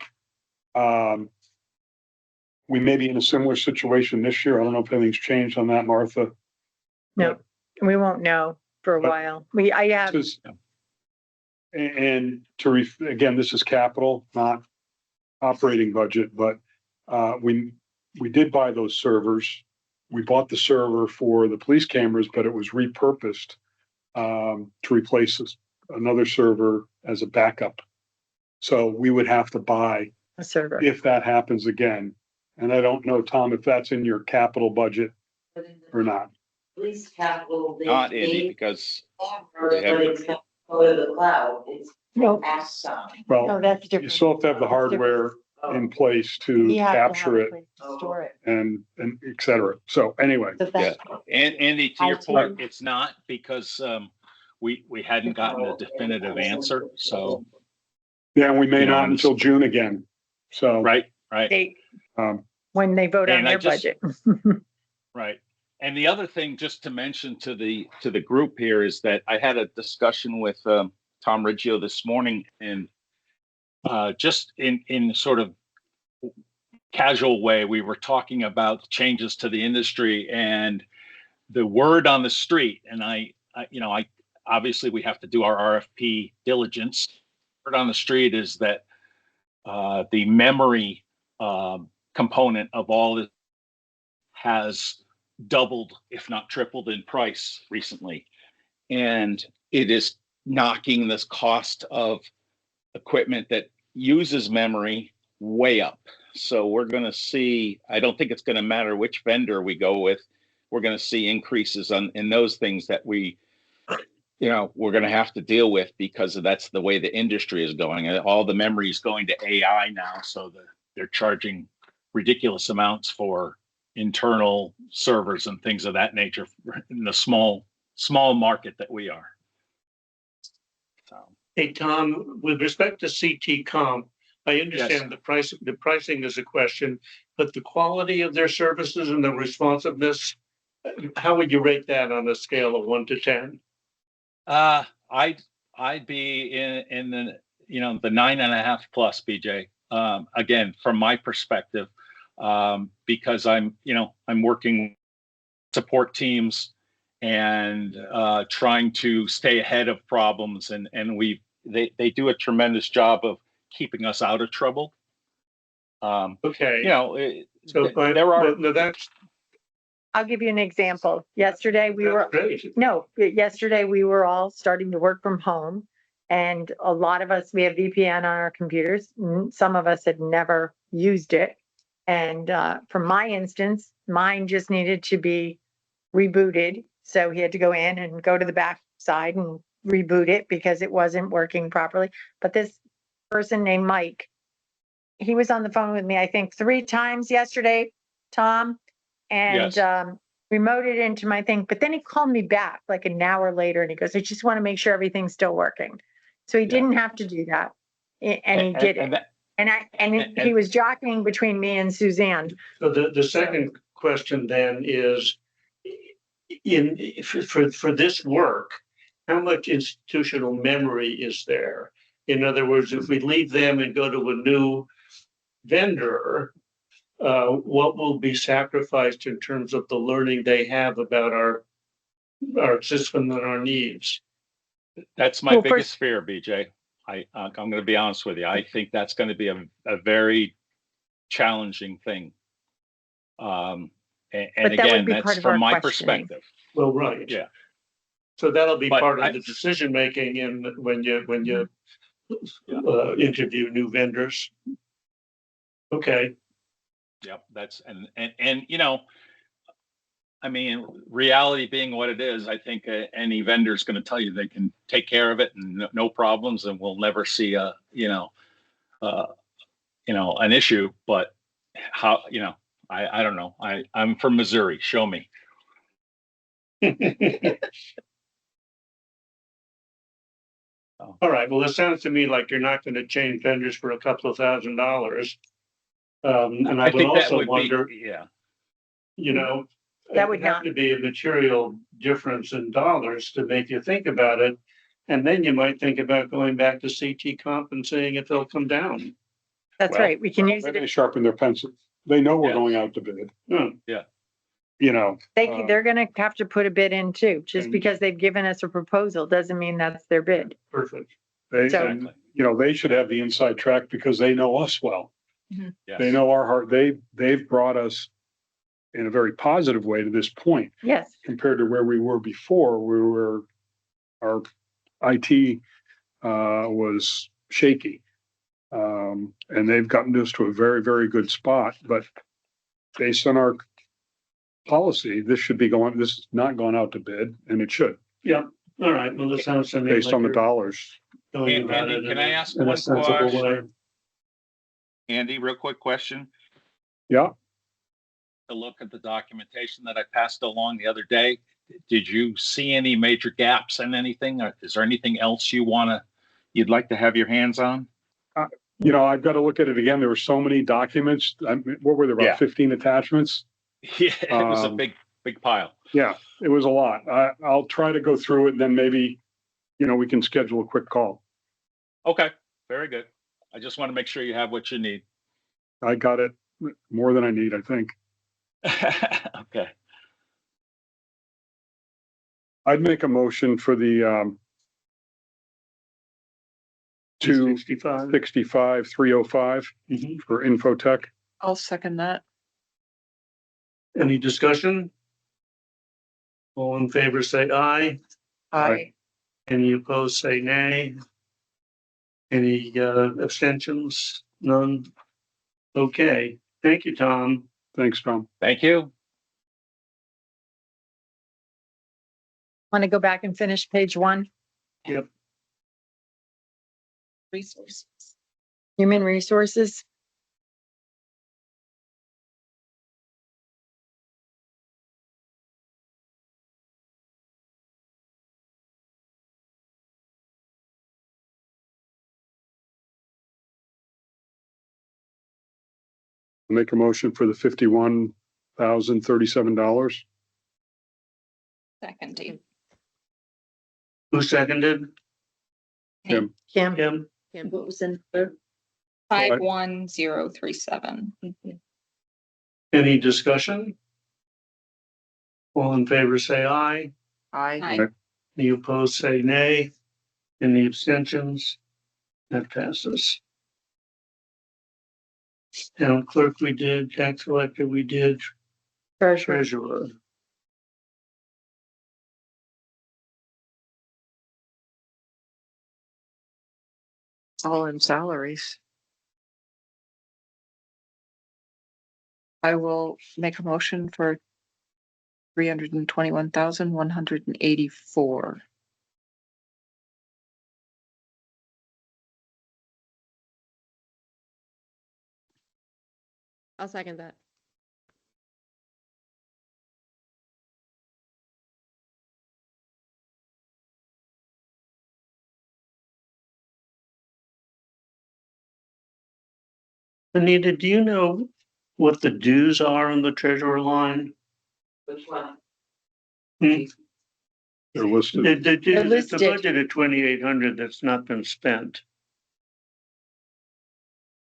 D: We may be in a similar situation this year. I don't know if anything's changed on that, Martha.
A: No, we won't know for a while.
D: And again, this is capital, not operating budget, but we did buy those servers. We bought the server for the police cameras, but it was repurposed to replace another server as a backup. So we would have to buy
A: a server
D: if that happens again. And I don't know, Tom, if that's in your capital budget or not.
C: Police capital.
S: Not in it because
C: But it's going to go to the cloud. It's
A: no
C: past some.
D: Well,
A: that's
D: you
A: different.
D: still have to have the hardware in place to
A: You have to have
D: capture
A: a
D: it
A: place to store it.
D: and et cetera. So anyway,
A: So that's-
S: And Andy, to your
A: IT.
S: point, it's not because we hadn't gotten a definitive answer. So,
D: yeah, we may
S: You know,
D: not
S: I'm
D: until June again. So,
S: right.
A: When they vote on
S: And I
A: their
S: just-
A: budget.
S: Right. And the other thing, just to mention to the group here, is that I had a discussion with Tom Riggio this morning, and just in sort of casual way, we were talking about changes to the industry and the word on the street. And I obviously we have to do our RFP diligence. Word on the street is that the memory component of all this has doubled, if not tripled in price recently. And it is knocking this cost of equipment that uses memory way up. So we're going to see, I don't think it's going to matter which vendor we go with. We're going to see increases in those things that we're going to have to deal with because that's the way the industry is going. And all the memory is going to AI now. So they're charging ridiculous amounts for internal servers and things of that nature in the small market that we are. So.
B: Hey, Tom, with respect to CT Comp, I understand the pricing is a question, but the quality of their services and the responsiveness, how would you rate that on a scale of 1 to 10?
S: I'd be in the the 9.5 plus, BJ. Again, from my perspective, because I'm working support teams and trying to stay ahead of problems, and they do a tremendous job of keeping us out of trouble.
B: Okay.
S: There are.
B: No, that's
A: I'll give you an example. Yesterday we were all starting to work from home, and a lot of us, we have VPN on our computers. Some of us had never used it. And for my instance, mine just needed to be rebooted. So he had to go in and go to the back side and reboot it because it wasn't working properly. But this person named Mike, he was on the phone with me, I think 3 times yesterday, Tom, and remoted into my thing. But then he called me back like an hour later and he goes, I just want to make sure everything's still working. So he didn't have to do that. And he did it. And he was jockeying between me and Suzanne.
B: so. The second question then is, for this work, how much institutional memory is there? In other words, if we leave them and go to a new vendor, what will be sacrificed in terms of the learning they have about our system and our needs?
S: That's my
A: Well, first-
S: biggest fear, BJ. I'm going to be honest with you. I think that's going to be a very challenging thing. And
A: But that would
S: again,
A: be
S: that's
A: part of our
S: from my
A: questioning.
S: perspective.
B: Well, right.
S: Yeah.
B: So that'll be
S: But
B: part
S: I-
B: of the decision making in when you
S: Yeah.
B: interview new vendors. Okay.
S: Yep, that's and you know, I mean, reality being what it is, I think any vendor is going to tell you they can take care of it and no problems, and we'll never see a an issue. But how I don't know. I'm from Missouri. Show me.
B: All right, well, it sounds to me like you're not gonna change vendors for a couple of $1,000. And I would
S: think that
B: also
S: would
B: wonder,
S: be yeah.
B: you know,
A: That
B: it
A: would
B: have
A: not-
B: to be a material difference in dollars to make you think about it. And then you might think about going back to CT comp and seeing if they'll come down.
A: That's
S: Well,
A: right. We can use
D: They
A: it.
D: sharpen their pencils. They know we're
S: Yeah.
D: going out to bid,
B: Hmm.
D: you know.
A: They're gonna have to put a bid in too. Just
D: and-
A: because they've given us a proposal doesn't mean that's their bid.
B: Perfect.
D: They,
A: So-
D: and, you know, they should have the inside track because they know us well.
S: Yes.
D: They know our heart. They've brought us in a very positive way to this point
A: Yes.
D: compared to where we were before. Our IT was shaky. And they've gotten us to a very, very good spot, but based on our policy, this is not going out to bid, and it should,
B: Yeah, all right, well, it sounds to me
D: based
B: like
D: on the
B: you're
D: dollars.
B: going about
S: Andy,
B: it
S: can I ask
B: in a
S: one
B: sensible
S: question?
B: way.
S: Andy, real quick question.
D: Yeah,
S: To look at the documentation that I passed along the other day, did you see any major gaps in anything? Or is there anything else you'd like to have your hands on?
D: you know, I've got to look at it again. There were so many documents. What were there,
S: Yeah.
D: about 15 attachments?
S: Yeah, it was a
D: Um,
S: big pile.
D: Yeah, it was a lot. I'll try to go through it, and then maybe, you know, we can schedule a quick call.
S: Okay, very good. I just want to make sure you have what you need.
D: I got it more than I need, I think.
S: Okay.
D: I'd make a motion for the
B: 265.
D: 265, 305
B: Mhm.
D: for Infotech.
F: I'll second that.
B: Any discussion? All in favor, say aye.
F: Aye.
B: Any opposed, say nay. Any abstentions? None? Okay, thank you, Tom.
D: Thanks, Tom.
S: Thank you.
A: Want to go back and finish page 1?
B: Yep.
F: Resources.
A: Human resources?
D: Make a motion for the $51,037.
E: Second.
B: Who seconded?
D: Kim,
A: Kim?
B: Kim?
J: What was in there?
E: 51037.
B: Any discussion? All in favor, say aye.
F: Aye.
B: Any opposed, say nay. Any abstentions? That passes. Town clerk, we did. Tax collector, we did.
A: Treasurer.
B: Treasurer.
F: It's all in salaries. I will make a motion for 321,184.
N: I'll second that.
B: Anita, do you know what the dues are on the treasurer line?
C: Which one?
B: Hmm?
D: they're listed.
B: The dues, it's a
A: listed.
B: budget of 2,800 that's not been spent.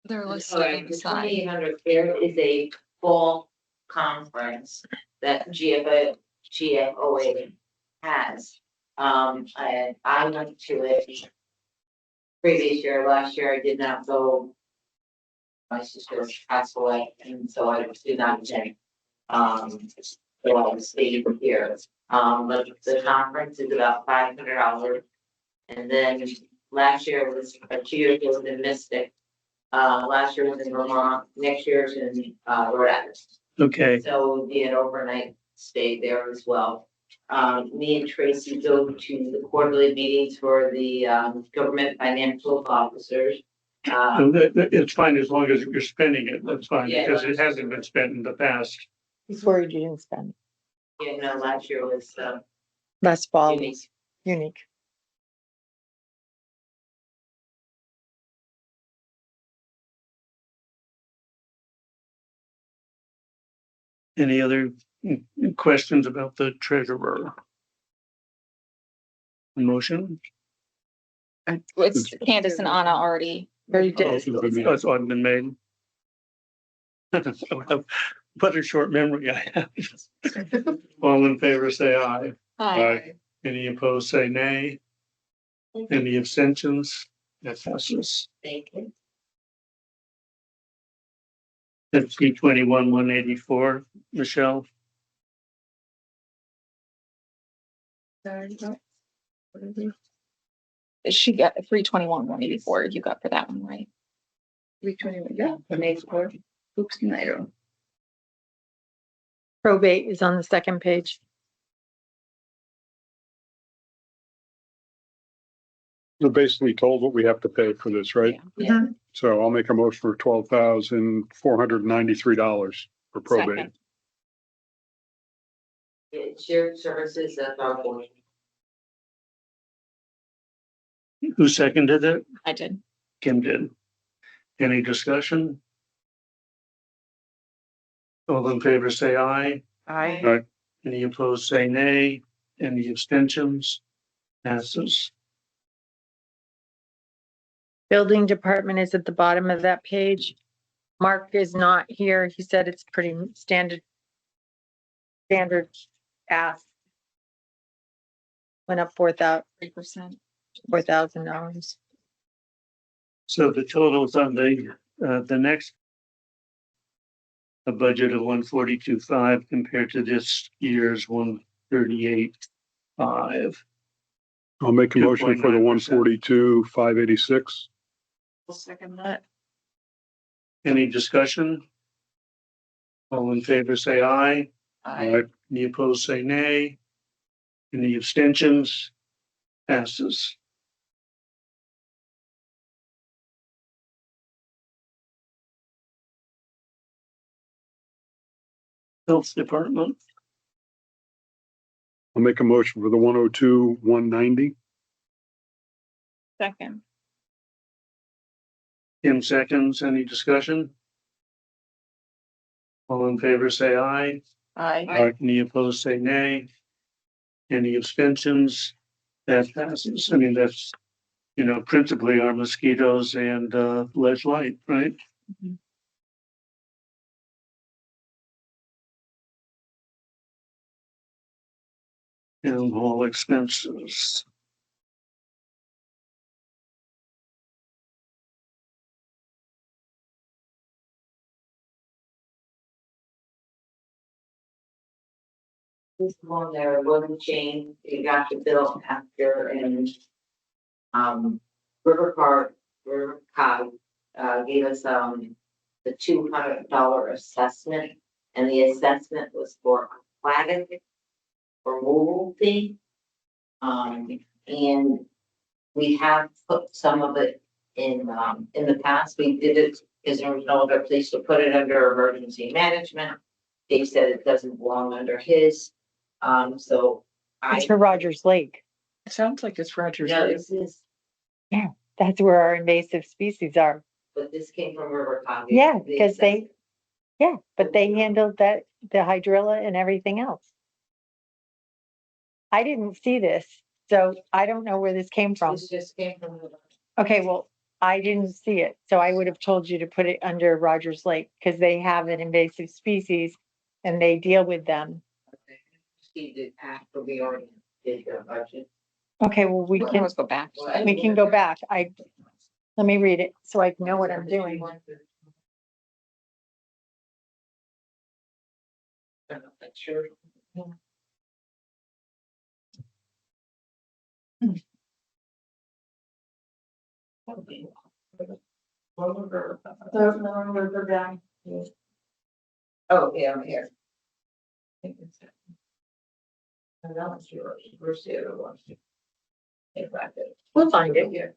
E: They're listed
C: Alright,
E: on the
C: the
E: side.
C: 2800, there is a fall conference that GFOA has. And I went to it previous year, last year I did not go. My sister passed away, and so I did not attend. So I was staying here. But the conference is about $500. And then last year was, 2 years ago was in Mystic. Last year was in Vermont, next year's in, Rhode Island.
B: Okay,
C: So it would be an overnight stay there as well. Me and Tracy go to the quarterly meetings for the, government financial officers.
B: it's fine as long as you're spending it, that's fine,
C: Yeah.
B: because it hasn't been spent in the past.
A: He's worried you didn't spend.
C: Yeah, no, last year was,
A: Last fall
C: Unique.
A: was unique.
B: Any other questions about the treasurer? Motion?
E: It's Candace and Anna already.
A: Very
B: Oh,
A: good.
B: That's all been made. What a short memory I have. All in favor, say aye.
E: Hi.
B: Any opposed, say nay. Any abstentions? That passes.
C: thank you.
B: That's 184, Michelle.
E: She got 321, 184. You got for that one, right?
J: 321, yeah, the next part. Oops, I don't.
A: Probate is on the second page.
D: We're basically told what we have to pay for this, right?
E: Yeah.
D: So I'll make a motion for $12,493 for probate.
E: Second.
C: It's shared services, that's our board.
B: Who seconded it?
E: I did.
B: Kim did. Any discussion? All in favor, say aye.
A: Aye.
D: Right.
B: Any opposed, say nay. Any abstentions? Passes.
A: Building department is at the bottom of that page. Mark is not here. He said it's pretty standard. Standard ask. Went up
E: $3%.
A: $4,000.
B: So the totals on the next. A budget of 142.5 compared to this year's 138.5.
D: I'll make a motion for the
B: 2.9%.
D: 142,586.
P: I'll second that.
B: Any discussion? All in favor, say aye.
D: Right.
B: Any opposed, say nay. Any abstentions? Passes. Health Department,
D: I'll make a motion for the 102,190.
E: Second.
B: Kim seconds. Any discussion? All in favor, say aye.
P: Aye.
B: Any opposed, say nay. Any abstentions? That passes. I mean, that's, principally our mosquitoes and lead light, right?
E: Mhm.
B: And all expenses.
C: This one there wasn't changed, it got the bill after and. River Cog, gave us, the $200 assessment. And the assessment was for aquatic removal fee. And we have put some of it in the past, we did it because there was no other place to put it under emergency management. They said it doesn't belong under his, so
A: It's for Rogers Lake.
P: It sounds like it's Rogers.
C: No,
P: Lake.
C: this is,
A: Yeah, that's where our invasive species are.
C: but this came from River Cog.
A: Yeah, because but they handled the hydrilla and everything else. I didn't see this, so I don't know where this came from.
C: This just came from River.
A: Okay, well, I didn't see it, so I would have told you to put it under Rogers Lake, because they have an invasive species and they deal with them.
C: She did after we already did the budget.
A: Okay, well, we can,
F: Let's go back.
A: we can go back. Let me read it so I know what I'm doing.
C: Sure. Oh, yeah, I'm here. And that was yours. Where's the other one?
A: We'll find it.
C: Yeah.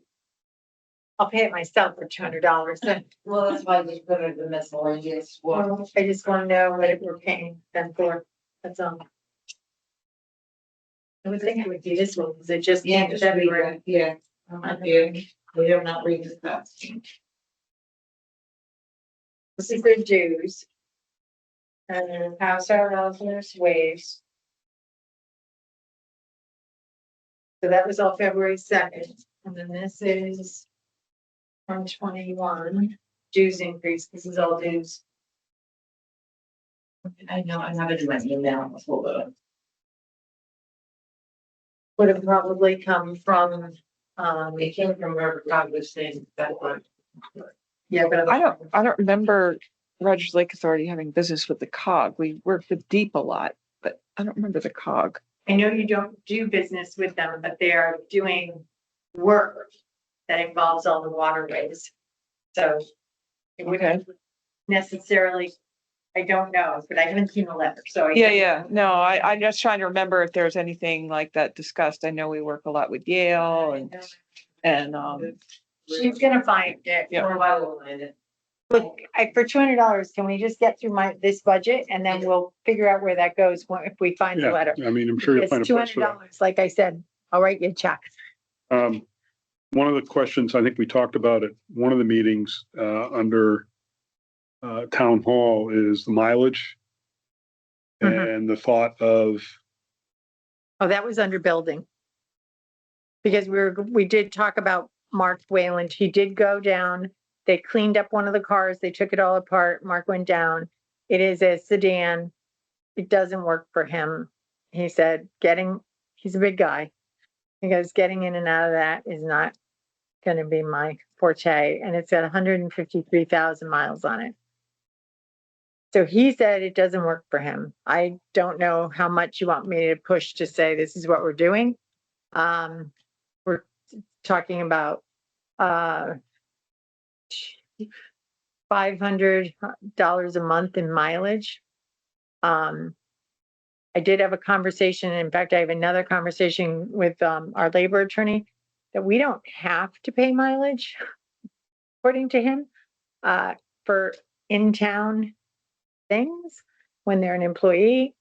A: I'll pay it myself for $200.
C: Well, that's why they put it in the miscellaneous one.
A: I just want to know what we're paying them for. That's all. I would think it would be this one, because it just
C: Yeah,
A: came
C: just read
A: February.
C: it. Yeah. I'm not doing, we have not read this fast.
A: This is their dues. And then house our relatives waves. So that was all February 2nd, and then this is from 21 dues increase. This is all dues.
C: I know, I have it in my email. Hold on.
A: Would have probably come from,
C: It came from Robert Douglas saying that one.
A: yeah, but
F: I don't remember Rogers Lake Authority having business with the COG. We worked with Deep a lot, but I don't remember the COG.
A: I know you don't do business with them, but they are doing work that involves all the waterways. So it wouldn't necessarily, I don't know, but I haven't seen the letter, so.
F: Yeah. No, I'm just trying to remember if there's anything like that discussed. I know we work a lot with Yale and
A: She's gonna find it.
F: Yeah.
C: Or I will find it.
A: Look, for $200, can we just get through this budget and then we'll figure out where that goes if we find the
D: Yeah,
A: letter?
D: I mean, I'm sure you'll find
A: It's
D: a place for that.
A: $200, like I said, I'll write you a check.
D: One of the questions I think we talked about at one of the meetings, under town hall is the mileage.
A: Mhm.
D: And the thought of,
A: Oh, that was under building. Because we did talk about Mark Wayland. He did go down. They cleaned up one of the cars. They took it all apart. Mark went down. It is a sedan. It doesn't work for him. He said he's a big guy. He goes, getting in and out of that is not going to be my forte. And it's got 153,000 miles on it. So he said it doesn't work for him. I don't know how much you want me to push to say this is what we're doing. We're talking about $500 a month in mileage. I did have a conversation. In fact, I have another conversation with our labor attorney that we don't have to pay mileage, according to him, for in-town things when they're an employee,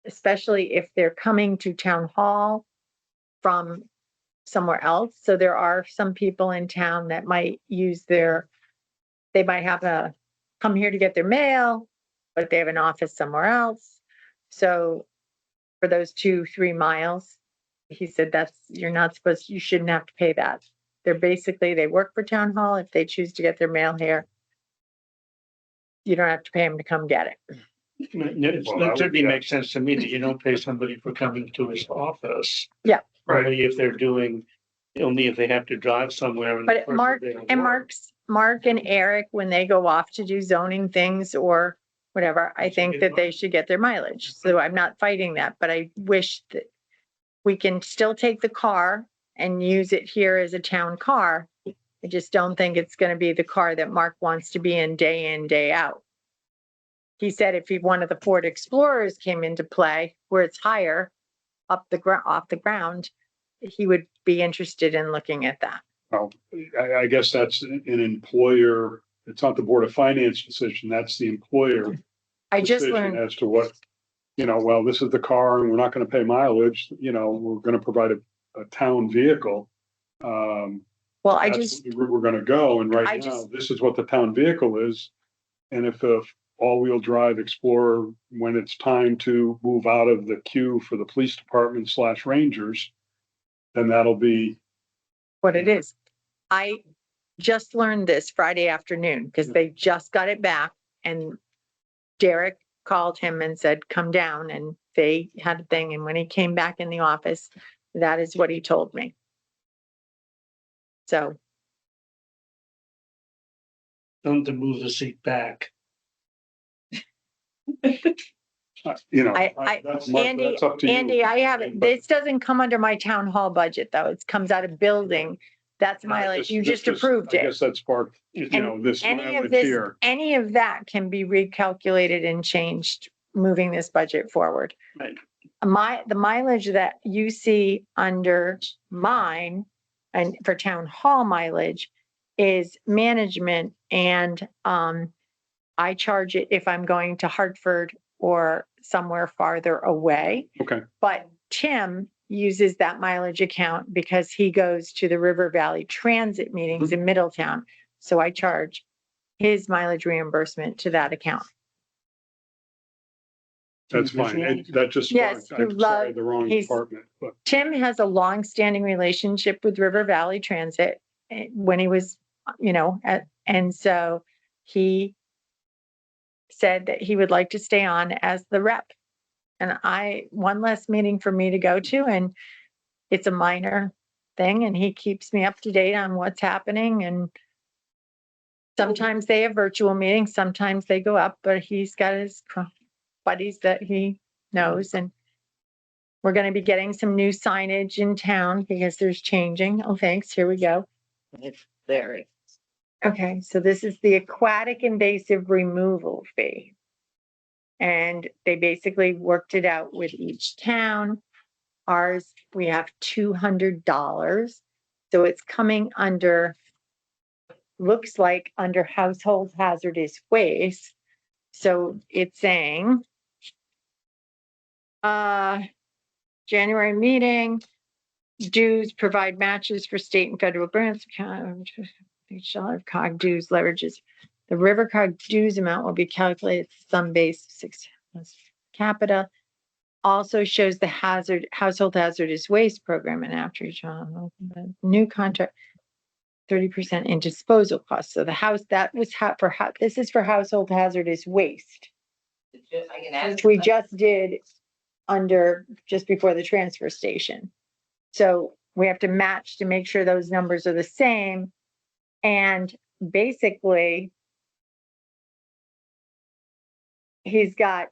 A: especially if they're coming to town hall from somewhere else. So there are some people in town that might they might have to come here to get their mail, but they have an office somewhere else. So for those 2-3 miles, he said you shouldn't have to pay that. They work for town hall. If they choose to get their mail here, you don't have to pay them to come get it.
B: That certainly makes sense to me that you don't pay somebody for coming to his office.
A: Yeah.
B: Only if they have to drive somewhere. in the
A: But
B: course of
A: Mark
B: their
A: and
B: work.
A: Mark and Eric, when they go off to do zoning things or whatever, I think that they should get their mileage. So I'm not fighting that, but I wish that we can still take the car and use it here as a town car. I just don't think it's going to be the car that Mark wants to be in, day out. He said if one of the Ford Explorers came into play where it's higher off the ground, he would be interested in looking at that.
D: well, I guess that's an employer, it's not the Board of Finance decision, that's the employer
A: I just
D: decision
A: learned,
D: as to what, well, this is the car and we're not going to pay mileage, we're going to provide a town vehicle.
A: well,
D: That's where we're going to go. And right now, this is what the town vehicle is. And if a all-wheel drive Explorer, when it's time to move out of the queue for the police department / Rangers, then that'll be
A: what it is. I just learned this Friday afternoon because they just got it back and Derek called him and said, come down, and they had a thing. And when he came back in the office, that is what he told me. So
B: Don't to move the seat back.
D: You know,
A: I,
D: that's Mark,
A: Andy,
D: that's up to you.
A: Andy, I haven't, this doesn't come under my town hall budget though. It comes out of building. That's mileage. You just approved
D: I
A: it.
D: guess that's part, you know, this
A: Any of
D: mileage
A: this,
D: here.
A: any of that can be recalculated and changed, moving this budget forward.
B: Right.
A: The mileage that you see under mine and for town hall mileage is management, and I charge it if I'm going to Hartford or somewhere farther away.
D: Okay.
A: But Tim uses that mileage account because he goes to the River Valley Transit meetings in Middletown. So I charge his mileage reimbursement to that account.
D: That's fine. That just
A: Yes,
D: sparked, I'm sorry, the wrong
A: he's-
D: department, but
A: Tim has a long-standing relationship with River Valley Transit when he was, and so he said that he would like to stay on as the rep. And one less meeting for me to go to, and it's a minor thing, and he keeps me up to date on what's happening. And sometimes they have virtual meetings, sometimes they go up, but he's got his buddies that he knows. And we're going to be getting some new signage in town because there's changing. Oh, thanks. Here we go.
P: It's very.
A: Okay, so this is the aquatic invasive removal fee. And they basically worked it out with each town. Ours, we have $200. So it's coming under, looks like under household hazardous waste. So it's saying, January meeting, dues provide matches for state and federal grants. Shall have COG dues leverages. The river COG dues amount will be calculated sum base 6 capita. Also shows the household hazardous waste program, and after each new contract, 30% in disposal costs. So the house that was this is for household hazardous waste, which we just did just before the transfer station. So we have to match to make sure those numbers are the same. And basically, he's got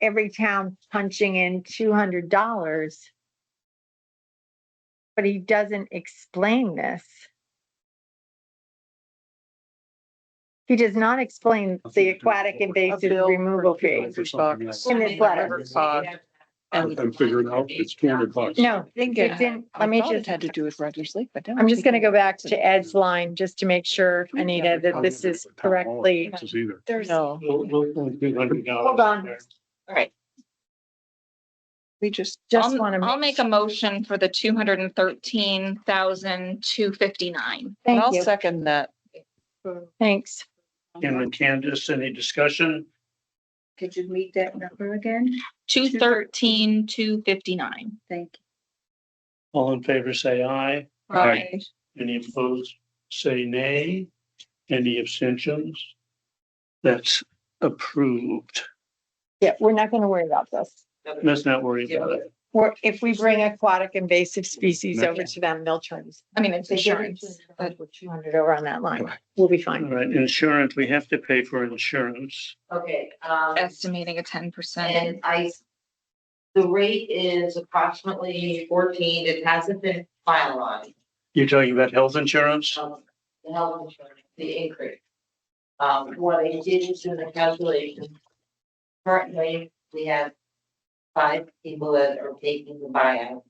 A: every town punching in $200, but he doesn't explain this. He does not explain the aquatic invasive removal fee in this letter.
D: I'm figuring out it's $200.
A: No, it's in, let me just,
F: had to do with Rogers Lake, but.
A: I'm just gonna go back to Ed's line just to make sure, Anita, that this is correctly.
F: There's no.
A: Hold on.
C: All right.
F: We just.
E: I'll make a motion for the 213,259.
F: And I'll
A: Thank you.
F: second that.
A: Thanks.
B: And Candace, any discussion?
J: Could you read that number again?
E: 213,259.
J: Thank you.
B: All in favor, say aye.
E: Right.
B: Any opposed, say nay. Any abstentions? That's approved.
A: Yeah, we're not gonna worry about this.
B: Let's not worry about it.
A: Or if we bring aquatic invasive species over to them, they'll charge us. I mean, it's insurance. Put 200 over on that line. We'll be
B: All
A: fine.
B: right, insurance, we have to pay for insurance.
C: Okay,
E: Estimating a 10%.
C: and the rate is approximately 14. It hasn't been finalized.
B: You're talking about health insurance?
C: The health insurance, the increase. What I did is in the calculation. Currently, we have 5 people that are taking the buyout.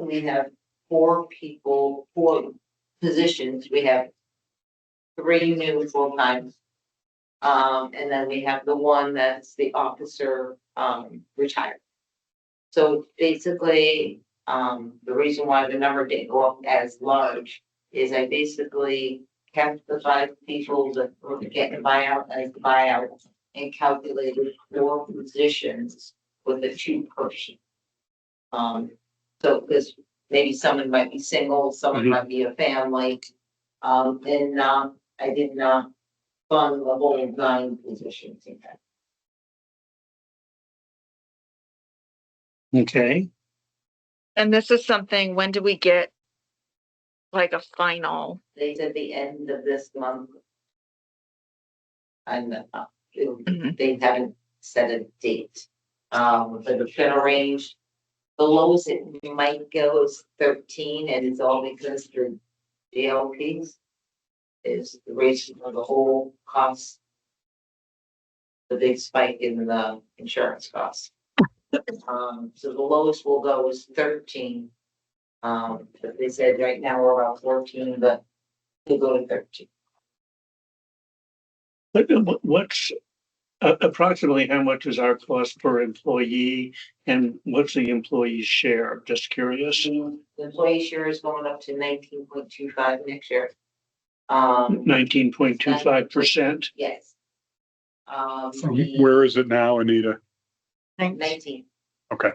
C: We have 4 positions. We have 3 new full-time. And then we have the one that's the officer, retired. So basically, the reason why the number didn't go up as large is I basically kept the 5 people that were getting the buyout as the buyout and calculated 4 positions with a 2 person. So because maybe someone might be single, someone
B: Mhm.
C: might be a family. And, I did not fund the whole 9 positions in that.
B: Okay,
E: And this is something, when do we get like a final?
C: They said the end of this month. And, they haven't set a date. But it's gonna range. The lowest it might go is 13, and it's all because they're DLPs. Is the raise for the whole cost. The big spike in the insurance costs. So the lowest we'll go is 13. But they said right now we're about 14, but we'll go to 13.
B: but what's approximately how much is our cost per employee and what's the employee's share? Just curious.
C: The employee share is going up to 19.25 next year.
B: 19.25%.
C: Yes.
D: Where is it now, Anita?
C: 19.
D: Okay.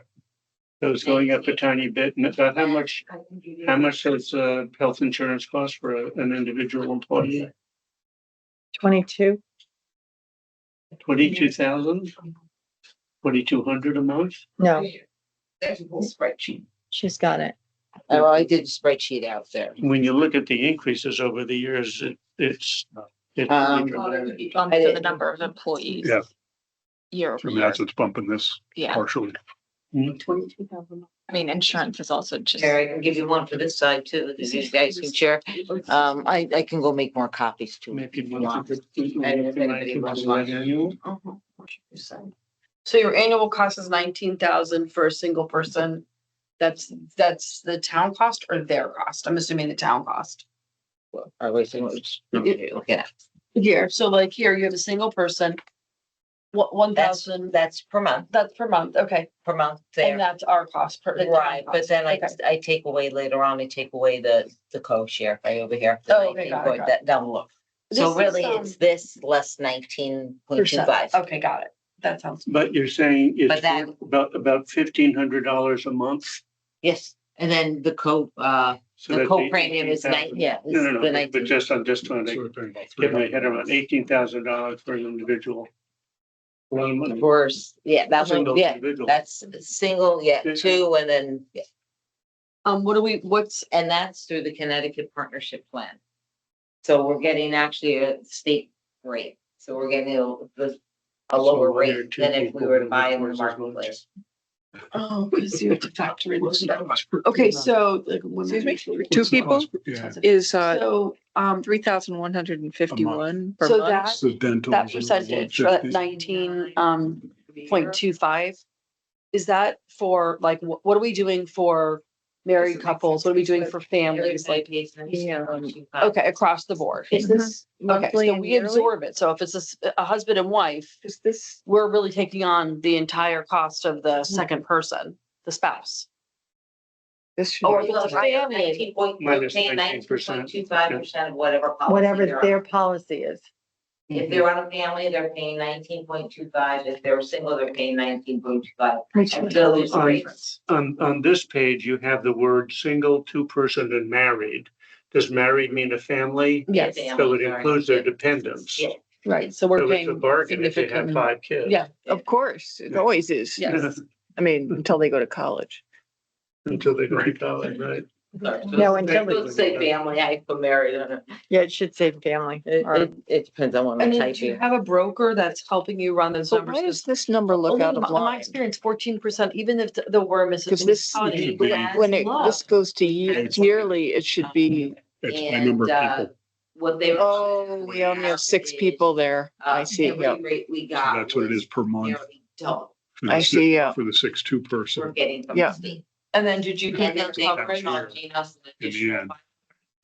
B: So it's going up a tiny bit. And about how much does health insurance cost for an individual employee?
A: 22.
B: 22,000? 2,200 a month?
A: No,
C: There's a whole spreadsheet.
A: she's got it.
C: I did a spreadsheet out there.
B: When you look at the increases over the years, it's pretty dramatic.
E: Bump to the number of employees.
D: Yeah.
E: Year
D: I
E: over
D: mean,
E: year.
D: that's what's bumping this
E: Yeah.
D: partially.
K: 22,000.
E: I mean, insurance is also just.
C: Here, I can give you one for this side too, if you guys can share. I can go make more copies too.
B: Maybe
C: if anybody wants one.
K: So your annual cost is 19,000 for a single person. That's the town cost or their cost? I'm assuming the town cost.
C: Are we saying which? Okay.
K: Here, so like here, you have a single person. What, 1,000,
C: That's per month,
K: that's per month, okay,
C: per month
K: and
C: there.
K: that's our cost per. the town
C: Right, but
K: cost.
C: then
K: Okay.
C: I take away later on, I take away the co-share right over here.
K: Oh, okay, got it, got it.
C: That down below. So
K: This is,
C: really, it's this less 19.25.
K: Okay, got it. That sounds.
B: But you're saying
C: But
B: it's
C: that-
B: about $1,500 a month?
C: Yes, and then the
B: So
C: the
B: that's
C: co-premium is
B: 18,000.
C: yeah.
B: No,
C: is
B: no,
C: the
B: no, but
C: 19.
B: I'm just trying to get my head around $18,000 for an individual. A lot of money.
C: Of course, yeah, that one,
B: Single
C: yeah,
B: individual.
C: that's single, yeah,
B: Yeah.
C: 2, and then, yeah.
K: What's,
C: And that's through the Connecticut Partnership Plan. So we're getting actually a state rate, so we're getting a lower
B: So one or
C: rate
B: two
C: than if we
B: people
C: were to
B: would
C: buy in the
B: work as much.
C: marketplace.
K: oh, because you have to factor in. Okay, so.
F: Excuse me, 2 people
D: Yeah.
F: is,
K: So,
F: 3,151 per
K: So
F: month.
K: that-
D: It's the dental.
K: that percentage, so that 19.25, is that for, like, what are we doing for married couples? What are we doing for families? Like, okay, across the board.
F: Is this
K: Okay,
F: monthly
K: so
F: and
K: we
F: yearly?
K: absorb it. So if it's a husband and wife,
F: Is this,
K: we're really taking on the entire cost of the second person, the spouse.
F: this should.
K: Or
C: Or
K: if it's a family.
B: Minus
C: paying
B: 19%.
C: 19.25% of whatever policy
A: Whatever
C: they're on.
A: their policy is.
C: If they're on a family, they're paying 19.25. If they're single, they're paying 19.25.
A: Which
C: Until there's
B: On-
C: rates.
B: On this page, you have the word single, 2-person and married. Does married mean a family?
K: Yes,
B: So it includes their dependents.
C: Yeah.
K: right. So we're
B: So it's a
K: paying
B: bargain if they have
K: significant.
B: 5 kids.
K: Yeah,
F: Of course, it always is.
K: yes.
F: I mean, until they go to college.
B: Until they go to college, right?
A: No, until
C: It would say family, I put married on it.
A: Yeah, it should say family. or-
C: It depends on what
K: And
C: I
K: then
C: type
K: do you
C: here.
K: have a broker that's helping you run those
F: But
K: numbers?
F: why does this number look
K: Only
F: out of
K: in my
F: line?
K: experience, 14%, even if the worm is.
F: Because this,
K: municipality,
B: be-
F: when it,
K: low.
F: this goes to yearly, it should be,
D: It's by number of people.
C: What they.
F: oh, we only have 6 people there. I see,
C: Every
F: yeah.
C: rate we
D: So
C: got.
D: that's what it is per month.
C: nearly double
D: for the
F: I
D: six-
F: see, yeah.
D: For the 6
C: We're
D: 2-person.
C: getting from
F: Yeah.
C: the state.
K: And then did you?
C: And then they were
D: That's
C: charging us an
D: in the
C: additional
D: end.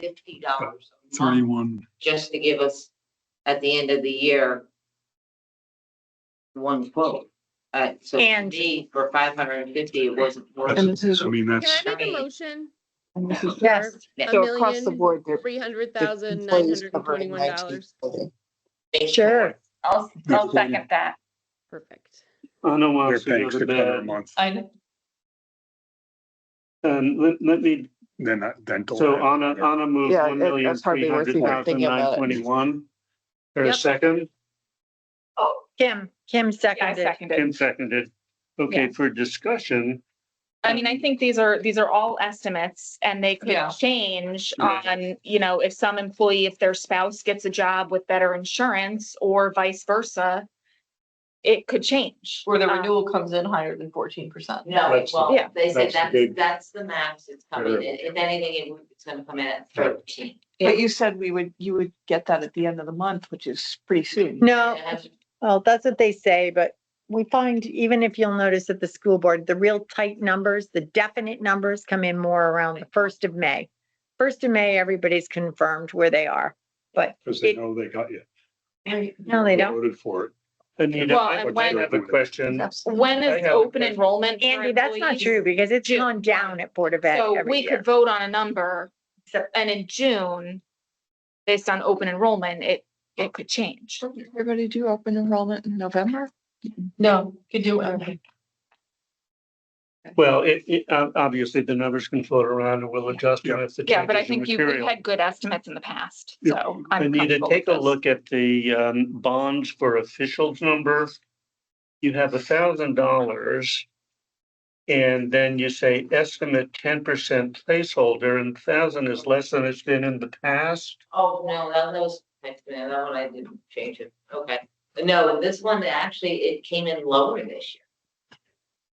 C: $50 a month
D: 31.
C: just to give us, at the end of the year, one quote. So for
A: And-
C: me, for 550, it wasn't worth
F: And
C: it.
F: this is,
D: I mean,
N: Can
D: that's,
N: I make a
C: Right.
N: motion?
F: and this is,
A: Yes,
C: Yeah.
F: so across the board, they're.
N: $300,921.
A: sure.
E: I'll second that.
N: Perfect.
B: Anna
D: they're
B: wants to
D: paying
B: go to
D: 600 a
B: bed.
D: month.
K: I know.
B: Let me,
D: Then that dental.
B: so Anna moved
F: Yeah,
B: one million,
F: that's hardly
B: three
F: worth
B: hundred
F: even
B: thousand,
F: thinking
B: nine
F: about it.
B: twenty-one. Or a
F: Yep.
B: second?
A: Oh, Kim
E: Yeah, I
A: seconded.
E: seconded.
B: Kim seconded. Okay,
E: Yeah.
B: for discussion,
E: I mean, I think these are all estimates and they could
K: Yeah.
E: change
B: Right.
E: on, if some employee, if their spouse gets a job with better insurance or vice versa, it could change.
K: Where the renewal comes in higher than 14%.
C: No,
B: That's-
C: well,
E: yeah,
C: they said
B: that's the big-
C: that's the max it's coming in.
B: Variable.
C: If anything, it's gonna come in at 13.
F: But you said you would get that at the end of the month, which is pretty soon.
A: No,
C: And
A: well, that's what they say, but we find, even if you'll notice at the school board, the real tight numbers, the definite numbers come in more around the 1st of May. 1st of May, everybody's confirmed where they are, but
D: Because they know they got you.
A: no, they don't.
D: Voted for it.
B: Anita,
E: Well,
B: I
E: and
B: I
E: when-
B: have a question.
E: When
B: I
E: is
B: have a
E: open
B: question.
E: enrollment? for
A: Andy, that's not
E: employees?
A: true because it's
E: June.
A: gone down at Board of Ed
E: So
A: every
E: we
A: year.
E: could vote on a number, and in June, based on open enrollment, it could change.
F: Everybody do open enrollment in November?
K: No, could do it.
B: Well, obviously the numbers can float around and we'll adjust them if the
E: Yeah, but I
B: changes in
E: think we've
B: material.
E: had good estimates in the past,
B: Yeah.
E: so I'm
B: Anita,
E: comfortable with
B: take a
E: this.
B: look at the bonds for officials number. You have $1,000. And then you say estimate 10% placeholder, and 1,000 is less than it's been in the past.
C: Oh, no, that was, that one I didn't change it. Okay. No, this one, actually, it came in lower this year.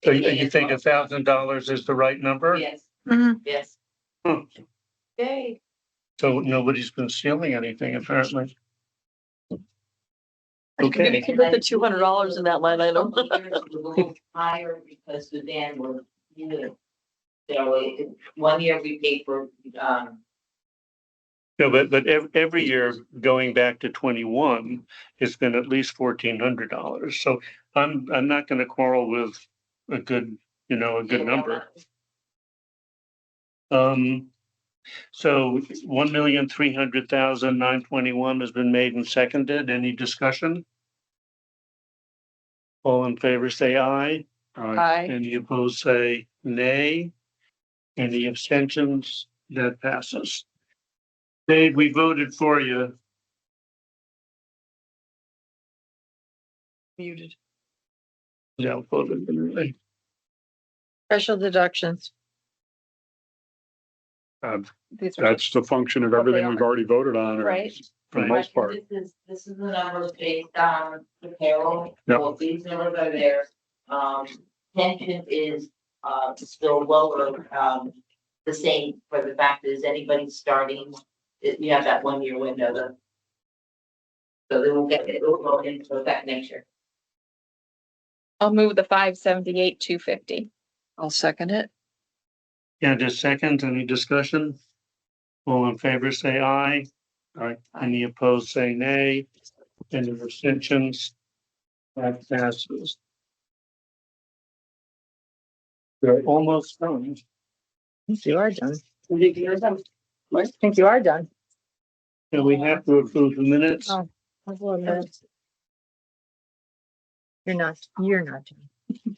B: So you think $1,000 is the right number?
C: Yes,
A: Mhm.
C: yes.
B: Hmm.
C: Yay.
B: So nobody's been stealing anything apparently. Okay.
K: You could put the $200 in that line item.
C: Some years it was a little higher because Suzanne was, so one year we paid for,
B: No, but every year going back to 21, it's been at least $1,400. So I'm not gonna quarrel with a good, a good number. So 1,300,921 has been made and seconded. Any discussion? All in favor, say aye.
F: Aye.
B: Any opposed, say nay. Any abstentions? That passes. Dave, we voted for you.
K: Muted.
B: Yeah, voted. Anyway.
A: Special deductions.
D: That's the function of everything we've already voted on. or
C: Right.
D: For the most part.
C: This is the numbers based on the payroll.
D: Yep.
C: Well, these numbers are there. Pension is, still lower, the same for the fact is anybody starting, you have that 1 year window though. So they will it will go into effect next year.
E: I'll move the 578, 250.
F: I'll second it.
B: Candace seconds, any discussion? All in favor, say aye. Aye. Any opposed, say nay. Any abstentions? That passes. We're almost done.
A: I think you are done.
B: What?
A: I think you are done.
B: And we have to approve the minutes.
A: Oh, that's what it is. You're not done.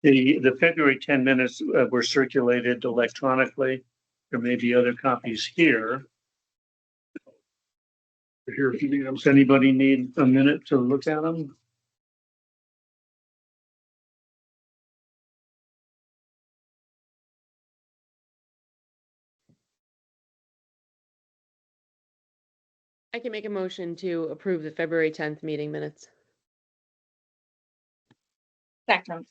B: The February 10 minutes were circulated electronically. There may be other copies here. Here, if you need them. Does anybody need a minute to look at them?
N: I can make a motion to approve the February 10th meeting minutes.
E: Second.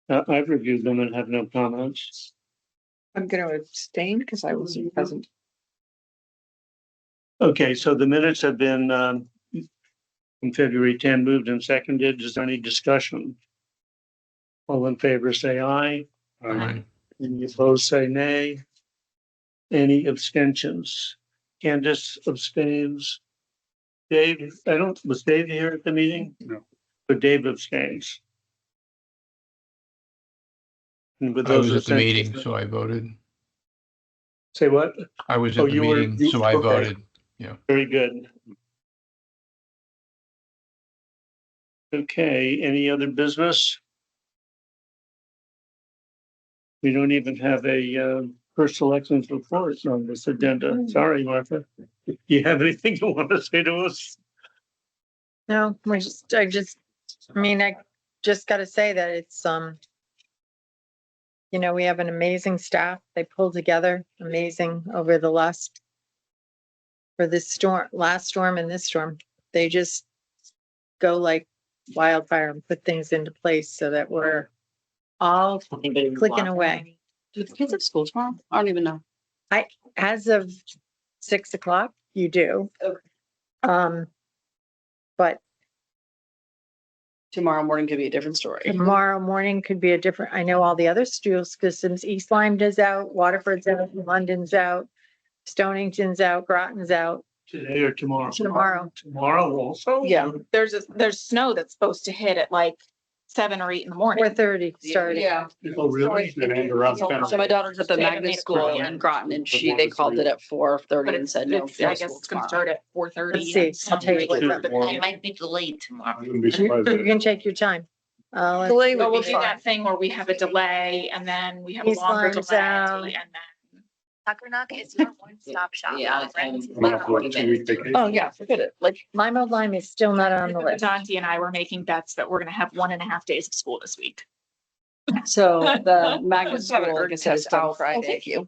B: I've reviewed them and have no comments.
F: I'm going to abstain because I wasn't present.
B: Okay, so the minutes have been from February 10 moved and seconded. Is there any discussion? All in favor, say aye.
I: Aye.
B: Any opposed, say nay. Any abstentions? Candace abstains. Dave, was Dave here at the meeting?
D: No.
B: But Dave abstains. And with
I: I was
B: those
I: at the meeting,
B: abstentions-
I: so I voted.
B: Say what?
I: I was
B: Oh,
I: at the
B: you were-
I: meeting, so I
B: okay.
I: voted.
B: Very good. Okay, any other business? We don't even have a first selections report on this agenda. Sorry, Martha. You have anything you want to say to us?
A: No, I just gotta say that it's, we have an amazing staff. They pulled together amazing over the for this storm, last storm and this storm. They just go like wildfire and put things into place so that we're all clicking away.
K: Do the kids have school tomorrow? I don't even know.
A: As of 6 o'clock, you do.
K: Okay.
A: But
K: Tomorrow morning could be a different story.
A: tomorrow morning could be a different, I know all the other school systems, East Lyme is out, Waterford's out, London's out, Stonington's out, Groton's out.
B: Today or tomorrow?
A: Tomorrow.
B: Tomorrow also?
E: Yeah, there's snow that's supposed to hit at like 7 or 8 in the morning.
A: 4:30 starting.
K: Yeah.
B: Oh, really?
K: So my daughter's at the
E: They haven't
K: magnet
E: made it
K: school
E: clear.
K: in Groton and they called it at 4:30
E: But
K: and
E: it's,
K: said no.
E: it's, I guess it's gonna start at 4:30.
A: Let's see, I'll tell you what.
C: I might be delayed tomorrow.
D: I wouldn't be surprised
A: You
D: if
A: can take your time.
F: Delay
E: So
F: would
E: we'll
F: be
E: do
F: fine.
E: that thing where we have a delay and then we have a
A: East
E: longer
A: Lyme's
E: delay
A: out.
E: and then.
J: Tuckernuck is your one-stop shop.
C: Yeah.
D: I'm gonna have to, like, 2-week vacation.
K: Oh, yeah, forget it. Like,
A: Lime Old Lyme is still not on the list.
E: Dante and I were making bets that we're gonna have 1.5 days of school this week.
K: so the magnet
F: Let's have an
K: school, like I
F: urgent
K: said, is
F: test on
K: out
F: Friday.
K: Thank you.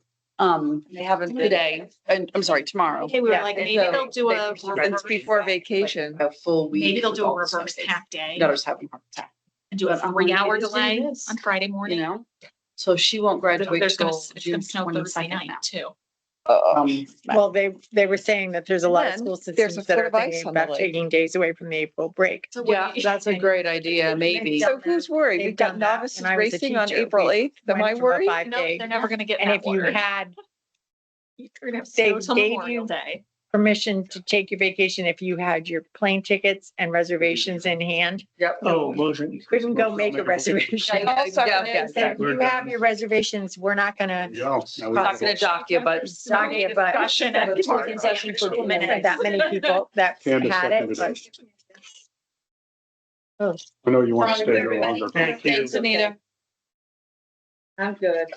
K: They haven't today, and I'm sorry, tomorrow.
E: Okay, we were
A: Yeah,
E: like,
K: and
E: maybe
K: so
E: they'll do a.
F: It's before vacation.
K: A full week.
E: Maybe they'll do
K: with
E: a
K: all the snow
E: reverse
K: days.
E: half day
K: Daughter's having a heart attack.
E: and do a
K: But I'm like,
E: 3-hour
K: it is what
E: delay
K: it is.
E: on Friday morning.
K: You know, so she won't graduate
E: There's gonna,
K: till
E: it's gonna
K: June
E: snow Thursday
K: 22nd
E: night
K: now.
E: too.
A: Well, they were saying that there's a lot of
F: Then
A: school
F: there's a
A: systems that
F: foot
A: are
F: of ice
A: thinking
F: on the
A: about
F: lake.
A: taking days away from the April break.
E: So what
K: Yeah,
E: do you-
K: that's a great idea, maybe.
A: done
F: So who's worried?
A: They've
F: We've got
A: done that.
F: novices
A: When I was a
F: racing on
A: teacher,
F: April
A: we
F: 8th. Am I
A: went from a
F: worried?
A: 5-day.
E: They're never gonna get
A: And
E: that
A: if you
E: word.
A: had
E: You're gonna have
A: they
E: snow till
A: gave
E: Memorial
A: you-
E: Day.
A: permission to take your vacation if you had your plane tickets and reservations in hand,
K: Yep.
B: Oh, motion.
A: couldn't go make a reservation.
F: I'll second
K: Yeah,
F: it.
K: yeah,
A: If you have your reservations, we're not gonna
D: Yeah. Now we
K: Not gonna dock you, but
A: dock you, but
E: Discussion at the
K: Talking session for 2 minutes.
A: that many people that
D: Candace
A: had it,
D: seconded
A: but
D: I know you want to stay here longer.
B: Thank you.
K: Thanks, Anita.
A: I'm good.